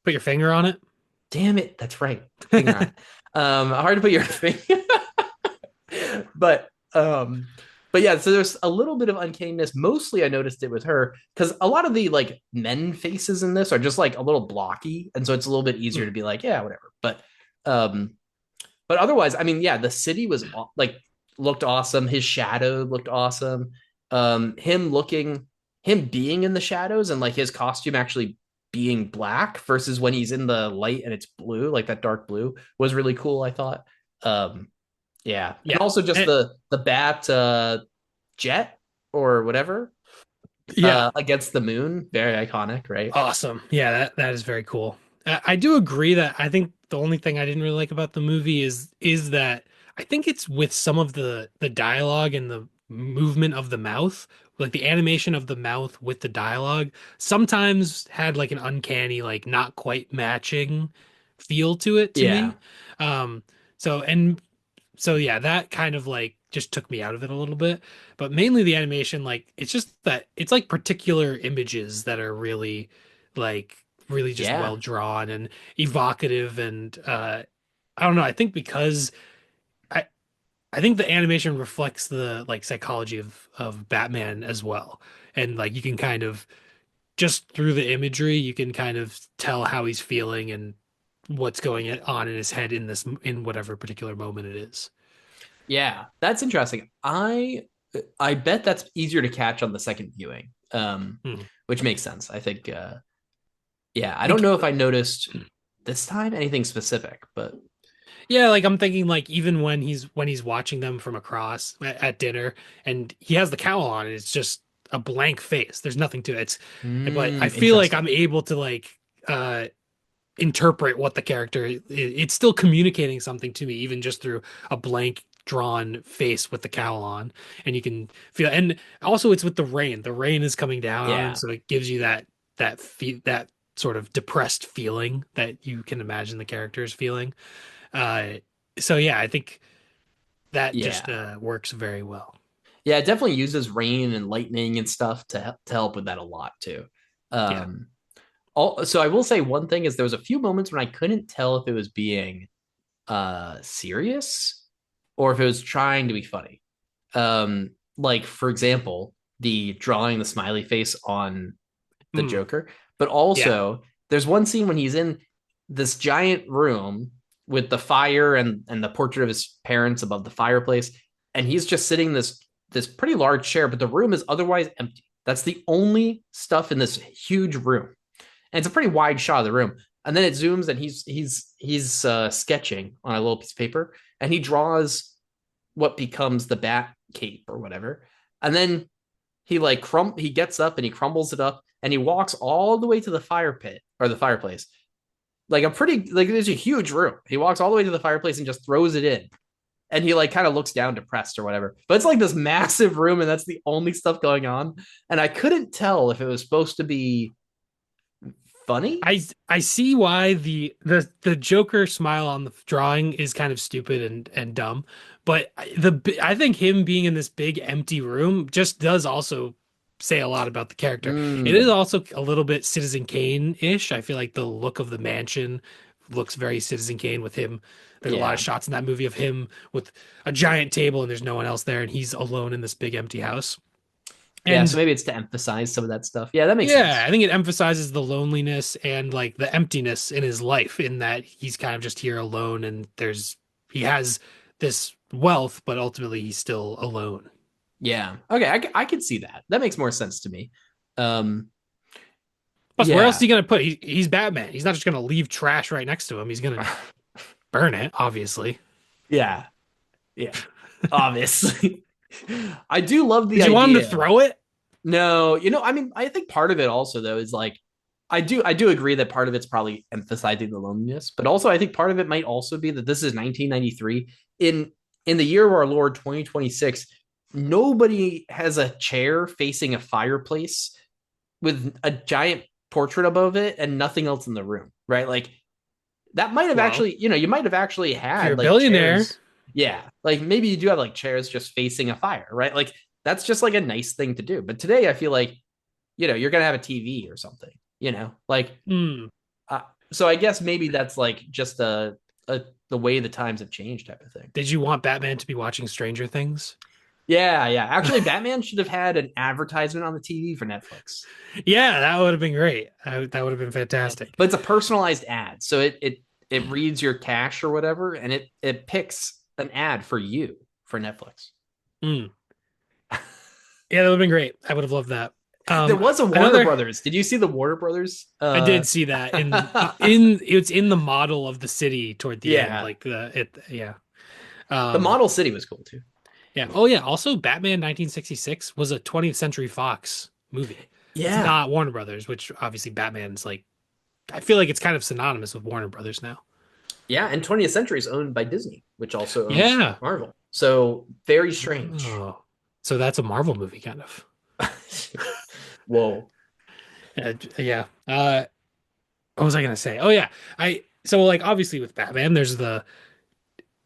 Speaker 1: Put your finger on it.
Speaker 2: Damn it, that's right. Finger on it. Hard to put your finger, but but yeah. So there's a little bit of uncanniness. Mostly, I noticed it with her because a lot of the like men faces in this are just like a little blocky, and so it's a little bit easier
Speaker 1: Mm,
Speaker 2: to be like, yeah, whatever. Um, but otherwise, I mean, yeah, the city was like looked awesome. His shadow looked awesome. Him being in the shadows and like his costume actually being black versus when he's in the light and it's blue, like that dark blue, was really cool. I thought. Um, yeah, and
Speaker 1: yeah.
Speaker 2: also just
Speaker 1: And,
Speaker 2: the bat jet or whatever
Speaker 1: yeah.
Speaker 2: against the moon, very iconic, right?
Speaker 1: Awesome. Yeah, that is very cool. I do agree that I think the only thing I didn't really like about the movie is that I think it's with some of the dialogue and the movement of the mouth, like the animation of the mouth with the dialogue, sometimes had like an uncanny, like not quite matching feel to it to
Speaker 2: Yeah,
Speaker 1: me. Um, so yeah, that kind of like just took me out of it a little bit. But mainly the animation, like it's just that it's like particular images that are really like really just
Speaker 2: yeah,
Speaker 1: well drawn and evocative and I don't know, I think because I I think the animation reflects the like psychology of Batman as well. And like you can kind of just through the imagery, you can kind of tell how he's feeling and what's going on in his head in whatever particular moment it is.
Speaker 2: yeah. That's interesting. I bet that's easier to catch on the second viewing,
Speaker 1: Hmm.
Speaker 2: which makes sense. I think. Yeah, I don't
Speaker 1: Bec-
Speaker 2: know if I noticed this time anything specific, but
Speaker 1: Yeah, like I'm thinking like even when he's watching them from across at dinner and he has the cowl on and it's just a blank face. There's nothing to it. But I feel like
Speaker 2: interesting.
Speaker 1: I'm able to like interpret what the character it's still communicating something to me even just through a blank drawn face with the cowl on and you can feel and also it's with the rain. The rain is coming down on him
Speaker 2: Yeah,
Speaker 1: so it gives you that sort of depressed feeling that you can imagine the character is feeling. Uh, so yeah, I think that just
Speaker 2: yeah,
Speaker 1: works very well.
Speaker 2: yeah. It definitely uses rain and lightning and stuff to help with that a lot too.
Speaker 1: Yeah.
Speaker 2: Um, so I will say one thing is there was a few moments when I couldn't tell if it was being serious or if it was trying to be funny. Like for example, the drawing the smiley face on the
Speaker 1: Mm,
Speaker 2: Joker, but
Speaker 1: yeah.
Speaker 2: also there's one scene when he's in this giant room with the fire and the portrait of his parents above the fireplace, and he's just sitting in this pretty large chair, but the room is otherwise empty. That's the only stuff in this huge room, and it's a pretty wide shot of the room. And then it zooms, and he's sketching on a little piece of paper, and he draws what becomes the bat cape or whatever. And then he gets up and he crumbles it up and he walks all the way to the fire pit or the fireplace like a pretty like there's a huge room. He walks all the way to the fireplace and just throws it in. And he like kind of looks down depressed or whatever. But it's like this massive room and that's the only stuff going on. And I couldn't tell if it was supposed to be funny.
Speaker 1: I see why the Joker smile on the drawing is kind of stupid and dumb, but I think him being in this big empty room just does also say a lot about the character. It is
Speaker 2: Mm,
Speaker 1: also a little bit Citizen Kane-ish. I feel like the look of the mansion looks very Citizen Kane with him. There's a lot of
Speaker 2: yeah.
Speaker 1: shots in that movie of him with a giant table and there's no one else there and he's alone in this big empty house.
Speaker 2: Yeah. So
Speaker 1: And
Speaker 2: maybe it's to emphasize some of that stuff. Yeah, that makes
Speaker 1: yeah,
Speaker 2: sense.
Speaker 1: I think it emphasizes the loneliness and like the emptiness in his life in that he's kind of just here alone and he has this wealth, but ultimately he's still alone.
Speaker 2: Yeah. Okay. I could see that. That makes more sense to me. Um,
Speaker 1: Plus, where else is
Speaker 2: yeah.
Speaker 1: he gonna put? He's Batman. He's not just gonna leave trash right next to him. He's gonna burn it, obviously.
Speaker 2: Yeah. Yeah. Obviously. I do love the
Speaker 1: Did you want him to
Speaker 2: idea.
Speaker 1: throw it?
Speaker 2: No, I mean, I think part of it also though is like I do agree that part of it's probably emphasizing the loneliness, but also I think part of it might also be that this is 1993 in the year of our Lord 2026. Nobody has a chair facing a fireplace with a giant portrait above it and nothing else in the room, right? Like that might have
Speaker 1: Well,
Speaker 2: actually, you might have actually
Speaker 1: if you're
Speaker 2: had
Speaker 1: a
Speaker 2: like
Speaker 1: billionaire,
Speaker 2: chairs. Yeah. Like maybe you do have like chairs just facing a fire, right? Like that's just like a nice thing to do. But today I feel like, you're going to have a TV or something, like,
Speaker 1: hmm,
Speaker 2: uh, so I guess maybe that's like just the way the times have changed type of thing.
Speaker 1: did you want Batman to be watching Stranger Things?
Speaker 2: Yeah. Yeah. Actually, Batman should have had an advertisement on the TV for Netflix,
Speaker 1: Yeah, that would have been great. That would have been fantastic.
Speaker 2: but it's a personalized ad. So it reads your cache or whatever, and it picks an ad for you for Netflix.
Speaker 1: Hmm. Yeah, that would have been great. I would have loved that.
Speaker 2: There was a Warner
Speaker 1: Another
Speaker 2: Brothers. Did you see the Warner Brothers?
Speaker 1: I did see that in it's in the model of the city toward the end,
Speaker 2: Yeah,
Speaker 1: like the it yeah.
Speaker 2: the
Speaker 1: Um
Speaker 2: model city was cool too.
Speaker 1: yeah. Oh yeah, also Batman 1966 was a 20th Century Fox movie. It's
Speaker 2: Yeah,
Speaker 1: not Warner Brothers, which obviously Batman's like I feel like it's kind of synonymous with Warner Brothers now.
Speaker 2: yeah, and 20th Century is owned by Disney, which also owns
Speaker 1: Yeah.
Speaker 2: Marvel. So very strange.
Speaker 1: Oh. So that's a Marvel movie kind of.
Speaker 2: Whoa.
Speaker 1: Yeah. What was I gonna say? Oh yeah. I so like obviously with Batman, there's the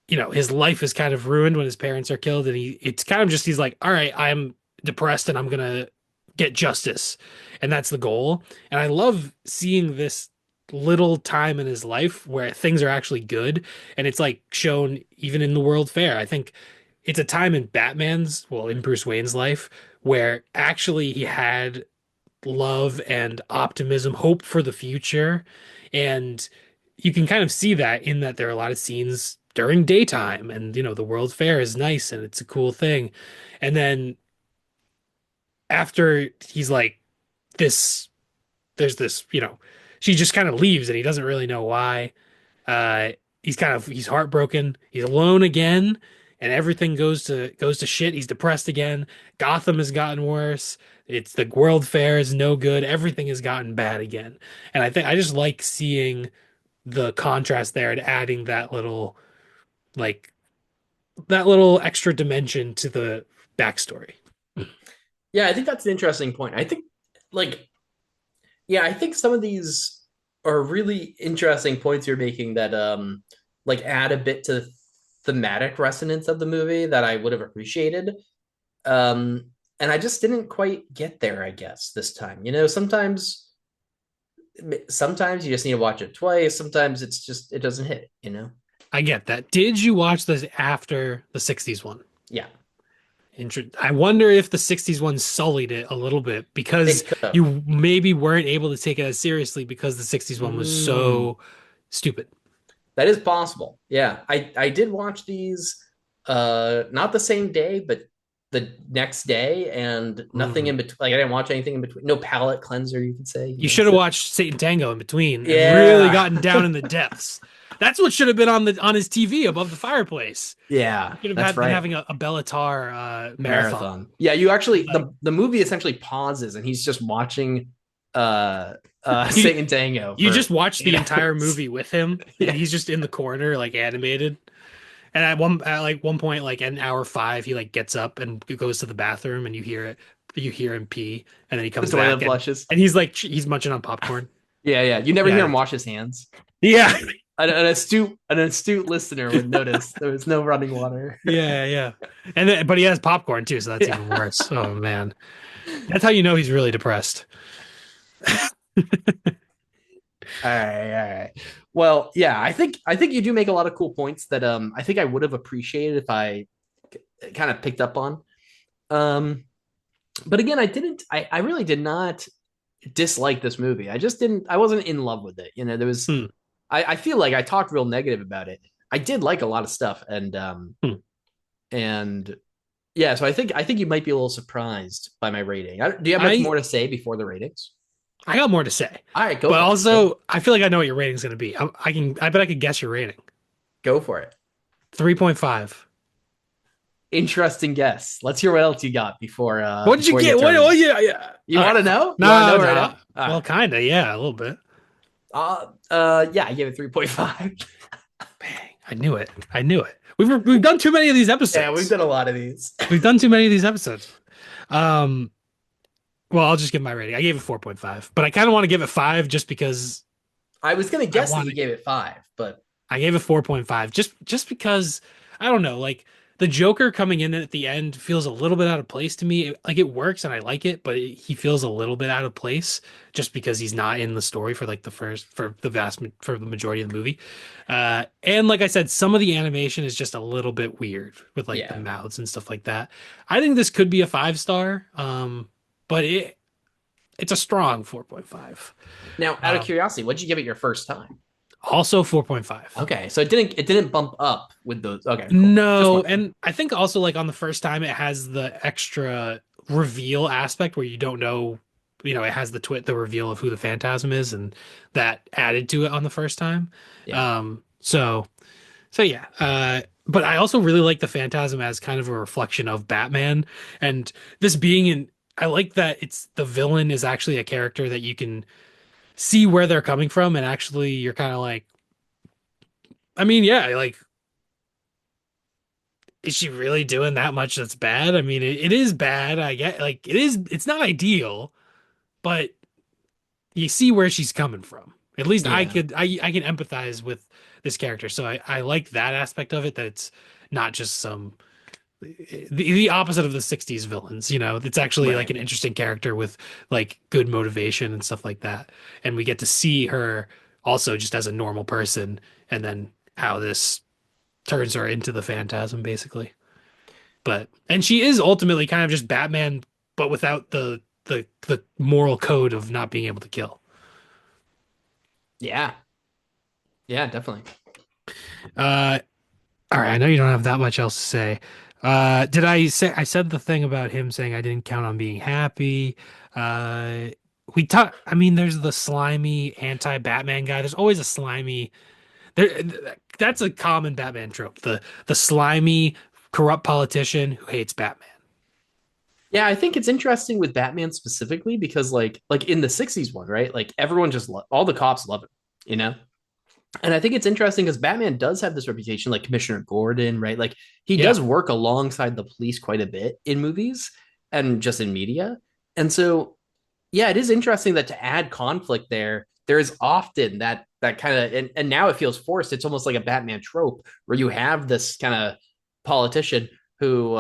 Speaker 1: his life is kind of ruined when his parents are killed, and it's kind of just he's like, all right, I'm depressed and I'm gonna get justice, and that's the goal. And I love seeing this little time in his life where things are actually good, and it's like shown even in the World Fair. I think it's a time in in Bruce Wayne's life where actually he had love and optimism, hope for the future. And you can kind of see that in that there are a lot of scenes during daytime and the World Fair is nice and it's a cool thing. And then after he's like this there's this, she just kind of leaves and he doesn't really know why. Uh he's heartbroken. He's alone again and everything goes to shit. He's depressed again. Gotham has gotten worse. It's the World Fair is no good. Everything has gotten bad again. And I think I just like seeing the contrast there and adding like that little extra dimension to the backstory.
Speaker 2: Yeah, I think that's an interesting point. I think, like, yeah, I think some of these are really interesting points you're making that, like, add a bit to the thematic resonance of the movie that I would have appreciated. Um, and I just didn't quite get there, I guess, this time. Sometimes you just need to watch it twice. Sometimes it doesn't hit.
Speaker 1: I get that. Did you watch this after the 60s one?
Speaker 2: Yeah,
Speaker 1: I wonder if the 60s one sullied it a little bit because
Speaker 2: it could have.
Speaker 1: you maybe weren't able to take it as seriously because the 60s one was
Speaker 2: Mm,
Speaker 1: so stupid.
Speaker 2: that is possible. Yeah, I did watch these, not the same day, but the next day, and nothing
Speaker 1: Mhm.
Speaker 2: in between. Like I didn't watch anything in between. No palate cleanser, you could say.
Speaker 1: You should have
Speaker 2: So
Speaker 1: watched Satan Tango in between and really
Speaker 2: yeah,
Speaker 1: gotten down in the depths. That's what should have been on his TV above the fireplace.
Speaker 2: yeah,
Speaker 1: You should have
Speaker 2: that's
Speaker 1: been
Speaker 2: right.
Speaker 1: having a Bellatar marathon.
Speaker 2: Marathon. Yeah, you actually
Speaker 1: Like,
Speaker 2: the movie essentially pauses, and he's just watching uh
Speaker 1: You
Speaker 2: singing tango
Speaker 1: you
Speaker 2: for
Speaker 1: just watch the
Speaker 2: 8
Speaker 1: entire
Speaker 2: hours.
Speaker 1: movie with him, and
Speaker 2: Yeah,
Speaker 1: he's just in the corner, like animated. And at like one point, like in hour five, he like gets up and goes to the bathroom, and you hear him pee, and then he
Speaker 2: the
Speaker 1: comes
Speaker 2: toilet
Speaker 1: back
Speaker 2: flushes.
Speaker 1: and he's like he's munching on popcorn.
Speaker 2: Yeah, yeah. You never
Speaker 1: Yeah,
Speaker 2: hear him wash his hands.
Speaker 1: yeah,
Speaker 2: An astute listener would notice there was no running water.
Speaker 1: yeah, yeah. And then, but he has popcorn too, so that's
Speaker 2: Yeah.
Speaker 1: even worse. Oh man, that's how you know he's really depressed.
Speaker 2: All right, all right. Well, yeah, I think you do make a lot of cool points that I think I would have appreciated if I kind of picked up on. Um, but again, I really did not dislike this movie. I wasn't in love with it. There was
Speaker 1: Hmm,
Speaker 2: I feel like I talked real negative about it. I did like a lot of stuff,
Speaker 1: hmm.
Speaker 2: and yeah, so I think you might be a little surprised by my rating. Do you have much
Speaker 1: I
Speaker 2: more to say before the ratings?
Speaker 1: I got more to say,
Speaker 2: All right, go
Speaker 1: but
Speaker 2: for it. Go
Speaker 1: also I feel like I know what your rating's gonna be. I bet I could guess your rating.
Speaker 2: go for it.
Speaker 1: 3.5.
Speaker 2: Interesting guess. Let's hear what else you got before
Speaker 1: What did you
Speaker 2: before you
Speaker 1: get?
Speaker 2: determine.
Speaker 1: Yeah, yeah.
Speaker 2: You
Speaker 1: All
Speaker 2: want
Speaker 1: right,
Speaker 2: to
Speaker 1: fine.
Speaker 2: know? You want to
Speaker 1: No,
Speaker 2: know right
Speaker 1: no.
Speaker 2: now? All
Speaker 1: Well,
Speaker 2: right.
Speaker 1: kinda, yeah, a little bit.
Speaker 2: Yeah, I gave it 3.5.
Speaker 1: Bang. I knew it. I knew it. We've done too many of these
Speaker 2: Yeah, we've
Speaker 1: episodes.
Speaker 2: done a lot of these.
Speaker 1: We've done too many of these episodes. Um, well, I'll just give my rating. I gave it 4.5, but I kind of want to give it 5 just because
Speaker 2: I was gonna
Speaker 1: I
Speaker 2: guess that
Speaker 1: want
Speaker 2: you
Speaker 1: to.
Speaker 2: gave it 5, but
Speaker 1: I gave it 4.5 just because I don't know, like the Joker coming in at the end feels a little bit out of place to me. Like it works and I like it, but he feels a little bit out of place just because he's not in the story for like the first for the majority of the movie. And like I said, some of the animation is just a little bit weird with like the
Speaker 2: yeah.
Speaker 1: mouths and stuff like that. I think this could be a 5 star, but it's a strong 4.5.
Speaker 2: Now, out of
Speaker 1: Um,
Speaker 2: curiosity, what'd you give it your first time?
Speaker 1: Also 4.5.
Speaker 2: Okay, so it didn't bump up with those. Okay, cool. Just
Speaker 1: No,
Speaker 2: wondering.
Speaker 1: and I think also like on the first time it has the extra reveal aspect where you don't know, it has the reveal of who the Phantasm is and that added to it on the first time.
Speaker 2: Yeah.
Speaker 1: So yeah, but I also really like the Phantasm as kind of a reflection of Batman and this being in I like that it's the villain is actually a character that you can see where they're coming from and actually you're kind of like I mean, yeah, like is she really doing that much that's bad? I mean, it is bad. I get like it's not ideal, but you see where she's coming from. At least
Speaker 2: Yeah.
Speaker 1: I can empathize with this character. So I like that aspect of it that it's not just some the opposite of the 60s villains, It's actually like
Speaker 2: Right.
Speaker 1: an interesting character with like good motivation and stuff like that. And we get to see her also just as a normal person and then how this turns her into the Phantasm basically. And she is ultimately kind of just Batman, but without the moral code of not being able to kill.
Speaker 2: Yeah. Yeah, definitely.
Speaker 1: Uh, all right, I know you don't have that much else to say. Did I say I said the thing about him saying I didn't count on being happy? Uh, we talk. I mean, there's the slimy anti-Batman guy. There's always a slimy. There, that's a common Batman trope. The slimy, corrupt politician who hates Batman.
Speaker 2: Yeah, I think it's interesting with Batman specifically because like in the 60s one, right? Like everyone all the cops love him, you know? And I think it's interesting because Batman does have this reputation, like Commissioner Gordon, right? Like he
Speaker 1: Yeah.
Speaker 2: does work alongside the police quite a bit in movies and just in media. And so, yeah, it is interesting that to add conflict there is often that kind of and now it feels forced. It's almost like a Batman trope where you have this kind of politician who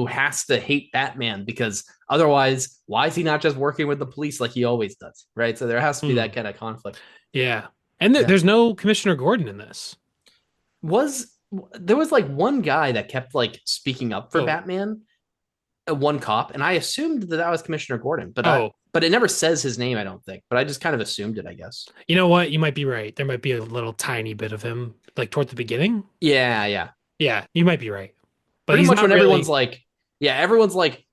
Speaker 2: has to hate Batman because otherwise, why is he not just working with the police like he always does, right? So there has to be
Speaker 1: Hmm.
Speaker 2: that kind of conflict.
Speaker 1: Yeah. And
Speaker 2: Yeah.
Speaker 1: there's no Commissioner Gordon in this.
Speaker 2: Was there was like one guy that kept like speaking up for
Speaker 1: Oh,
Speaker 2: Batman, one cop, and I assumed that was Commissioner Gordon,
Speaker 1: oh,
Speaker 2: but it never says his name, I don't think. But I just kind of assumed it, I guess.
Speaker 1: you know what? You might be right. There might be a little tiny bit of him, like toward the beginning.
Speaker 2: Yeah, yeah.
Speaker 1: Yeah, you might be right. But
Speaker 2: Pretty
Speaker 1: he's
Speaker 2: much
Speaker 1: not
Speaker 2: when everyone's
Speaker 1: really.
Speaker 2: like, yeah, everyone's like,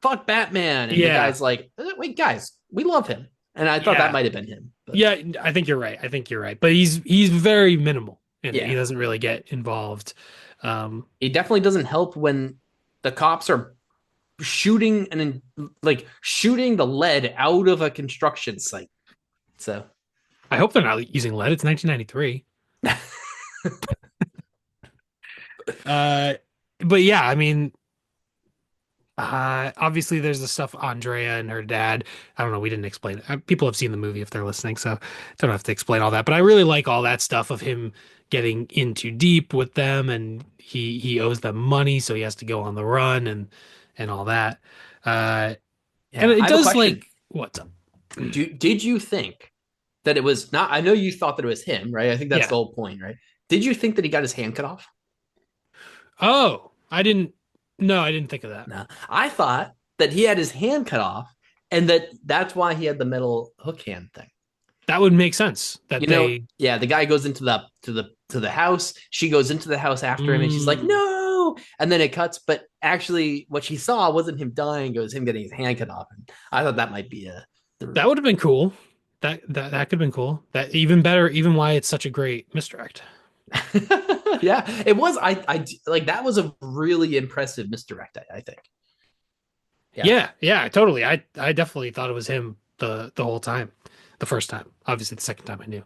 Speaker 2: fuck Batman, and the
Speaker 1: Yeah,
Speaker 2: guy's like, wait, guys, we love him, and I thought that
Speaker 1: yeah,
Speaker 2: might have been him, but
Speaker 1: yeah. I think you're right. I think you're right. But he's very minimal in it. He
Speaker 2: yeah,
Speaker 1: doesn't really get involved. Um,
Speaker 2: it definitely doesn't help when the cops are shooting like shooting the lead out of a construction site. So
Speaker 1: I hope they're not using lead. It's 1993. Uh, but yeah, I mean, obviously there's the stuff Andrea and her dad. I don't know. We didn't explain it. People have seen the movie if they're listening, so don't have to explain all that. But I really like all that stuff of him getting in too deep with them, and he owes them money, so he has to go on the run and all that. Uh, and
Speaker 2: yeah,
Speaker 1: it
Speaker 2: I have a
Speaker 1: does
Speaker 2: question.
Speaker 1: like what's up?
Speaker 2: Did you think that it was not? I know you thought that it was him, right? I think that's
Speaker 1: Yeah.
Speaker 2: the whole point, right? Did you think that he got his hand cut off?
Speaker 1: Oh, I didn't. No, I didn't think of that.
Speaker 2: No, I thought that he had his hand cut off, and that's why he had the metal hook hand thing.
Speaker 1: That would make sense that
Speaker 2: You know,
Speaker 1: they.
Speaker 2: yeah, the guy goes into the house. She goes into the house after him, and she's like,
Speaker 1: Mm,
Speaker 2: "No!" And then it cuts, but actually, what she saw wasn't him dying; it was him getting his hand cut off. And I thought that might be
Speaker 1: that would have been cool. That could have been cool. That even better, even why it's such a great misdirect.
Speaker 2: yeah, it was. I like that was a really impressive misdirect. I think. Yeah.
Speaker 1: Yeah, yeah, totally. I definitely thought it was him the whole time. The first time. Obviously the second time I knew.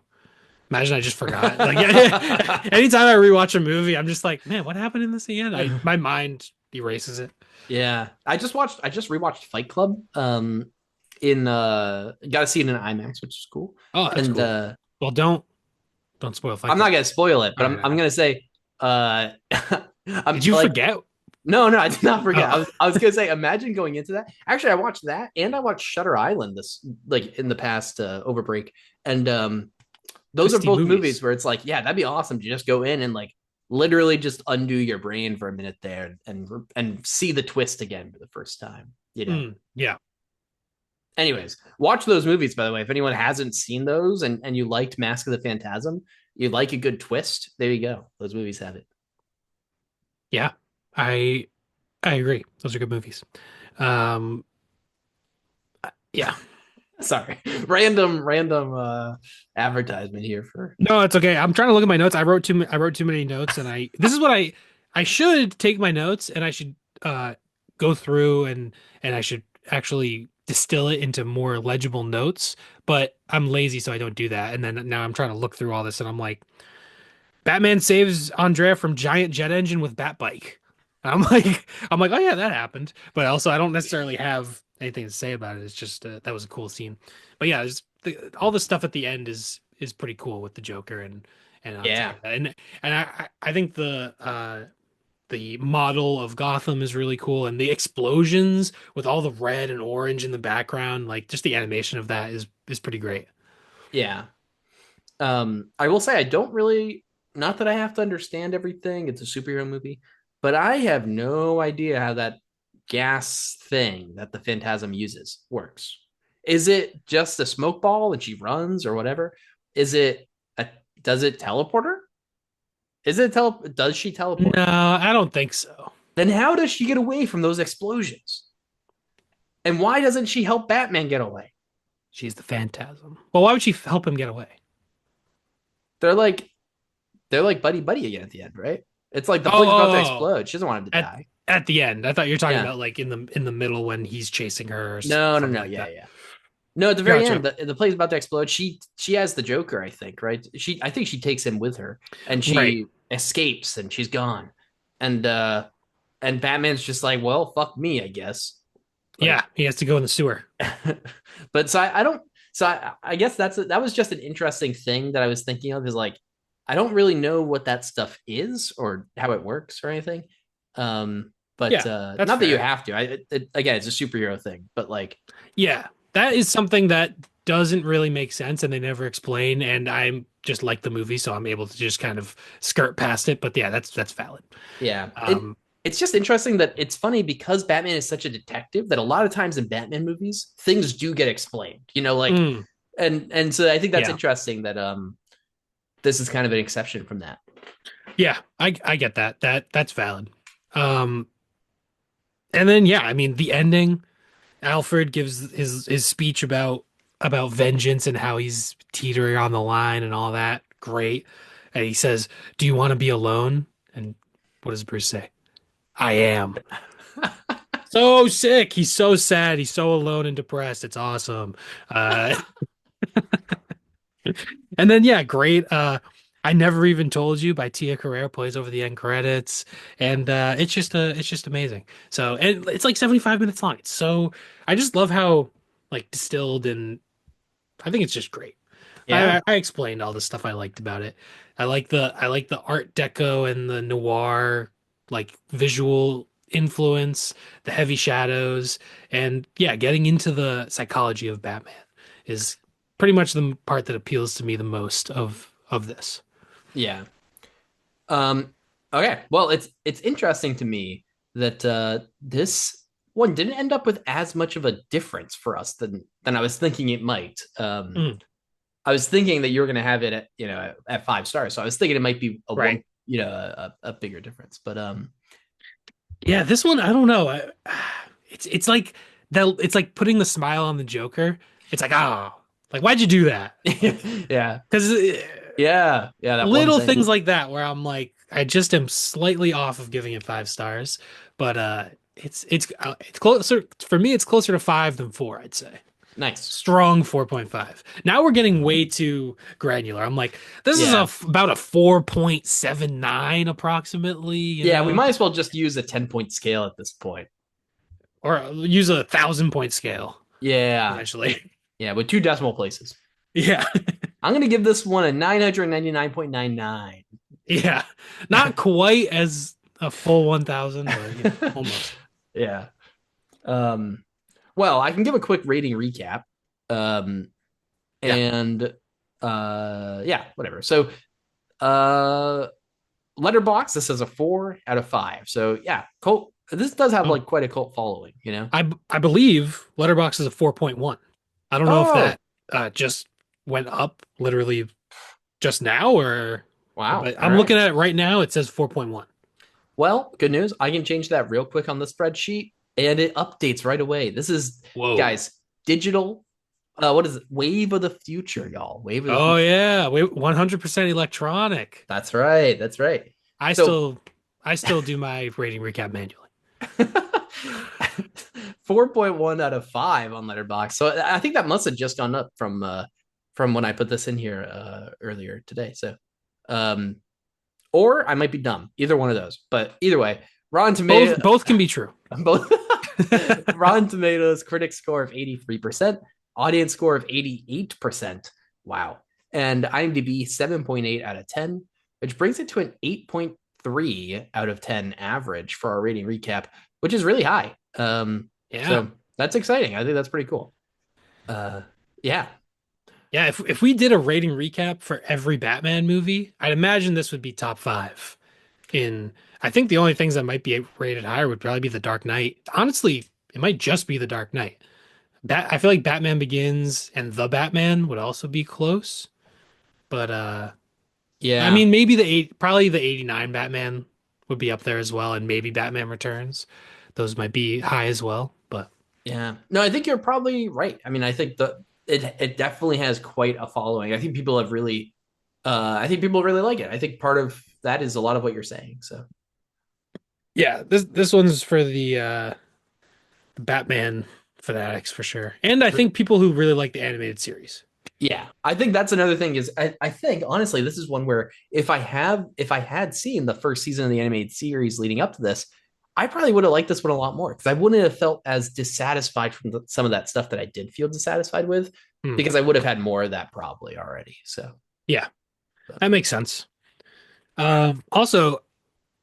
Speaker 1: Imagine I just forgot. Like anytime I rewatch a movie, I'm just like, man, what happened in this again? I my mind erases it.
Speaker 2: Yeah, I just rewatched Fight Club. In got to see it in IMAX, which is cool.
Speaker 1: Oh, that's
Speaker 2: And
Speaker 1: cool. Well, don't spoil Fight
Speaker 2: I'm not
Speaker 1: Club.
Speaker 2: gonna spoil it,
Speaker 1: All
Speaker 2: but
Speaker 1: right, all
Speaker 2: I'm
Speaker 1: right.
Speaker 2: gonna say, uh,
Speaker 1: Did
Speaker 2: I'm
Speaker 1: you
Speaker 2: like,
Speaker 1: forget?
Speaker 2: no, no, I did not forget.
Speaker 1: Oh,
Speaker 2: I was gonna say, imagine going into that. Actually, I watched that, and I watched Shutter Island this like in the past over break, and those are
Speaker 1: twisty
Speaker 2: both movies
Speaker 1: movies.
Speaker 2: where it's like, yeah, that'd be awesome to just go in and like literally just undo your brain for a minute there and see the twist again for the first time. You know.
Speaker 1: Yeah.
Speaker 2: Anyways, watch those movies, by the way. If anyone hasn't seen those and you liked Mask of the Phantasm, you like a good twist, there you go. Those movies have it.
Speaker 1: Yeah. I I agree. Those are good movies. Um yeah.
Speaker 2: Sorry. Random advertisement here for
Speaker 1: No, it's okay. I'm trying to look at my notes. I wrote too many notes and I this is what I should take my notes and I should uh go through and I should actually distill it into more legible notes, but I'm lazy so I don't do that. And then now I'm trying to look through all this and I'm like Batman saves Andrea from giant jet engine with Bat bike. I'm like, oh yeah, that happened. But also, I don't necessarily have anything to say about it. It's just that was a cool scene. But yeah, all the stuff at the end is pretty cool with the Joker and
Speaker 2: yeah.
Speaker 1: Andrea. And I think the model of Gotham is really cool, and the explosions with all the red and orange in the background, like just the animation of that is pretty great.
Speaker 2: Yeah. I will say I don't really not that I have to understand everything. It's a superhero movie, but I have no idea how that gas thing that the Phantasm uses works. Is it just a smoke ball and she runs or whatever? Is it a does it teleport her? Does she teleport?
Speaker 1: No, I don't think so.
Speaker 2: Then how does she get away from those explosions? And why doesn't she help Batman get away?
Speaker 1: She's the Phantasm. Well, why would she help him get away?
Speaker 2: They're like they're like buddy buddy again at the end, right? It's like the
Speaker 1: Oh,
Speaker 2: plane's about to
Speaker 1: oh, oh.
Speaker 2: explode. She doesn't want him to
Speaker 1: At
Speaker 2: die.
Speaker 1: at the end. I thought you were talking
Speaker 2: Yeah.
Speaker 1: about like in the middle when he's chasing her or
Speaker 2: No, no,
Speaker 1: something
Speaker 2: no.
Speaker 1: like
Speaker 2: Yeah,
Speaker 1: that.
Speaker 2: yeah. No, at the very
Speaker 1: Gotcha.
Speaker 2: end, the plane's about to explode. She has the Joker, I think, right? I think she takes him with her, and
Speaker 1: Right.
Speaker 2: she escapes, and she's gone, and Batman's just like, well, fuck me, I guess.
Speaker 1: Yeah,
Speaker 2: Like,
Speaker 1: he has to go in the sewer.
Speaker 2: but so I don't. So I guess that was just an interesting thing that I was thinking of is like I don't really know what that stuff is or how it works or anything. But
Speaker 1: Yeah, that's
Speaker 2: not that you
Speaker 1: fair.
Speaker 2: have to. Again, it's a superhero thing, but like
Speaker 1: Yeah, that is something that doesn't really make sense and they never explain. And I'm just like the movie, so I'm able to just kind of skirt past it. But yeah, that's valid.
Speaker 2: yeah,
Speaker 1: Um,
Speaker 2: it's just interesting that it's funny because Batman is such a detective that a lot of times in Batman movies things do get explained. You know, like
Speaker 1: mm,
Speaker 2: and so I think that's
Speaker 1: yeah,
Speaker 2: interesting that this is kind of an exception from that.
Speaker 1: yeah, I get that. That's valid. Um, and then yeah, I mean the ending. Alfred gives his speech about vengeance and how he's teetering on the line and all that. Great. And he says, "Do you want to be alone?" And what does Bruce say? "I am." so sick. He's so sad. He's so alone and depressed. It's awesome. Uh, and then yeah, great. I Never Even Told You by Tia Carrere plays over the end credits, and it's just amazing. So and it's like 75 minutes long. It's so I just love how like distilled, and I think it's just great.
Speaker 2: Yeah.
Speaker 1: I explained all the stuff I liked about it. I like the Art Deco and the noir like visual influence, the heavy shadows, and yeah, getting into the psychology of Batman is pretty much the part that appeals to me the most of this.
Speaker 2: Yeah. Um, okay. Well, it's interesting to me that this one didn't end up with as much of a difference for us than I was thinking it might.
Speaker 1: Mm,
Speaker 2: I was thinking that you were going to have it at, at 5 stars. So I was thinking it might be a one,
Speaker 1: right.
Speaker 2: a bigger difference. But
Speaker 1: Yeah, this one I don't know. It's like that. It's like putting the smile on the Joker. It's like like why'd you do that?
Speaker 2: yeah,
Speaker 1: Because
Speaker 2: yeah, that one
Speaker 1: little
Speaker 2: thing.
Speaker 1: things like that where I'm like, I just am slightly off of giving it 5 stars, but it's closer for me. It's closer to five than four, I'd say.
Speaker 2: Nice.
Speaker 1: Strong 4.5. Now we're getting way too granular. I'm like, this is
Speaker 2: Yeah.
Speaker 1: about a 4.79 approximately, you
Speaker 2: Yeah, we
Speaker 1: know,
Speaker 2: might as well just use a 10-point scale at this point.
Speaker 1: or use a 1,000 point scale
Speaker 2: Yeah.
Speaker 1: eventually.
Speaker 2: Yeah, with two decimal places.
Speaker 1: Yeah,
Speaker 2: I'm going to give this one a 999.99.
Speaker 1: yeah, not quite as a full 1,000, but you know, almost.
Speaker 2: Yeah. Um, well, I can give a quick rating recap. Um,
Speaker 1: Yeah.
Speaker 2: and yeah, whatever. So, uh, Letterbox, this is a 4 out of 5. So yeah, cult. This does have
Speaker 1: Oh,
Speaker 2: like quite a cult following, you know.
Speaker 1: I believe Letterbox is a 4.1. I don't know if
Speaker 2: Oh,
Speaker 1: that just went up literally just now
Speaker 2: wow.
Speaker 1: but
Speaker 2: All
Speaker 1: I'm
Speaker 2: right.
Speaker 1: looking at it right now. It says 4.1.
Speaker 2: Well, good news. I can change that real quick on the spreadsheet, and it updates right away. This is,
Speaker 1: Whoa.
Speaker 2: guys, digital. What is it? Wave of the future, y'all. Wave of the
Speaker 1: Oh
Speaker 2: future.
Speaker 1: yeah, 100% electronic.
Speaker 2: That's right. That's right.
Speaker 1: I
Speaker 2: So
Speaker 1: still I still do my rating recap manually.
Speaker 2: 4.1 out of 5 on Letterbox. So I think that must have just gone up from when I put this in here earlier today. So um or I might be dumb. Either one of those. But either way, Rotten Tomato
Speaker 1: Both can be true.
Speaker 2: both Rotten Tomatoes critic score of 83%, audience score of 88%. Wow. And IMDb 7.8 out of 10, which brings it to an 8.3 out of 10 average for our rating recap, which is really high.
Speaker 1: Yeah.
Speaker 2: So that's exciting. I think that's pretty cool. Uh, yeah.
Speaker 1: Yeah, if we did a rating recap for every Batman movie, I'd imagine this would be top five. In I think the only things that might be rated higher would probably be The Dark Knight. Honestly, it might just be The Dark Knight. I feel like Batman Begins and The Batman would also be close, but I
Speaker 2: Yeah.
Speaker 1: mean probably the 89 Batman would be up there as well, and maybe Batman Returns. Those might be high as well, but
Speaker 2: Yeah. No, I think you're probably right. I mean, I think it definitely has quite a following. I think people have really I think people really like it. I think part of that is a lot of what you're saying. So
Speaker 1: yeah, this one's for the Batman fanatics for sure. And I think people who really like the animated series.
Speaker 2: yeah, I think that's another thing is I think honestly this is one where if I had seen the first season of the animated series leading up to this, I probably would have liked this one a lot more because I wouldn't have felt as dissatisfied from some of that stuff that I did feel dissatisfied with
Speaker 1: Hmm.
Speaker 2: because I would have had more of that probably already. So,
Speaker 1: Yeah,
Speaker 2: but
Speaker 1: that makes sense. Also,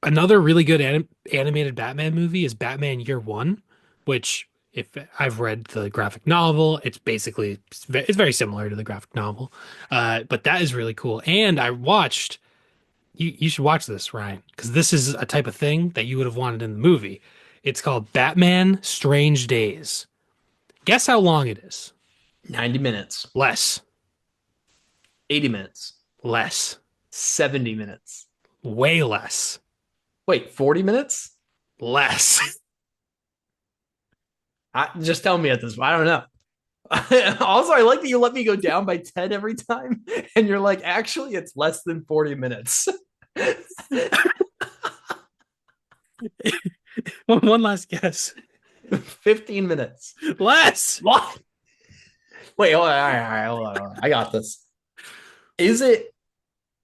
Speaker 1: another really good animated Batman movie is Batman Year One, which if I've read the graphic novel, it's basically it's very similar to the graphic novel. But that is really cool. And I watched you should watch this, Ryan, because this is a type of thing that you would have wanted in the movie. It's called Batman Strange Days. Guess how long it is?
Speaker 2: 90 minutes,
Speaker 1: Less.
Speaker 2: 80 minutes,
Speaker 1: Less.
Speaker 2: 70 minutes.
Speaker 1: Way less.
Speaker 2: Wait, 40 minutes?
Speaker 1: Less.
Speaker 2: Just tell me at this. I don't know. Also, I like that you let me go down by 10 every time, and you're like, actually, it's less than 40 minutes.
Speaker 1: One last guess.
Speaker 2: 15 minutes.
Speaker 1: Less.
Speaker 2: What? Wait, hold on, hold on. I got this. Is it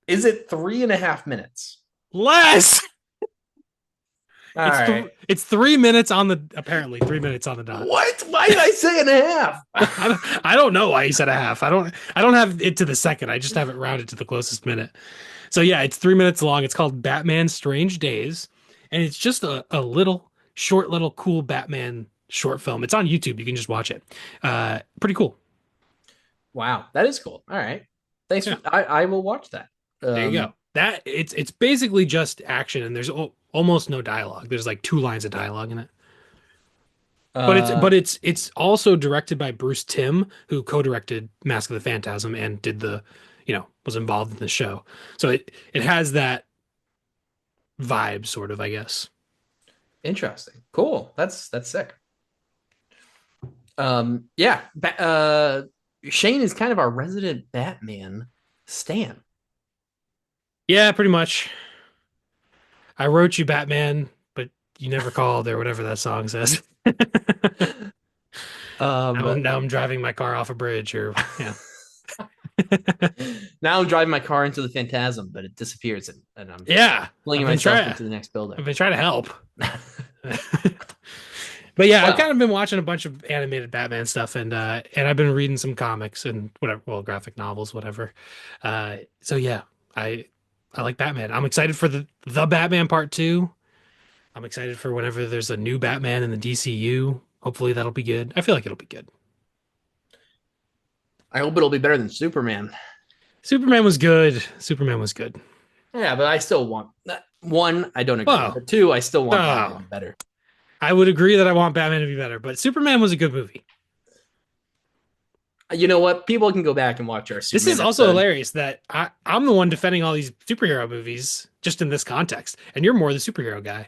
Speaker 2: 3.5 minutes?
Speaker 1: Less.
Speaker 2: All right.
Speaker 1: It's 3 minutes on the apparently 3 minutes on the dot.
Speaker 2: What? Why did I say and a half?
Speaker 1: I don't know why you said a half. I don't have it to the second. I just have it rounded to the closest minute. So yeah, it's 3 minutes long. It's called Batman Strange Days, and it's just a little short, little cool Batman short film. It's on YouTube. You can just watch it. Pretty cool.
Speaker 2: Wow, that is cool. All right. Thanks for
Speaker 1: Yeah,
Speaker 2: I will watch that.
Speaker 1: there you go. That it's basically just action, and there's almost no dialogue. There's like two lines of dialogue in it. But it's
Speaker 2: uh
Speaker 1: but it's it's also directed by Bruce Timm, who co-directed Mask of the Phantasm and did was involved in the show. So it has that vibe, sort of, I guess.
Speaker 2: Interesting. Cool. That's sick. Yeah. Shane is kind of our resident Batman stan.
Speaker 1: Yeah, pretty much. I wrote you Batman, but you never called or whatever that song says.
Speaker 2: Um
Speaker 1: Now I'm driving my car off a bridge or yeah.
Speaker 2: Now I'm driving my car into the Phantasm, but it disappears and I'm
Speaker 1: Yeah.
Speaker 2: flinging myself into the next building.
Speaker 1: I've been trying to help. But yeah, I've kind
Speaker 2: Well,
Speaker 1: of been watching a bunch of animated Batman stuff and I've been reading some comics and whatever, well, graphic novels, whatever. So yeah, I I like Batman. I'm excited for the Batman Part 2. I'm excited for whenever there's a new Batman in the DCU. Hopefully that'll be good. I feel like it'll be good.
Speaker 2: I hope it'll be better than Superman.
Speaker 1: Superman was good. Superman was good.
Speaker 2: Yeah, but I still want one, I don't agree.
Speaker 1: Well,
Speaker 2: But two, I still want Batman to
Speaker 1: oh,
Speaker 2: be better.
Speaker 1: I would agree that I want Batman to be better, but Superman was a good movie.
Speaker 2: You know what? People can go back and watch our
Speaker 1: This is
Speaker 2: Superman
Speaker 1: also
Speaker 2: episode.
Speaker 1: hilarious that I'm the one defending all these superhero movies just in this context, and you're more the superhero guy,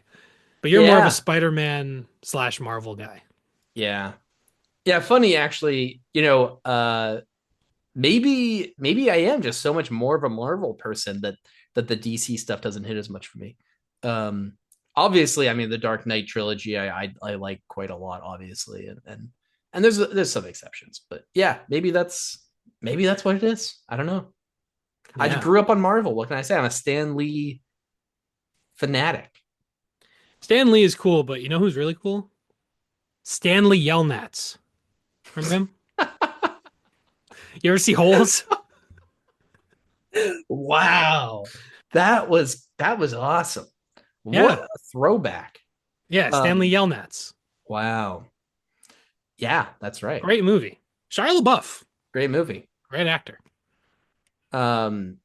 Speaker 1: but you're more of a
Speaker 2: Yeah.
Speaker 1: Spider-Man slash Marvel guy.
Speaker 2: Yeah. Yeah, funny actually, maybe I am just so much more of a Marvel person that the DC stuff doesn't hit as much for me. Um Obviously, I mean the Dark Knight trilogy I like quite a lot, obviously, and there's some exceptions, but yeah, maybe that's what it is. I don't know. I just
Speaker 1: Yeah.
Speaker 2: grew up on Marvel. What can I say? I'm a Stan Lee fanatic.
Speaker 1: Stan Lee is cool, but you know who's really cool? Stanley Yelnats. Remember him? You ever see Holes?
Speaker 2: Wow. That was awesome. What
Speaker 1: Yeah.
Speaker 2: a throwback.
Speaker 1: Yeah, Stanley
Speaker 2: Um
Speaker 1: Yelnats.
Speaker 2: wow. Yeah, that's right.
Speaker 1: Great movie. Shia LaBeouf.
Speaker 2: Great movie.
Speaker 1: Great actor.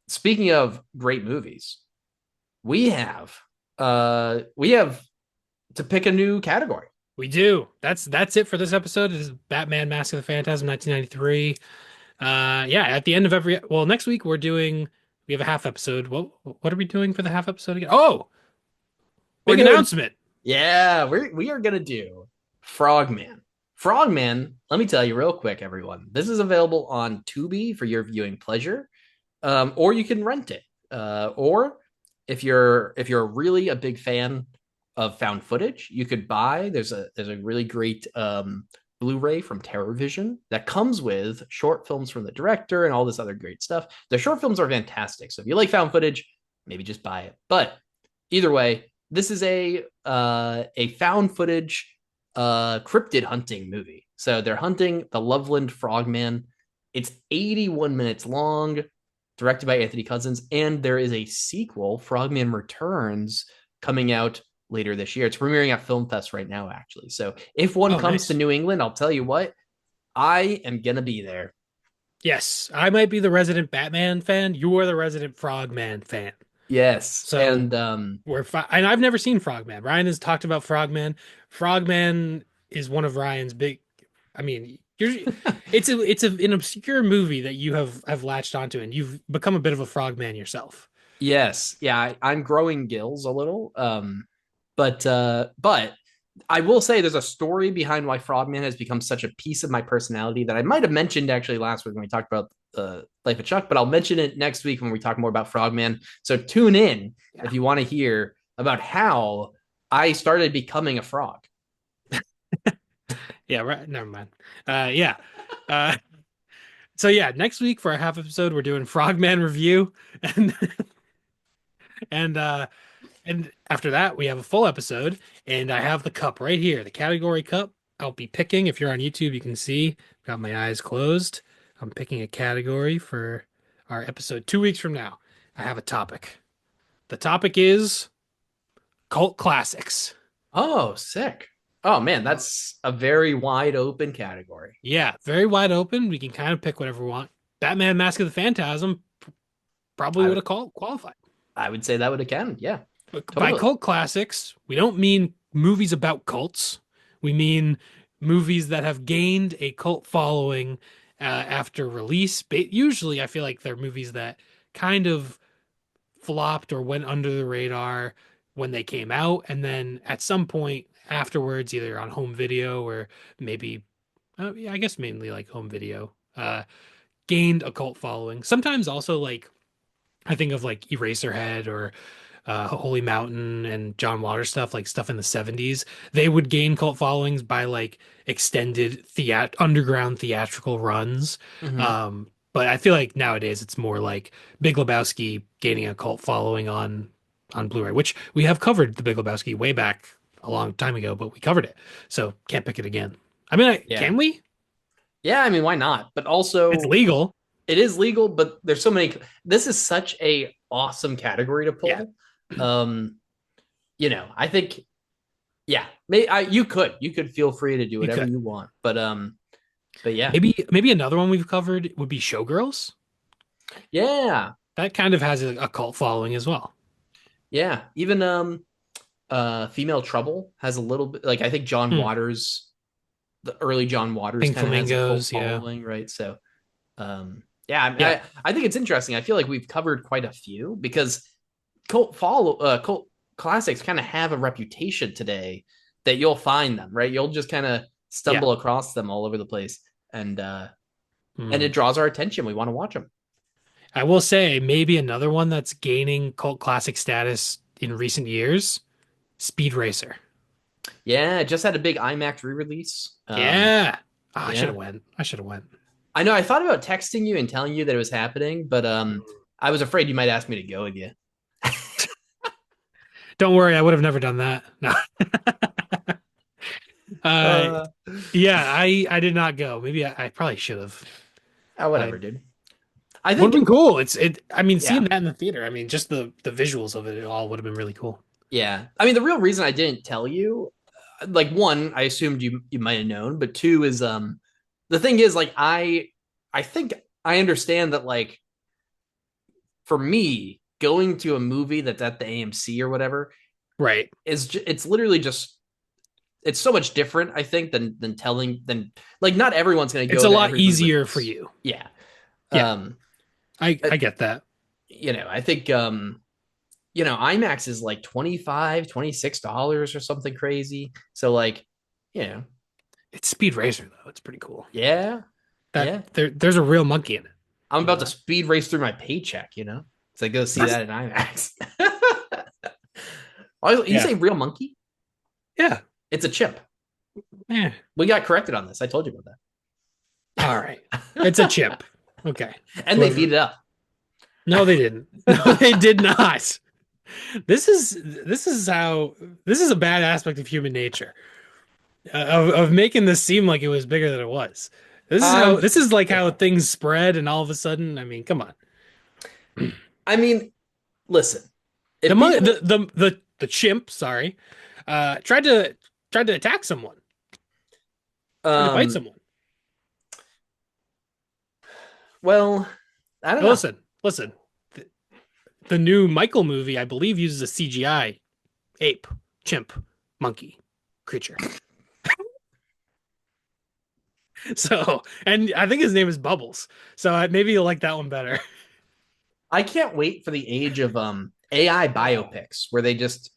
Speaker 2: Speaking of great movies, we have to pick a new category.
Speaker 1: We do. That's it for this episode. It is Batman Mask of the Phantasm 1993. Yeah, at the end of next week we have a half episode. What are we doing for the half episode again? Oh,
Speaker 2: We're
Speaker 1: big
Speaker 2: doing
Speaker 1: announcement.
Speaker 2: Yeah, we are gonna do Frogman. Frogman, let me tell you real quick, everyone. This is available on Tubi for your viewing pleasure. Or you can rent it. Or if you're really a big fan of found footage, you could buy. There's a really great Blu-ray from TerrorVision that comes with short films from the director and all this other great stuff. The short films are fantastic. So if you like found footage, maybe just buy it. But either way, this is a found footage cryptid hunting movie. So they're hunting the Loveland Frogman. It's 81 minutes long, directed by Anthony Cousins, and there is a sequel, Frogman Returns, coming out later this year. It's premiering at Film Fest right now, actually. So if one
Speaker 1: Oh,
Speaker 2: comes to
Speaker 1: nice.
Speaker 2: New England, I'll tell you what, I am gonna be there.
Speaker 1: Yes, I might be the resident Batman fan. You are the resident Frogman fan.
Speaker 2: Yes,
Speaker 1: So
Speaker 2: and
Speaker 1: and I've never seen Frogman. Ryan has talked about Frogman. Frogman is one of Ryan's big. I mean, an obscure movie that you have latched onto, and you've become a bit of a Frogman yourself.
Speaker 2: yes, yeah, I'm growing gills a little. But I will say there's a story behind why Frogman has become such a piece of my personality that I might have mentioned actually last week when we talked about Life of Chuck, but I'll mention it next week when we talk more about Frogman. So tune in
Speaker 1: Yeah.
Speaker 2: if you want to hear about how I started becoming a frog.
Speaker 1: Yeah, right. Never mind. Yeah. Uh, so yeah, next week for our half episode, we're doing Frogman review, and and uh, and after that, we have a full episode, and I have the cup right here, the category cup. I'll be picking. If you're on YouTube, you can see. Got my eyes closed. I'm picking a category for our episode 2 weeks from now. I have a topic. The topic is cult classics.
Speaker 2: Oh, sick. Oh man, that's a very wide open category.
Speaker 1: Yeah, very wide open. We can kind of pick whatever we want. Batman: Mask of the Phantasm probably
Speaker 2: I
Speaker 1: would
Speaker 2: would
Speaker 1: have qualified.
Speaker 2: I would say that would again. Yeah,
Speaker 1: By
Speaker 2: totally.
Speaker 1: cult classics, we don't mean movies about cults. We mean movies that have gained a cult following after release. Usually, I feel like they're movies that kind of flopped or went under the radar when they came out, and then at some point afterwards, either on home video or maybe, yeah, I guess mainly like home video, gained a cult following. Sometimes also like I think of like Eraserhead or Holy Mountain and John Waters stuff, like stuff in the 70s. They would gain cult followings by like extended underground theatrical runs.
Speaker 2: Hmm.
Speaker 1: But I feel like nowadays it's more like Big Lebowski gaining a cult following on Blu-ray, which we have covered the Big Lebowski way back a long time ago, but we covered it. So can't pick it again. I mean,
Speaker 2: Yeah,
Speaker 1: can we?
Speaker 2: yeah. I mean, why not? But
Speaker 1: It's
Speaker 2: also,
Speaker 1: legal.
Speaker 2: it is legal. But there's so many. This is such a awesome category to
Speaker 1: Yeah,
Speaker 2: pull. Um, I think yeah, you could feel free to do
Speaker 1: you
Speaker 2: whatever
Speaker 1: could.
Speaker 2: you want. But yeah,
Speaker 1: Maybe another one we've covered would be Showgirls.
Speaker 2: yeah,
Speaker 1: That kind of has a cult following as well.
Speaker 2: yeah. Even Female Trouble has a little bit like I think John
Speaker 1: Hmm.
Speaker 2: Waters, the early John Waters
Speaker 1: Pink
Speaker 2: kind of has a cult
Speaker 1: Flamingos, yeah.
Speaker 2: following, right? So yeah,
Speaker 1: Yeah.
Speaker 2: I think it's interesting. I feel like we've covered quite a few because cult classics kind of have a reputation today that you'll find them, right? You'll just kind of
Speaker 1: Yeah.
Speaker 2: stumble across them all over the place, and
Speaker 1: Hmm.
Speaker 2: it draws our attention. We want to watch them.
Speaker 1: I will say maybe another one that's gaining cult classic status in recent years, Speed Racer.
Speaker 2: Yeah, it just had a big IMAX re-release.
Speaker 1: Yeah. Ah, I should have
Speaker 2: Yeah,
Speaker 1: went. I should have went.
Speaker 2: I know. I thought about texting you and telling you that it was happening, but I was afraid you might ask me to go with you.
Speaker 1: Don't worry, I would have never done that. No. Uh
Speaker 2: Uh,
Speaker 1: yeah, I did not go. Maybe I probably should have. I
Speaker 2: whatever, dude. I
Speaker 1: would have
Speaker 2: think,
Speaker 1: been cool. I mean, seeing
Speaker 2: yeah,
Speaker 1: that in the theater, I mean, just the visuals of it all would have been really cool.
Speaker 2: yeah. I mean, the real reason I didn't tell you, like, one, I assumed you might have known, but two is the thing is like I think I understand that like for me going to a movie that's at the AMC or whatever
Speaker 1: Right.
Speaker 2: it's literally just it's so much different I think than telling than like not everyone's going to
Speaker 1: It's
Speaker 2: go
Speaker 1: a
Speaker 2: to
Speaker 1: lot
Speaker 2: every movie
Speaker 1: easier for
Speaker 2: release.
Speaker 1: you.
Speaker 2: Yeah.
Speaker 1: Yeah,
Speaker 2: Um
Speaker 1: I
Speaker 2: but,
Speaker 1: get that.
Speaker 2: I think IMAX is like 25, $26 or something crazy. So like, you know,
Speaker 1: It's Speed Racer though. It's pretty cool.
Speaker 2: yeah.
Speaker 1: That
Speaker 2: Yeah.
Speaker 1: there's a real monkey in it.
Speaker 2: I'm
Speaker 1: You know
Speaker 2: about to
Speaker 1: that?
Speaker 2: speed race through my paycheck. So I go see
Speaker 1: That's
Speaker 2: that in IMAX. Oh, you
Speaker 1: yeah.
Speaker 2: say real monkey?
Speaker 1: Yeah.
Speaker 2: It's a chip.
Speaker 1: Yeah.
Speaker 2: We got corrected on this. I told you about
Speaker 1: All right. It's a chip. Okay.
Speaker 2: that. And they beat
Speaker 1: Whoever.
Speaker 2: it up.
Speaker 1: No, they didn't. No, they did not. This is a bad aspect of human nature. Of making this seem like it was bigger than it was.
Speaker 2: Um,
Speaker 1: This is like how
Speaker 2: yeah.
Speaker 1: things spread and all of a sudden, I mean, come on.
Speaker 2: I mean, listen,
Speaker 1: The
Speaker 2: if
Speaker 1: mon-
Speaker 2: people,
Speaker 1: the chimp, sorry, tried to attack someone, tried to fight
Speaker 2: um,
Speaker 1: someone.
Speaker 2: well, I don't
Speaker 1: Now
Speaker 2: know.
Speaker 1: listen. The new Michael movie, I believe, uses a CGI ape, chimp, monkey creature. So, and I think his name is Bubbles. So maybe you'll like that one better.
Speaker 2: I can't wait for the age of AI
Speaker 1: Oh.
Speaker 2: biopics where they just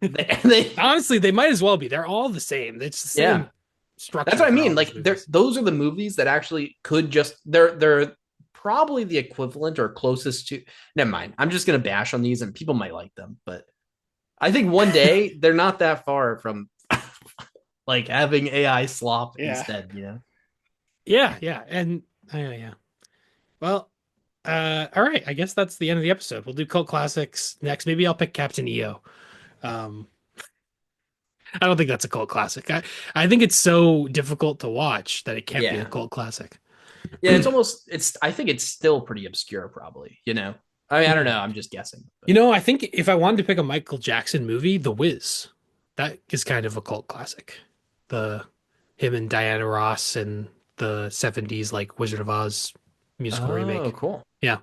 Speaker 2: they
Speaker 1: Honestly, they might as well be. They're all the same. It's the
Speaker 2: yeah.
Speaker 1: same
Speaker 2: That's
Speaker 1: structure
Speaker 2: what I
Speaker 1: for
Speaker 2: mean.
Speaker 1: all these
Speaker 2: Like
Speaker 1: movies.
Speaker 2: those are the movies that actually could just they're probably the equivalent or closest to. Never mind. I'm just gonna bash on these, and people might like them, but I think one day they're not that far from. like having AI slop
Speaker 1: Yeah.
Speaker 2: instead, you know?
Speaker 1: Yeah, yeah. And yeah. Well, all right. I guess that's the end of the episode. We'll do cult classics next. Maybe I'll pick Captain EO. Um, I don't think that's a cult classic. I think it's so difficult to watch that it can't be a
Speaker 2: Yeah.
Speaker 1: cult classic.
Speaker 2: Yeah, I think it's still pretty obscure, probably, you know? I mean, I don't know. I'm just guessing. But
Speaker 1: I think if I wanted to pick a Michael Jackson movie, The Wiz, that is kind of a cult classic. The him and Diana Ross and the 70s like Wizard of Oz musical
Speaker 2: oh,
Speaker 1: remake.
Speaker 2: cool.
Speaker 1: Yeah.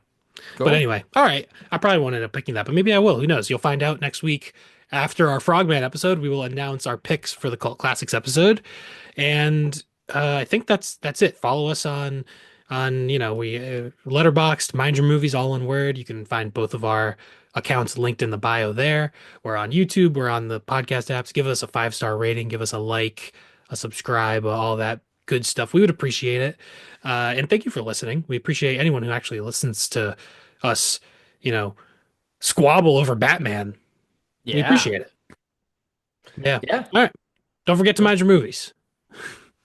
Speaker 1: But
Speaker 2: Cool.
Speaker 1: anyway, all right. I probably won't end up picking that, but maybe I will. Who knows? You'll find out next week after our Frogman episode. We will announce our picks for the Cult Classics episode, and I think that's it. Follow us on we Letterboxd, Mind Your Movies, all one word. You can find both of our accounts linked in the bio there. We're on YouTube. We're on the podcast apps. Give us a 5-star rating. Give us a like, a subscribe, all that good stuff. We would appreciate it. And thank you for listening. We appreciate anyone who actually listens to us, you know, squabble over Batman. We
Speaker 2: Yeah.
Speaker 1: appreciate it. Yeah.
Speaker 2: Yeah.
Speaker 1: All right. Don't forget to
Speaker 2: Cool.
Speaker 1: mind your movies.